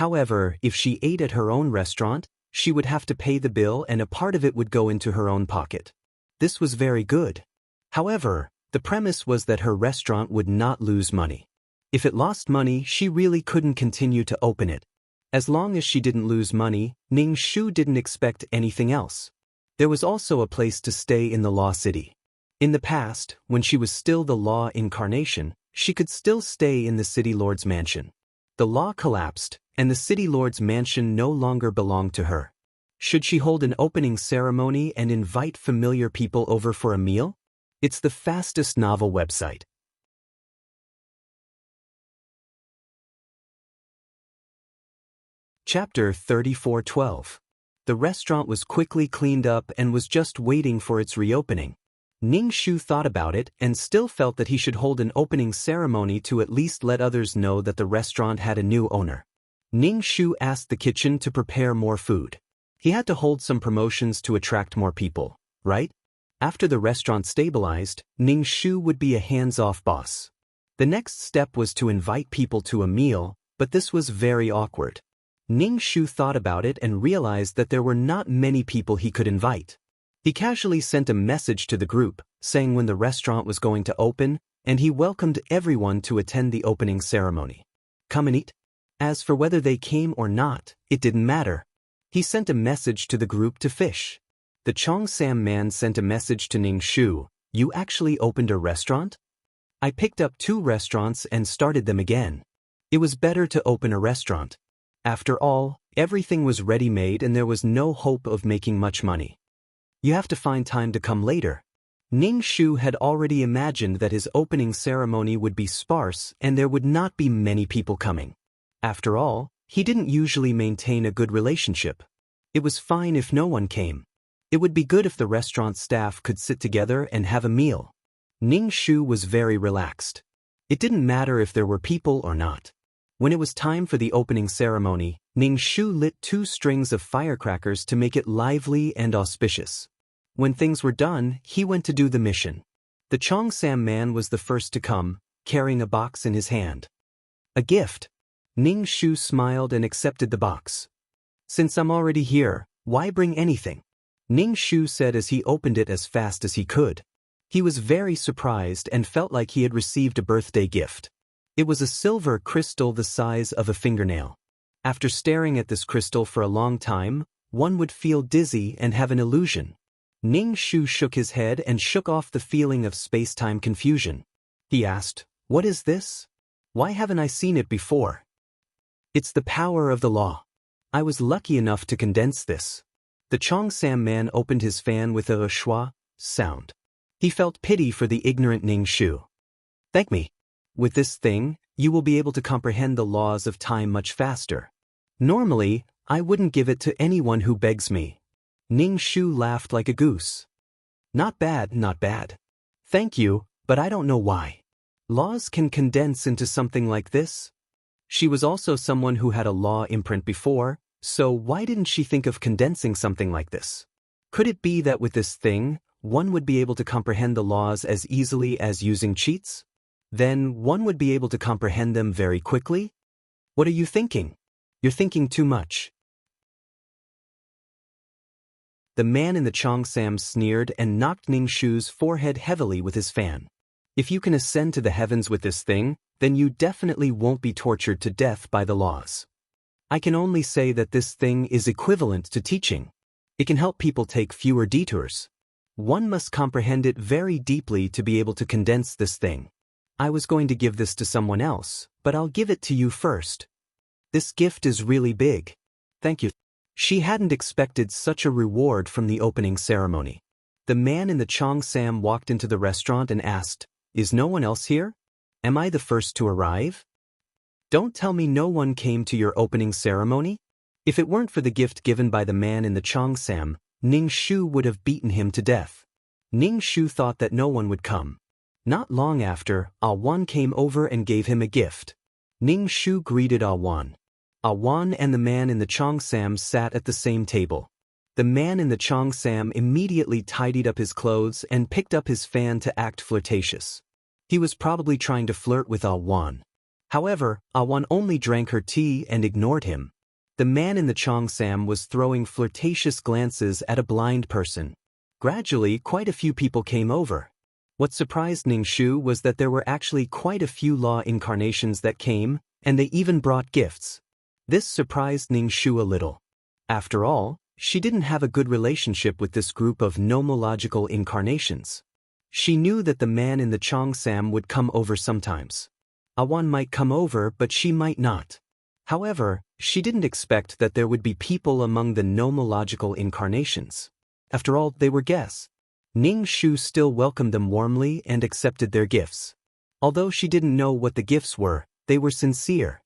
However, if she ate at her own restaurant, she would have to pay the bill and a part of it would go into her own pocket. This was very good. However, the premise was that her restaurant would not lose money. If it lost money, she really couldn't continue to open it. As long as she didn't lose money, Ning Shu didn't expect anything else. There was also a place to stay in the Law City. In the past, when she was still the Law Incarnation, she could still stay in the City Lord's mansion. The law collapsed, and the City Lord's mansion no longer belonged to her. Should she hold an opening ceremony and invite familiar people over for a meal? It's the fastest novel website. Chapter 34:12. The restaurant was quickly cleaned up and was just waiting for its reopening. Ning Shu thought about it and still felt that he should hold an opening ceremony to at least let others know that the restaurant had a new owner. Ning Shu asked the kitchen to prepare more food. He had to hold some promotions to attract more people, right? After the restaurant stabilized, Ning Shu would be a hands-off boss. The next step was to invite people to a meal, but this was very awkward. Ning Shu thought about it and realized that there were not many people he could invite. He casually sent a message to the group, saying when the restaurant was going to open, and he welcomed everyone to attend the opening ceremony. Come and eat. As for whether they came or not, it didn't matter. He sent a message to the group to fish. The Cheongsam man sent a message to Ning Shu, "You actually opened a restaurant? I picked up 2 restaurants and started them again. It was better to open a restaurant. After all, everything was ready-made and there was no hope of making much money. You have to find time to come later." Ning Shu had already imagined that his opening ceremony would be sparse and there would not be many people coming. After all, he didn't usually maintain a good relationship. It was fine if no one came. It would be good if the restaurant staff could sit together and have a meal. Ning Shu was very relaxed. It didn't matter if there were people or not. When it was time for the opening ceremony, Ning Shu lit 2 strings of firecrackers to make it lively and auspicious. When things were done, he went to do the mission. The Cheongsam man was the first to come, carrying a box in his hand. A gift. Ning Shu smiled and accepted the box. "Since I'm already here, why bring anything?" Ning Shu said as he opened it as fast as he could. He was very surprised and felt like he had received a birthday gift. It was a silver crystal the size of a fingernail. After staring at this crystal for a long time, one would feel dizzy and have an illusion. Ning Shu shook his head and shook off the feeling of space-time confusion. He asked, "What is this? Why haven't I seen it before?" "It's the power of the law. I was lucky enough to condense this." The Cheongsam man opened his fan with a schwa sound. He felt pity for the ignorant Ning Shu. "Thank me. With this thing, you will be able to comprehend the laws of time much faster. Normally, I wouldn't give it to anyone who begs me." Ning Shu laughed like a goose. Not bad, not bad. Thank you, but I don't know why. Laws can condense into something like this?" She was also someone who had a law imprint before, so why didn't she think of condensing something like this? Could it be that with this thing, one would be able to comprehend the laws as easily as using cheats? Then one would be able to comprehend them very quickly? What are you thinking? You're thinking too much. The man in the Cheongsam sneered and knocked Ning Shu's forehead heavily with his fan. "If you can ascend to the heavens with this thing, then you definitely won't be tortured to death by the laws. I can only say that this thing is equivalent to teaching. It can help people take fewer detours. One must comprehend it very deeply to be able to condense this thing. I was going to give this to someone else, but I'll give it to you first. This gift is really big. Thank you." She hadn't expected such a reward from the opening ceremony. The man in the Cheongsam walked into the restaurant and asked, "Is no one else here? Am I the first to arrive? Don't tell me no one came to your opening ceremony?" If it weren't for the gift given by the man in the Cheongsam, Ning Shu would have beaten him to death. Ning Shu thought that no one would come. Not long after, Ah Wan came over and gave him a gift. Ning Shu greeted Ah Wan. Ah Wan and the man in the Cheongsam sat at the same table. The man in the Cheongsam immediately tidied up his clothes and picked up his fan to act flirtatious. He was probably trying to flirt with Ah Wan. However, Ah Wan only drank her tea and ignored him. The man in the Cheongsam was throwing flirtatious glances at a blind person. Gradually, quite a few people came over. What surprised Ning Shu was that there were actually quite a few law incarnations that came, and they even brought gifts. This surprised Ning Shu a little. After all, she didn't have a good relationship with this group of nomological incarnations. She knew that the man in the Cheongsam would come over sometimes. Ah Wan might come over, but she might not. However, she didn't expect that there would be people among the nomological incarnations. After all, they were guests. Ning Shu still welcomed them warmly and accepted their gifts. Although she didn't know what the gifts were, they were sincere.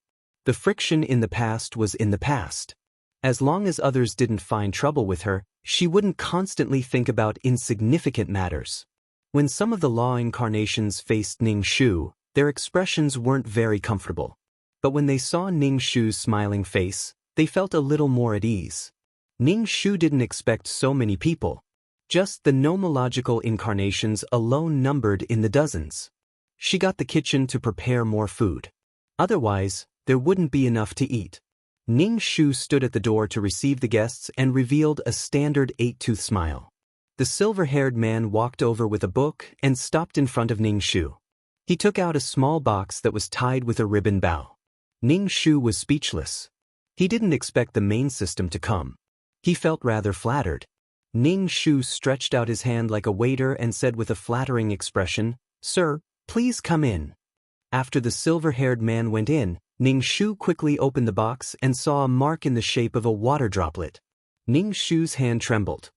The friction in the past was in the past. As long as others didn't find trouble with her, she wouldn't constantly think about insignificant matters. When some of the law incarnations faced Ning Shu, their expressions weren't very comfortable. But when they saw Ning Shu's smiling face, they felt a little more at ease. Ning Shu didn't expect so many people. Just the nomological incarnations alone numbered in the dozens. She got the kitchen to prepare more food. Otherwise, there wouldn't be enough to eat. Ning Shu stood at the door to receive the guests and revealed a standard 8-tooth smile. The silver-haired man walked over with a book and stopped in front of Ning Shu. He took out a small box that was tied with a ribbon bow. Ning Shu was speechless. He didn't expect the main system to come. He felt rather flattered. Ning Shu stretched out his hand like a waiter and said with a flattering expression, "Sir, please come in." After the silver-haired man went in, Ning Shu quickly opened the box and saw a mark in the shape of a water droplet. Ning Shu's hand trembled.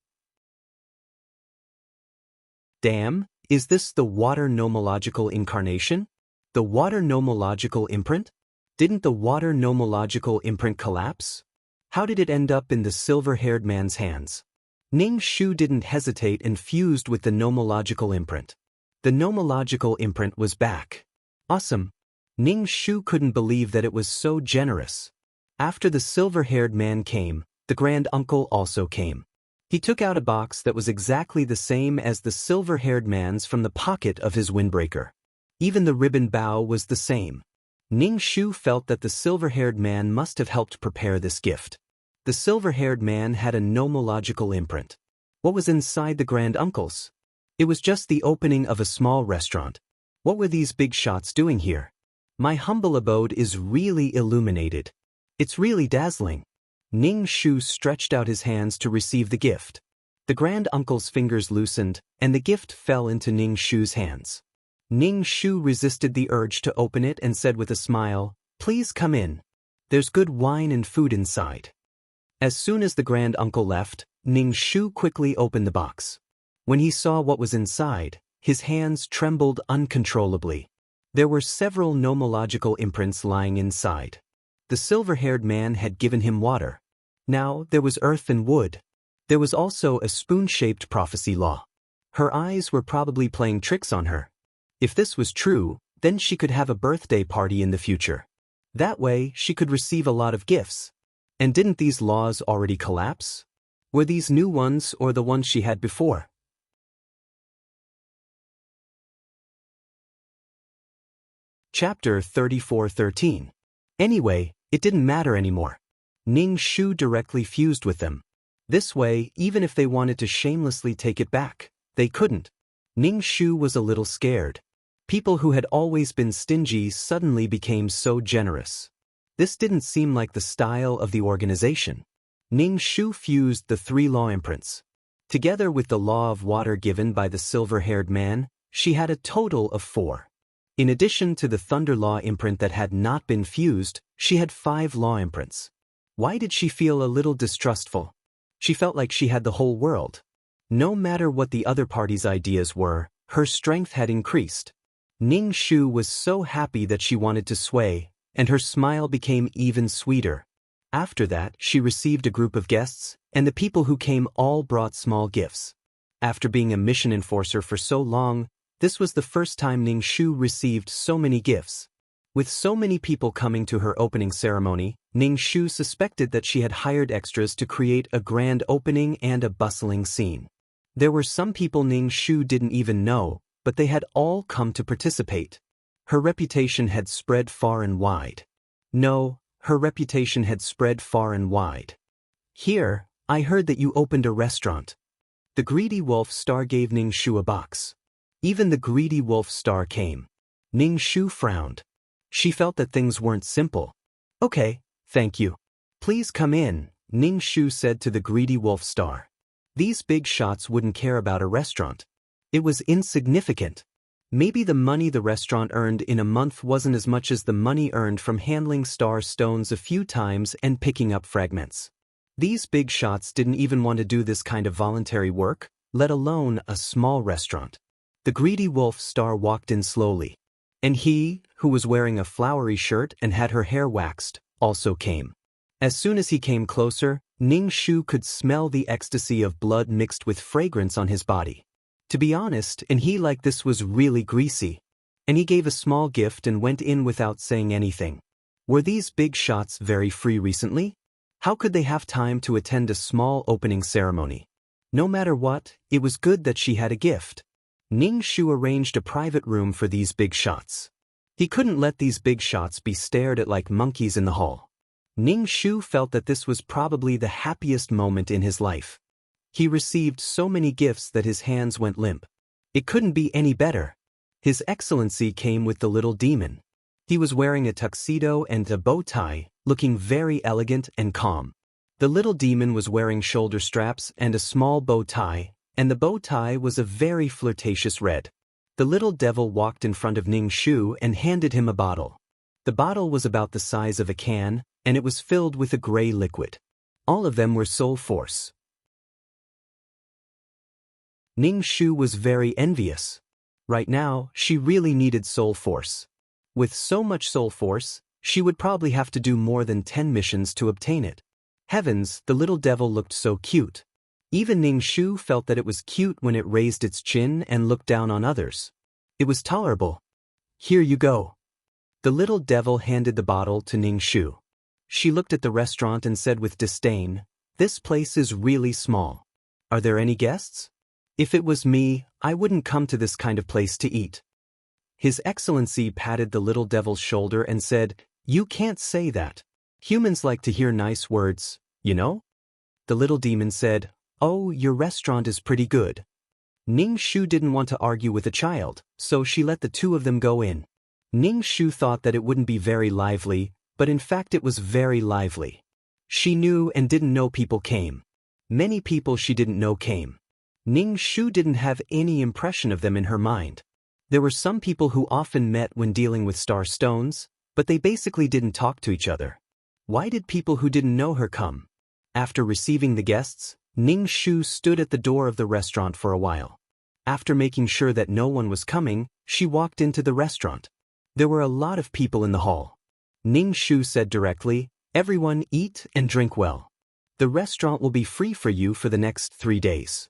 Damn, is this the water nomological incarnation? The water nomological imprint? Didn't the water nomological imprint collapse? How did it end up in the silver-haired man's hands? Ning Shu didn't hesitate and fused with the nomological imprint. The nomological imprint was back. Awesome. Ning Shu couldn't believe that it was so generous. After the silver-haired man came, the grand uncle also came. He took out a box that was exactly the same as the silver-haired man's from the pocket of his windbreaker. Even the ribbon bow was the same. Ning Shu felt that the silver-haired man must have helped prepare this gift. The silver-haired man had a nomological imprint. What was inside the grand uncle's? It was just the opening of a small restaurant. What were these big shots doing here? My humble abode is really illuminated. It's really dazzling. Ning Shu stretched out his hands to receive the gift. The grand uncle's fingers loosened, and the gift fell into Ning Shu's hands. Ning Shu resisted the urge to open it and said with a smile, "Please come in. There's good wine and food inside." As soon as the grand uncle left, Ning Shu quickly opened the box. When he saw what was inside, his hands trembled uncontrollably. There were several nomological imprints lying inside. The silver-haired man had given him water. Now there was earth and wood. There was also a spoon-shaped prophecy law. Her eyes were probably playing tricks on her. If this was true, then she could have a birthday party in the future. That way, she could receive a lot of gifts. And didn't these laws already collapse? Were these new ones or the ones she had before? Chapter 34:13. Anyway, it didn't matter anymore. Ning Shu directly fused with them. This way, even if they wanted to shamelessly take it back, they couldn't. Ning Shu was a little scared. People who had always been stingy suddenly became so generous. This didn't seem like the style of the organization. Ning Shu fused the 3 law imprints. Together with the law of water given by the silver-haired man, she had a total of 4. In addition to the thunder law imprint that had not been fused, she had 5 law imprints. Why did she feel a little distrustful? She felt like she had the whole world. No matter what the other party's ideas were, her strength had increased. Ning Shu was so happy that she wanted to sway, and her smile became even sweeter. After that, she received a group of guests, and the people who came all brought small gifts. After being a mission enforcer for so long, this was the first time Ning Shu received so many gifts. With so many people coming to her opening ceremony, Ning Shu suspected that she had hired extras to create a grand opening and a bustling scene. There were some people Ning Shu didn't even know, but they had all come to participate. Her reputation had spread far and wide. No, her reputation had spread far and wide. "Here, I heard that you opened a restaurant." The greedy wolf star gave Ning Shu a box. Even the greedy wolf star came. Ning Shu frowned. She felt that things weren't simple. "Okay, thank you. Please come in," Ning Shu said to the greedy wolf star. These big shots wouldn't care about a restaurant. It was insignificant. Maybe the money the restaurant earned in a month wasn't as much as the money earned from handling star stones a few times and picking up fragments. These big shots didn't even want to do this kind of voluntary work, let alone a small restaurant. The greedy wolf star walked in slowly. And he, who was wearing a flowery shirt and had her hair waxed, also came. As soon as he came closer, Ning Shu could smell the ecstasy of blood mixed with fragrance on his body. To be honest, and he like this was really greasy. And he gave a small gift and went in without saying anything. Were these big shots very free recently? How could they have time to attend a small opening ceremony? No matter what, it was good that she had a gift. Ning Shu arranged a private room for these big shots. He couldn't let these big shots be stared at like monkeys in the hall. Ning Shu felt that this was probably the happiest moment in his life. He received so many gifts that his hands went limp. It couldn't be any better. His Excellency came with the little demon. He was wearing a tuxedo and a bow tie, looking very elegant and calm. The little demon was wearing shoulder straps and a small bow tie, and the bow tie was a very flirtatious red. The little devil walked in front of Ning Shu and handed him a bottle. The bottle was about the size of a can, and it was filled with a gray liquid. All of them were soul force. Ning Shu was very envious. Right now, she really needed soul force. With so much soul force, she would probably have to do more than 10 missions to obtain it. Heavens, the little devil looked so cute. Even Ning Shu felt that it was cute when it raised its chin and looked down on others. It was tolerable. Here you go. The little devil handed the bottle to Ning Shu. She looked at the restaurant and said with disdain, "This place is really small. Are there any guests? If it was me, I wouldn't come to this kind of place to eat." His Excellency patted the little devil's shoulder and said, "You can't say that. Humans like to hear nice words, you know?" The little demon said, "Oh, your restaurant is pretty good." Ning Shu didn't want to argue with a child, so she let the two of them go in. Ning Shu thought that it wouldn't be very lively, but in fact it was very lively. She knew and didn't know people came. Many people she didn't know came. Ning Shu didn't have any impression of them in her mind. There were some people who often met when dealing with star stones, but they basically didn't talk to each other. Why did people who didn't know her come? After receiving the guests, Ning Shu stood at the door of the restaurant for a while. After making sure that no one was coming, she walked into the restaurant. There were a lot of people in the hall. Ning Shu said directly, "Everyone eat and drink well. The restaurant will be free for you for the next 3 days."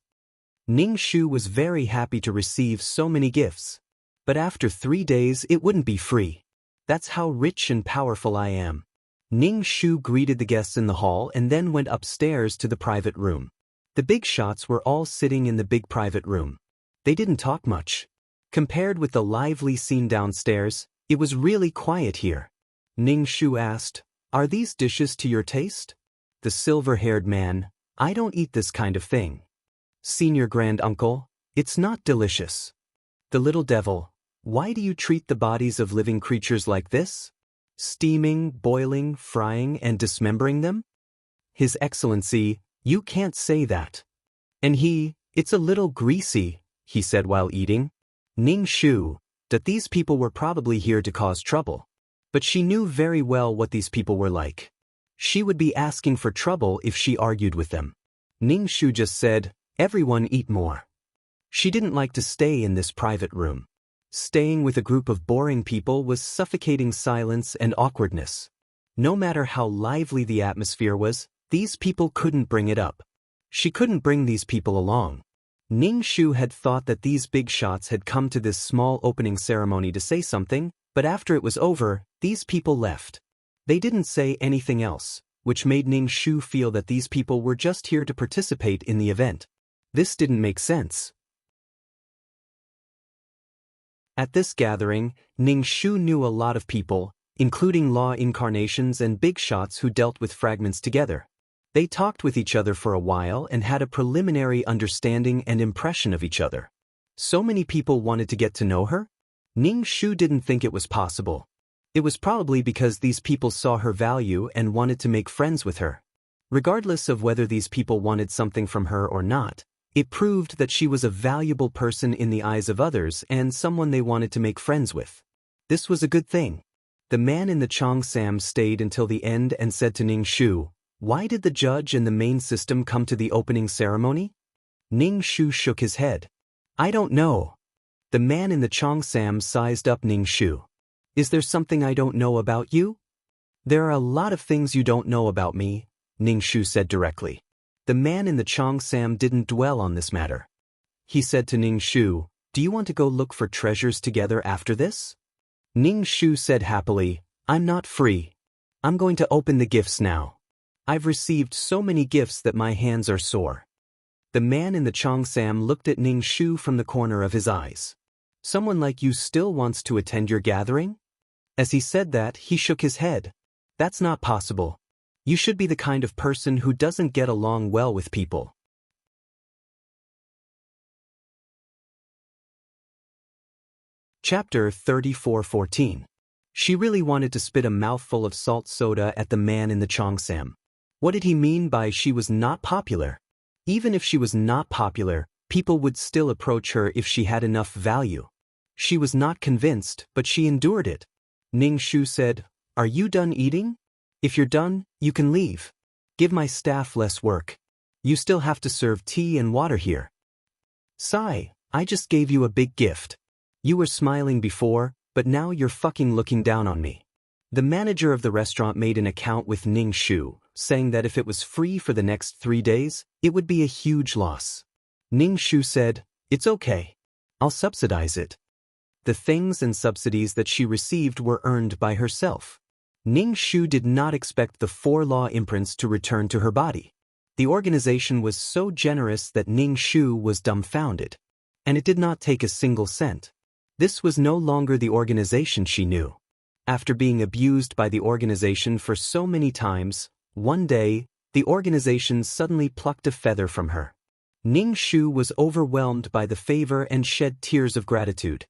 Ning Shu was very happy to receive so many gifts. But after 3 days it wouldn't be free. That's how rich and powerful I am. Ning Shu greeted the guests in the hall and then went upstairs to the private room. The big shots were all sitting in the big private room. They didn't talk much. Compared with the lively scene downstairs, it was really quiet here. Ning Shu asked, "Are these dishes to your taste?" The silver-haired man, "I don't eat this kind of thing." "Senior Grand Uncle, it's not delicious." The little devil, "Why do you treat the bodies of living creatures like this? Steaming, boiling, frying, and dismembering them?" His Excellency, "You can't say that." And he, "It's a little greasy," he said while eating. Ning Shu, that these people were probably here to cause trouble. But she knew very well what these people were like. She would be asking for trouble if she argued with them. Ning Shu just said, "Everyone eat more." She didn't like to stay in this private room. Staying with a group of boring people was suffocating silence and awkwardness. No matter how lively the atmosphere was, these people couldn't bring it up. She couldn't bring these people along. Ning Shu had thought that these big shots had come to this small opening ceremony to say something, but after it was over, these people left. They didn't say anything else, which made Ning Shu feel that these people were just here to participate in the event. This didn't make sense. At this gathering, Ning Shu knew a lot of people, including law incarnations and big shots who dealt with fragments together. They talked with each other for a while and had a preliminary understanding and impression of each other. So many people wanted to get to know her? Ning Shu didn't think it was possible. It was probably because these people saw her value and wanted to make friends with her. Regardless of whether these people wanted something from her or not, It proved that she was a valuable person in the eyes of others and someone they wanted to make friends with. This was a good thing. The man in the cheongsam stayed until the end and said to Ning Shu, "Why did the judge and the main system come to the opening ceremony?" Ning Shu shook his head. "I don't know." The man in the cheongsam sized up Ning Shu. "Is there something I don't know about you?" "There are a lot of things you don't know about me," Ning Shu said directly. The man in the cheongsam didn't dwell on this matter. He said to Ning Shu, "Do you want to go look for treasures together after this?" Ning Shu said happily, "I'm not free. I'm going to open the gifts now. I've received so many gifts that my hands are sore." The man in the cheongsam looked at Ning Shu from the corner of his eyes. "Someone like you still wants to attend your gathering?" As he said that, he shook his head. "That's not possible. You should be the kind of person who doesn't get along well with people." Chapter 34:14. She really wanted to spit a mouthful of salt soda at the man in the cheongsam. What did he mean by she was not popular? Even if she was not popular, people would still approach her if she had enough value. She was not convinced, but she endured it. Ning Shu said, "Are you done eating? If you're done, you can leave. Give my staff less work. You still have to serve tea and water here." "Sigh, I just gave you a big gift. You were smiling before, but now you're fucking looking down on me." The manager of the restaurant made an account with Ning Shu, saying that if it was free for the next 3 days, it would be a huge loss. Ning Shu said, "It's okay. I'll subsidize it." The things and subsidies that she received were earned by herself. Ning Shu did not expect the 4 law imprints to return to her body. The organization was so generous that Ning Shu was dumbfounded. And it did not take a single cent. This was no longer the organization she knew. After being abused by the organization for so many times, one day, the organization suddenly plucked a feather from her. Ning Shu was overwhelmed by the favor and shed tears of gratitude.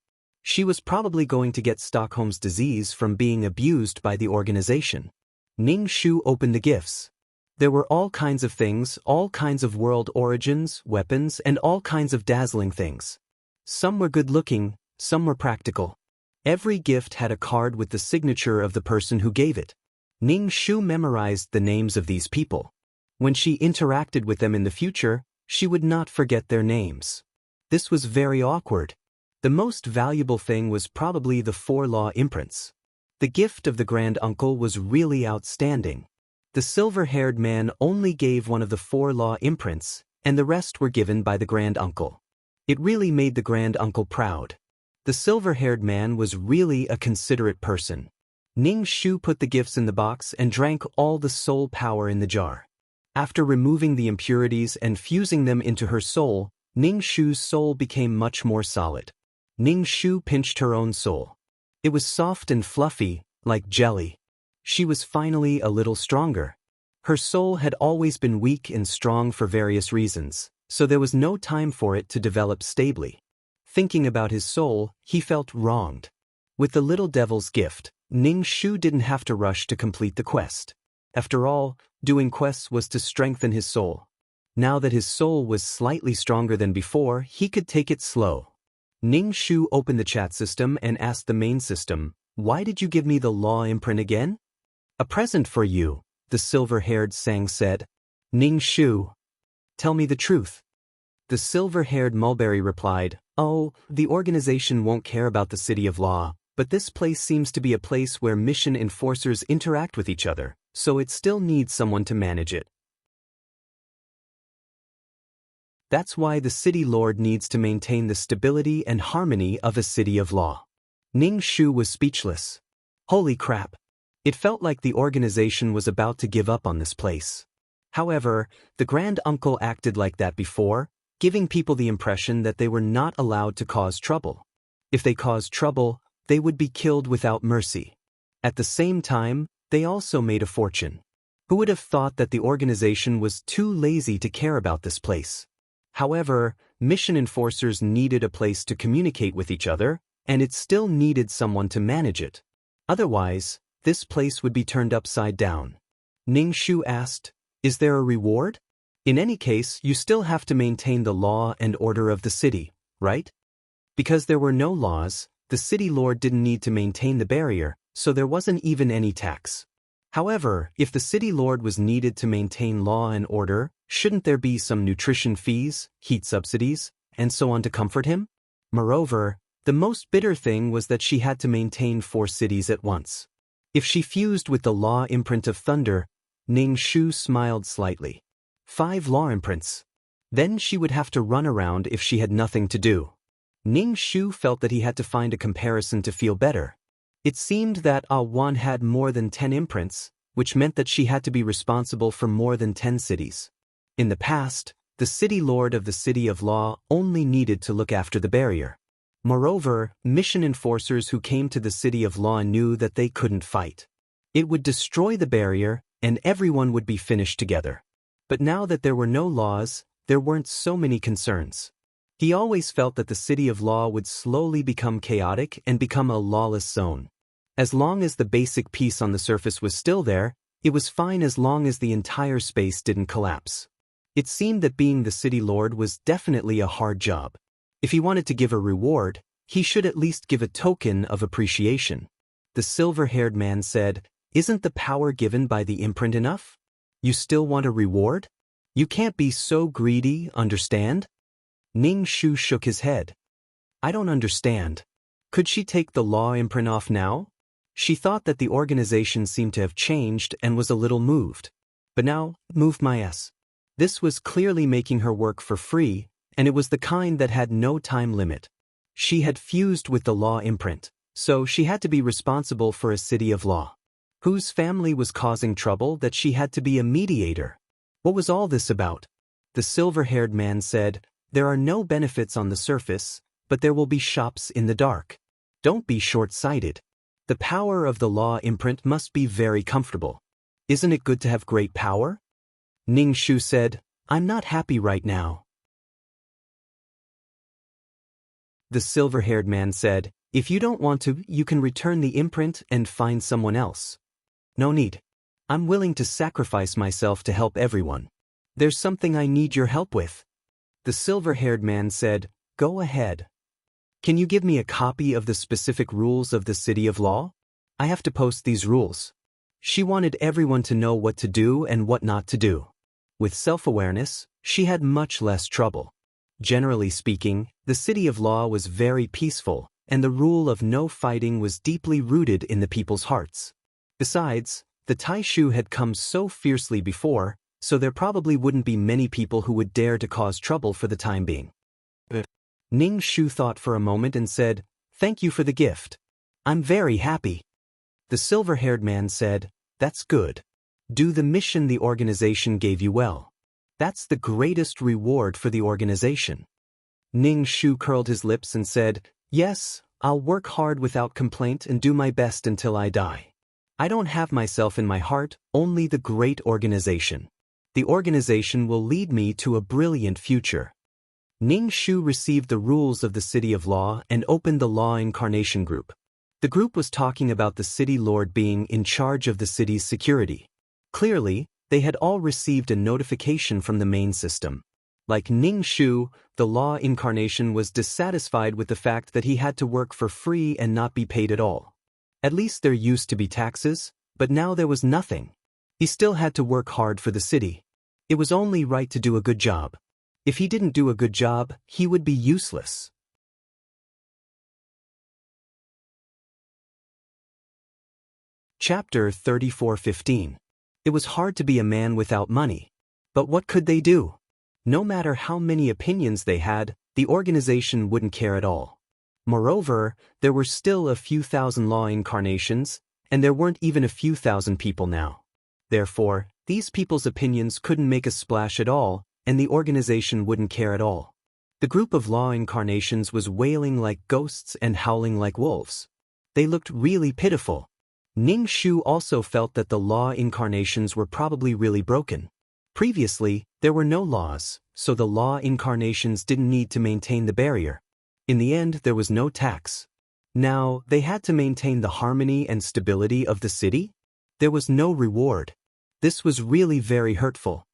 She was probably going to get Stockholm's disease from being abused by the organization. Ning Shu opened the gifts. There were all kinds of things, all kinds of world origins, weapons, and all kinds of dazzling things. Some were good-looking, some were practical. Every gift had a card with the signature of the person who gave it. Ning Shu memorized the names of these people. When she interacted with them in the future, she would not forget their names. This was very awkward. The most valuable thing was probably the 4 law imprints. The gift of the grand uncle was really outstanding. The silver-haired man only gave one of the 4 law imprints, and the rest were given by the grand uncle. It really made the grand uncle proud. The silver-haired man was really a considerate person. Ning Shu put the gifts in the box and drank all the soul power in the jar. After removing the impurities and fusing them into her soul, Ning Shu's soul became much more solid. Ning Shu pinched her own soul. It was soft and fluffy, like jelly. She was finally a little stronger. Her soul had always been weak and strong for various reasons, so there was no time for it to develop stably. Thinking about his soul, he felt wronged. With the little devil's gift, Ning Shu didn't have to rush to complete the quest. After all, doing quests was to strengthen his soul. Now that his soul was slightly stronger than before, he could take it slow. Ning Shu opened the chat system and asked the main system, "Why did you give me the law imprint again?" "A present for you," the silver-haired Sang said. "Ning Shu, tell me the truth." The silver-haired Mulberry replied, "Oh, the organization won't care about the City of Law, but this place seems to be a place where mission enforcers interact with each other, so it still needs someone to manage it. That's why the City Lord needs to maintain the stability and harmony of a City of Law." Ning Shu was speechless. Holy crap. It felt like the organization was about to give up on this place. However, the Grand Uncle acted like that before, giving people the impression that they were not allowed to cause trouble. If they caused trouble, they would be killed without mercy. At the same time, they also made a fortune. Who would have thought that the organization was too lazy to care about this place? However, mission enforcers needed a place to communicate with each other, and it still needed someone to manage it. Otherwise, this place would be turned upside down. Ning Shu asked, "Is there a reward?" In any case, you still have to maintain the law and order of the city, right? Because there were no laws, the city lord didn't need to maintain the barrier, so there wasn't even any tax. However, if the city lord was needed to maintain law and order, shouldn't there be some nutrition fees, heat subsidies, and so on to comfort him? Moreover, the most bitter thing was that she had to maintain 4 cities at once. If she fused with the law imprint of thunder, Ning Shu smiled slightly. 5 law imprints. Then she would have to run around if she had nothing to do. Ning Shu felt that he had to find a comparison to feel better. It seemed that Wan had more than 10 imprints, which meant that she had to be responsible for more than 10 cities. In the past, the city lord of the City of Law only needed to look after the barrier. Moreover, mission enforcers who came to the City of Law knew that they couldn't fight. It would destroy the barrier, and everyone would be finished together. But now that there were no laws, there weren't so many concerns. He always felt that the City of Law would slowly become chaotic and become a lawless zone. As long as the basic peace on the surface was still there, it was fine as long as the entire space didn't collapse. It seemed that being the city lord was definitely a hard job. If he wanted to give a reward, he should at least give a token of appreciation. The silver-haired man said, "Isn't the power given by the imprint enough? You still want a reward? You can't be so greedy, understand?" Ning Shu shook his head. "I don't understand. Could she take the law imprint off now?" She thought that the organization seemed to have changed and was a little moved. But now, moved my ass. This was clearly making her work for free, and it was the kind that had no time limit. She had fused with the law imprint, so she had to be responsible for a city of law. Whose family was causing trouble that she had to be a mediator? What was all this about? The silver-haired man said, "There are no benefits on the surface, but there will be shops in the dark. Don't be short-sighted. The power of the law imprint must be very comfortable. Isn't it good to have great power?" Ning Shu said, "I'm not happy right now." The silver-haired man said, "If you don't want to, you can return the imprint and find someone else." "No need. I'm willing to sacrifice myself to help everyone. There's something I need your help with." The silver-haired man said, "Go ahead. Can you give me a copy of the specific rules of the City of Law? I have to post these rules." She wanted everyone to know what to do and what not to do. With self-awareness, she had much less trouble. Generally speaking, the City of Law was very peaceful, and the rule of no fighting was deeply rooted in the people's hearts. Besides, the Taishu had come so fiercely before, so there probably wouldn't be many people who would dare to cause trouble for the time being. Ning Shu thought for a moment and said, "Thank you for the gift. I'm very happy." The silver-haired man said, "That's good. Do the mission the organization gave you well. That's the greatest reward for the organization." Ning Shu curled his lips and said, "Yes, I'll work hard without complaint and do my best until I die. I don't have myself in my heart, only the great organization. The organization will lead me to a brilliant future." Ning Shu received the rules of the City of Law and opened the Law Incarnation group. The group was talking about the city lord being in charge of the city's security. Clearly, they had all received a notification from the main system. Like Ning Shu, the Law Incarnation was dissatisfied with the fact that he had to work for free and not be paid at all. At least there used to be taxes, but now there was nothing. He still had to work hard for the city. It was only right to do a good job. If he didn't do a good job, he would be useless. Chapter 34:15. It was hard to be a man without money. But what could they do? No matter how many opinions they had, the organization wouldn't care at all. Moreover, there were still a few thousand law incarnations, and there weren't even a few thousand people now. Therefore, these people's opinions couldn't make a splash at all, and the organization wouldn't care at all. The group of law incarnations was wailing like ghosts and howling like wolves. They looked really pitiful. Ning Shu also felt that the law incarnations were probably really broken. Previously, there were no laws, so the law incarnations didn't need to maintain the barrier. In the end, there was no tax. Now, they had to maintain the harmony and stability of the city? There was no reward. This was really very hurtful.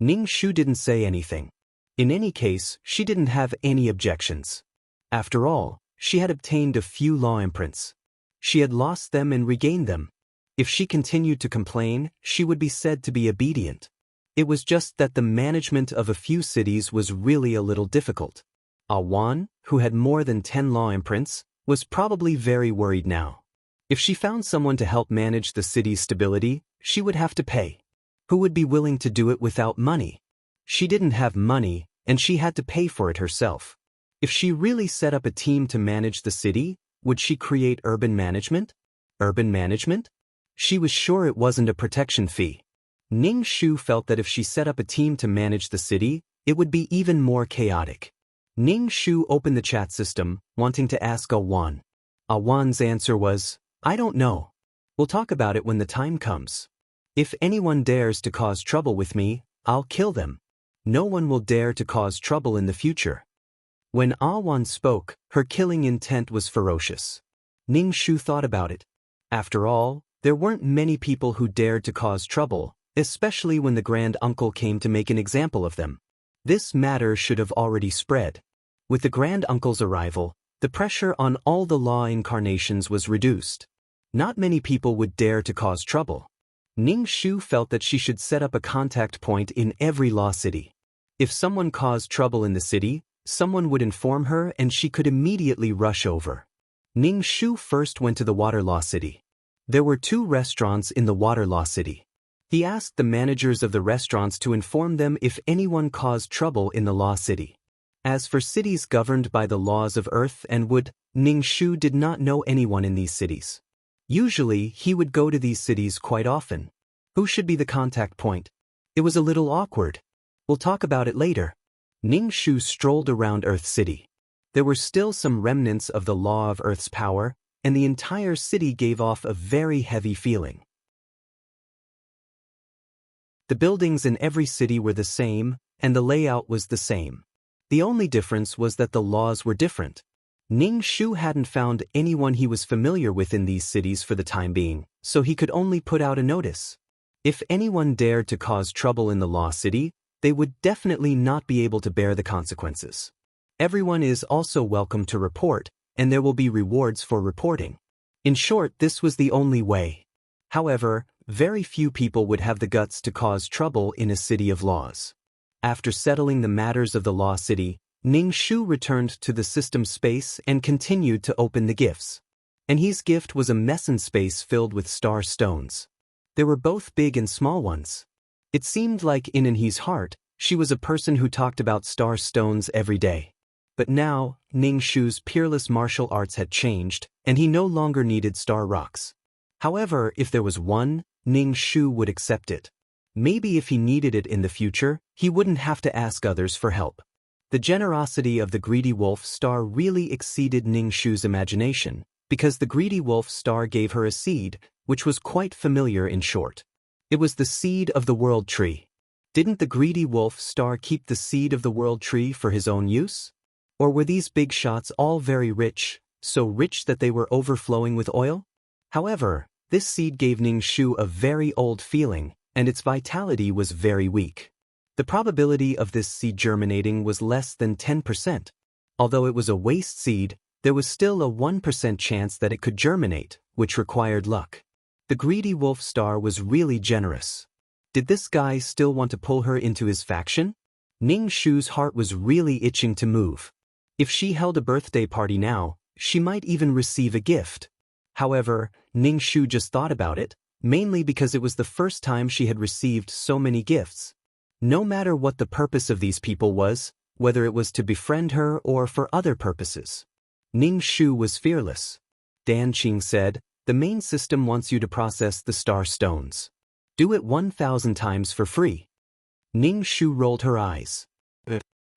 Ning Shu didn't say anything. In any case, she didn't have any objections. After all, she had obtained a few law imprints. She had lost them and regained them. If she continued to complain, she would be said to be obedient. It was just that the management of a few cities was really a little difficult. Awan, who had more than 10 law imprints, was probably very worried now. If she found someone to help manage the city's stability, she would have to pay. Who would be willing to do it without money? She didn't have money, and she had to pay for it herself. If she really set up a team to manage the city, would she create urban management? Urban management? She was sure it wasn't a protection fee. Ning Shu felt that if she set up a team to manage the city, it would be even more chaotic. Ning Shu opened the chat system, wanting to ask Awan. Awan's answer was, "I don't know. We'll talk about it when the time comes. If anyone dares to cause trouble with me, I'll kill them. No one will dare to cause trouble in the future." When Awan spoke, her killing intent was ferocious. Ning Shu thought about it. After all, there weren't many people who dared to cause trouble, especially when the grand uncle came to make an example of them. This matter should have already spread. With the grand uncle's arrival, the pressure on all the law incarnations was reduced. Not many people would dare to cause trouble. Ning Shu felt that she should set up a contact point in every law city. If someone caused trouble in the city, someone would inform her and she could immediately rush over. Ning Shu first went to the Water Law City. There were 2 restaurants in the Water Law City. He asked the managers of the restaurants to inform them if anyone caused trouble in the Law City. As for cities governed by the laws of earth and wood, Ning Shu did not know anyone in these cities. Usually, he would go to these cities quite often. Who should be the contact point? It was a little awkward. We'll talk about it later. Ning Shu strolled around Earth City. There were still some remnants of the law of Earth's power, and the entire city gave off a very heavy feeling. The buildings in every city were the same, and the layout was the same. The only difference was that the laws were different. Ning Shu hadn't found anyone he was familiar with in these cities for the time being, so he could only put out a notice. If anyone dared to cause trouble in the Law City, they would definitely not be able to bear the consequences. Everyone is also welcome to report, and there will be rewards for reporting. In short, this was the only way. However, very few people would have the guts to cause trouble in a city of laws. After settling the matters of the Law City, Ning Shu returned to the system space and continued to open the gifts. And his gift was a meson space filled with star stones. There were both big and small ones. It seemed like in his heart, she was a person who talked about star stones every day. But now, Ning Shu's peerless martial arts had changed, and he no longer needed star rocks. However, if there was one, Ning Shu would accept it. Maybe if he needed it in the future, he wouldn't have to ask others for help. The generosity of the Greedy Wolf Star really exceeded Ning Shu's imagination, because the Greedy Wolf Star gave her a seed, which was quite familiar in short. It was the seed of the World Tree. Didn't the Greedy Wolf Star keep the seed of the World Tree for his own use? Or were these big shots all very rich, so rich that they were overflowing with oil? However, this seed gave Ning Shu a very old feeling, and its vitality was very weak. The probability of this seed germinating was less than 10%. Although it was a waste seed, there was still a 1% chance that it could germinate, which required luck. The Greedy Wolf Star was really generous. Did this guy still want to pull her into his faction? Ning Shu's heart was really itching to move. If she held a birthday party now, she might even receive a gift. However, Ning Shu just thought about it, mainly because it was the first time she had received so many gifts. No matter what the purpose of these people was, whether it was to befriend her or for other purposes, Ning Shu was fearless. Dan Qing said, "The main system wants you to process the star stones. Do it 1,000 times for free." Ning Shu rolled her eyes.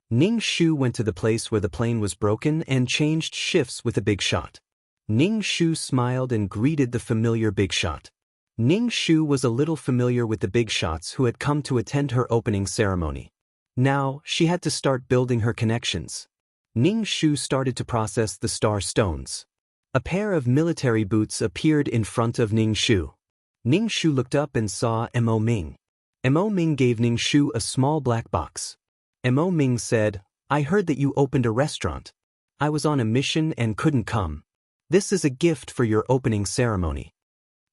Ning Shu went to the place where the plane was broken and changed shifts with a big shot. Ning Shu smiled and greeted the familiar big shot. Ning Shu was a little familiar with the big shots who had come to attend her opening ceremony. Now, she had to start building her connections. Ning Shu started to process the star stones. A pair of military boots appeared in front of Ning Shu. Ning Shu looked up and saw Mo Ming. Mo Ming gave Ning Shu a small black box. Mo Ming said, I heard that you opened a restaurant. I was on a mission and couldn't come. This is a gift for your opening ceremony.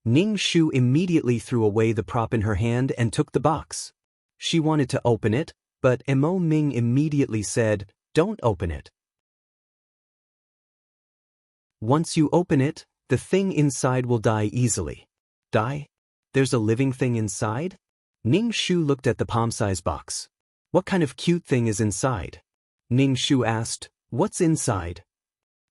Ning Shu immediately threw away the prop in her hand and took the box. She wanted to open it, but Mo Ming immediately said, Don't open it. Once you open it, the thing inside will die easily. Die? There's a living thing inside? Ning Shu looked at the palm-sized box. What kind of cute thing is inside? Ning Shu asked, What's inside?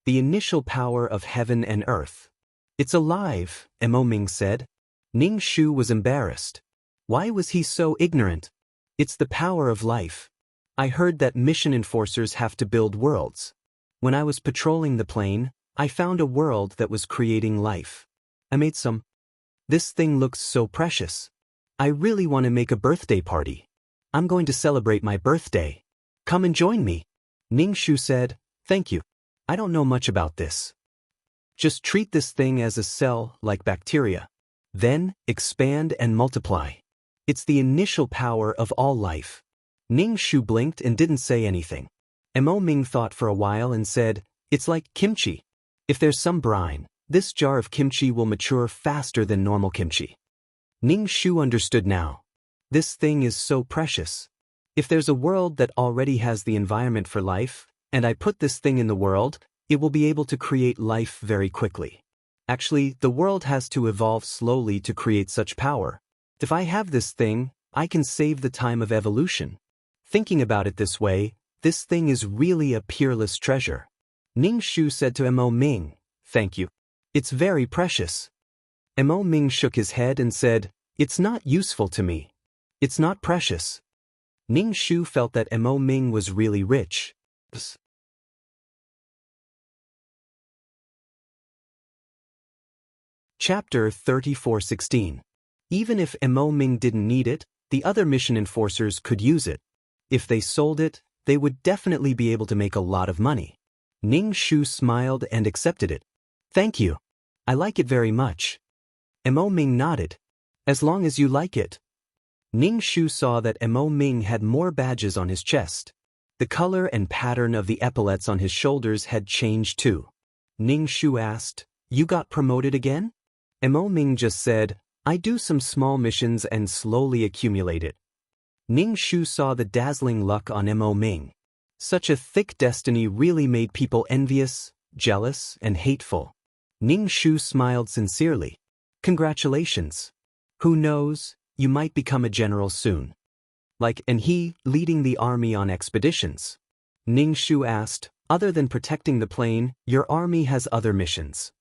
The initial power of heaven and earth. It's alive, Mo Ming said. Ning Shu was embarrassed. Why was he so ignorant? It's the power of life. I heard that mission enforcers have to build worlds. When I was patrolling the plane, I found a world that was creating life. I made some. This thing looks so precious. I really want to make a birthday party. I'm going to celebrate my birthday. Come and join me. Ning Shu said, Thank you. I don't know much about this. Just treat this thing as a cell like bacteria. Then, expand and multiply. It's the initial power of all life. Ning Shu blinked and didn't say anything. Mo Ming thought for a while and said, It's like kimchi. If there's some brine, this jar of kimchi will mature faster than normal kimchi. Ning Shu understood now. This thing is so precious. If there's a world that already has the environment for life, and I put this thing in the world, it will be able to create life very quickly. Actually, the world has to evolve slowly to create such power. If I have this thing, I can save the time of evolution. Thinking about it this way, this thing is really a peerless treasure. Ning Shu said to Mo Ming, Thank you. It's very precious. Mo Ming shook his head and said, It's not useful to me. It's not precious. Ning Shu felt that Mo Ming was really rich. Chapter 34:16. Even if Mo Ming didn't need it, the other mission enforcers could use it. If they sold it, they would definitely be able to make a lot of money. Ning Shu smiled and accepted it. Thank you. I like it very much. Mo Ming nodded. As long as you like it. Ning Shu saw that Mo Ming had more badges on his chest. The color and pattern of the epaulets on his shoulders had changed too. Ning Shu asked, You got promoted again? Mo Ming just said, I do some small missions and slowly accumulate it. Ning Shu saw the dazzling luck on Mo Ming. Such a thick destiny really made people envious, jealous, and hateful. Ning Shu smiled sincerely. Congratulations. Who knows, you might become a general soon. And he, leading the army on expeditions. Ning Shu asked, Other than protecting the plane, your army has other missions.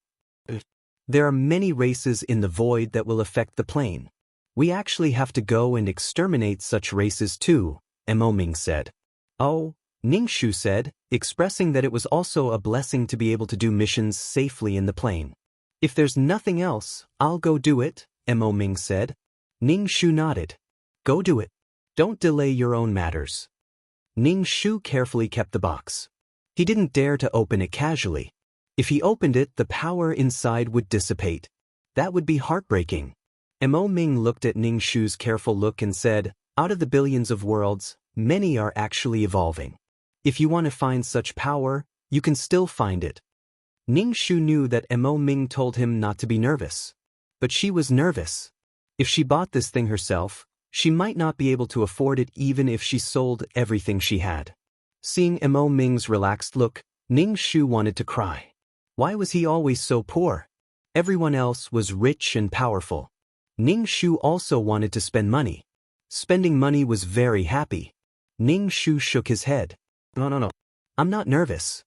There are many races in the void that will affect the plane. We actually have to go and exterminate such races too, Mo Ming said. Oh, Ning Shu said, expressing that it was also a blessing to be able to do missions safely in the plane. If there's nothing else, I'll go do it, Mo Ming said. Ning Shu nodded. Go do it. Don't delay your own matters. Ning Shu carefully kept the box. He didn't dare to open it casually. If he opened it, the power inside would dissipate. That would be heartbreaking. Mo Ming looked at Ning Shu's careful look and said, Out of the billions of worlds, many are actually evolving. If you want to find such power, you can still find it. Ning Shu knew that Mo Ming told him not to be nervous. But she was nervous. If she bought this thing herself, she might not be able to afford it even if she sold everything she had. Seeing Mo Ming's relaxed look, Ning Shu wanted to cry. Why was he always so poor? Everyone else was rich and powerful. Ning Shu also wanted to spend money. Spending money was very happy. Ning Shu shook his head. No. I'm not nervous.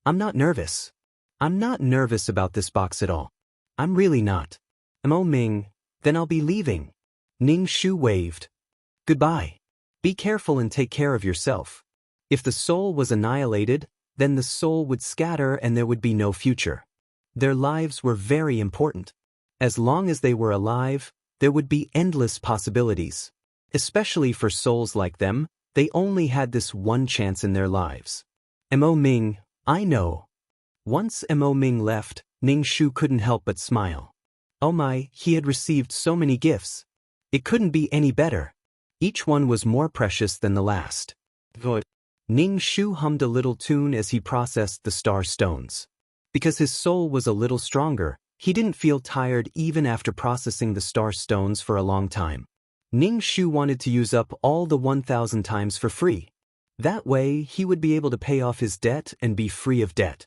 I'm not nervous. I'm not nervous about this box at all. I'm really not. Mo Ming, then I'll be leaving. Ning Shu waved. Goodbye. Be careful and take care of yourself. If the soul was annihilated, then the soul would scatter and there would be no future. Their lives were very important. As long as they were alive, there would be endless possibilities. Especially for souls like them, they only had this one chance in their lives. Mo Ming, I know. Once Mo Ming left, Ning Shu couldn't help but smile. Oh my, he had received so many gifts. It couldn't be any better. Each one was more precious than the last. Good. Ning Shu hummed a little tune as he processed the star stones. Because his soul was a little stronger, he didn't feel tired even after processing the star stones for a long time. Ning Shu wanted to use up all the 1,000 times for free. That way, he would be able to pay off his debt and be free of debt.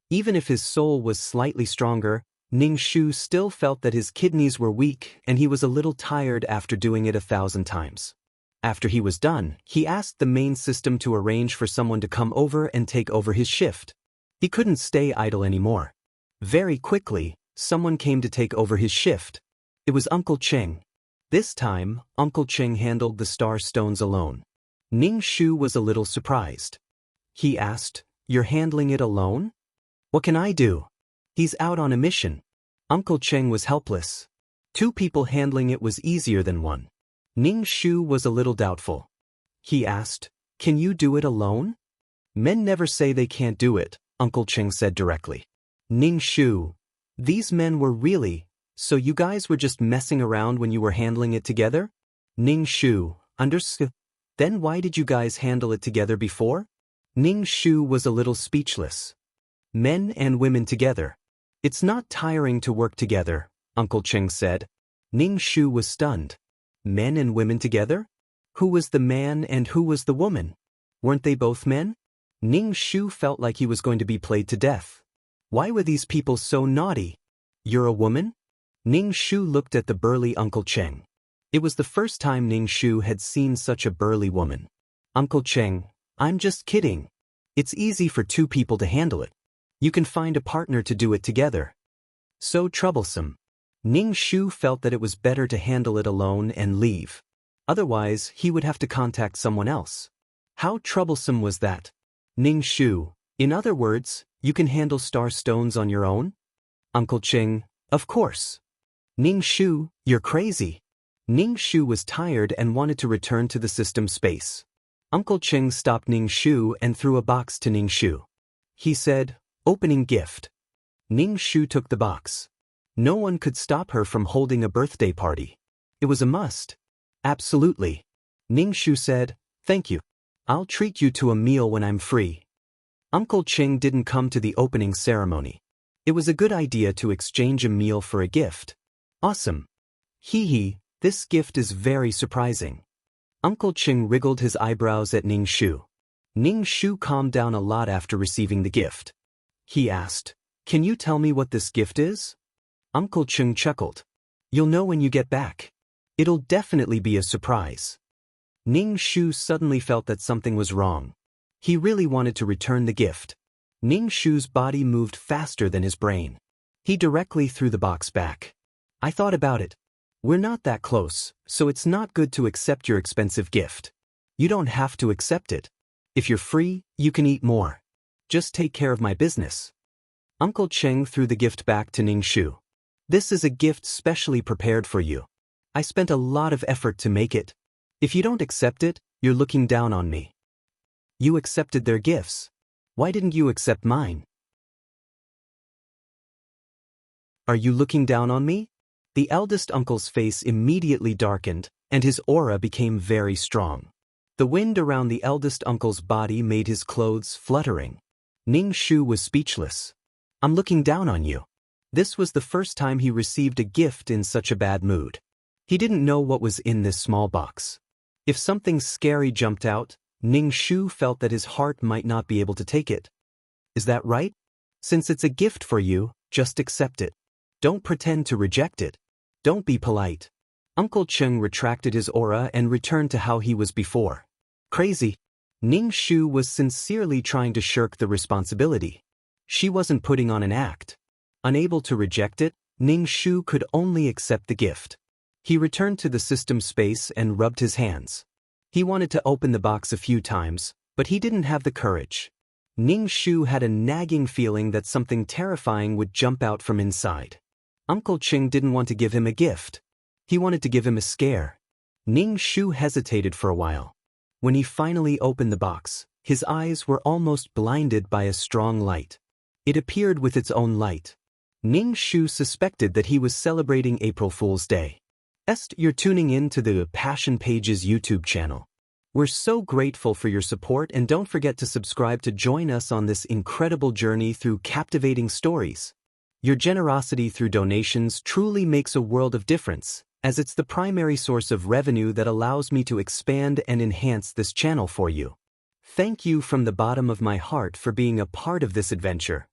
Even if his soul was slightly stronger, Ning Shu still felt that his kidneys were weak and he was a little tired after doing it 1,000 times. After he was done, he asked the main system to arrange for someone to come over and take over his shift. He couldn't stay idle anymore. Very quickly, someone came to take over his shift. It was Uncle Cheng. This time, Uncle Cheng handled the star stones alone. Ning Shu was a little surprised. He asked, "You're handling it alone? What can I do?" He's out on a mission. Uncle Cheng was helpless. 2 people handling it was easier than 1. Ning Shu was a little doubtful. He asked, "Can you do it alone?" "Men never say they can't do it," Uncle Cheng said directly. Ning Shu, these men were really, so you guys were just messing around when you were handling it together? Ning Shu, understood. Then why did you guys handle it together before? Ning Shu was a little speechless. Men and women together. It's not tiring to work together, Uncle Cheng said. Ning Shu was stunned. Men and women together? Who was the man and who was the woman? Weren't they both men? Ning Shu felt like he was going to be played to death. Why were these people so naughty? You're a woman? Ning Shu looked at the burly Uncle Cheng. It was the first time Ning Shu had seen such a burly woman. Uncle Cheng, I'm just kidding. It's easy for 2 people to handle it. You can find a partner to do it together. So troublesome. Ning Shu felt that it was better to handle it alone and leave. Otherwise, he would have to contact someone else. How troublesome was that? Ning Shu, in other words, you can handle star stones on your own? Uncle Cheng, of course. Ning Shu, you're crazy. Ning Shu was tired and wanted to return to the system space. Uncle Cheng stopped Ning Shu and threw a box to Ning Shu. He said, "Opening gift." Ning Shu took the box. No one could stop her from holding a birthday party. It was a must. Absolutely. Ning Shu said, "Thank you. I'll treat you to a meal when I'm free." Uncle Cheng didn't come to the opening ceremony. It was a good idea to exchange a meal for a gift. Awesome. Hee hee, this gift is very surprising. Uncle Cheng wriggled his eyebrows at Ning Shu. Ning Shu calmed down a lot after receiving the gift. He asked, "Can you tell me what this gift is?" Uncle Cheng chuckled. "You'll know when you get back. It'll definitely be a surprise." Ning Shu suddenly felt that something was wrong. He really wanted to return the gift. Ning Shu's body moved faster than his brain. He directly threw the box back. "I thought about it. We're not that close, so it's not good to accept your expensive gift. You don't have to accept it. If you're free, you can eat more. Just take care of my business." Uncle Cheng threw the gift back to Ning Shu. "This is a gift specially prepared for you. I spent a lot of effort to make it. If you don't accept it, you're looking down on me. You accepted their gifts. Why didn't you accept mine? Are you looking down on me?" The eldest uncle's face immediately darkened, and his aura became very strong. The wind around the eldest uncle's body made his clothes fluttering. Ning Shu was speechless. "I'm looking down on you." This was the first time he received a gift in such a bad mood. He didn't know what was in this small box. If something scary jumped out, Ning Shu felt that his heart might not be able to take it. "Is that right? Since it's a gift for you, just accept it. Don't pretend to reject it. Don't be polite." Uncle Cheng retracted his aura and returned to how he was before. Crazy. Ning Shu was sincerely trying to shirk the responsibility. She wasn't putting on an act. Unable to reject it, Ning Shu could only accept the gift. He returned to the system space and rubbed his hands. He wanted to open the box a few times, but he didn't have the courage. Ning Shu had a nagging feeling that something terrifying would jump out from inside. Uncle Cheng didn't want to give him a gift. He wanted to give him a scare. Ning Shu hesitated for a while. When he finally opened the box, his eyes were almost blinded by a strong light. It appeared with its own light. Ning Shu suspected that he was celebrating April Fool's Day. You're tuning in to the Passion Pages YouTube channel. We're so grateful for your support, and don't forget to subscribe to join us on this incredible journey through captivating stories. Your generosity through donations truly makes a world of difference, as it's the primary source of revenue that allows me to expand and enhance this channel for you. Thank you from the bottom of my heart for being a part of this adventure.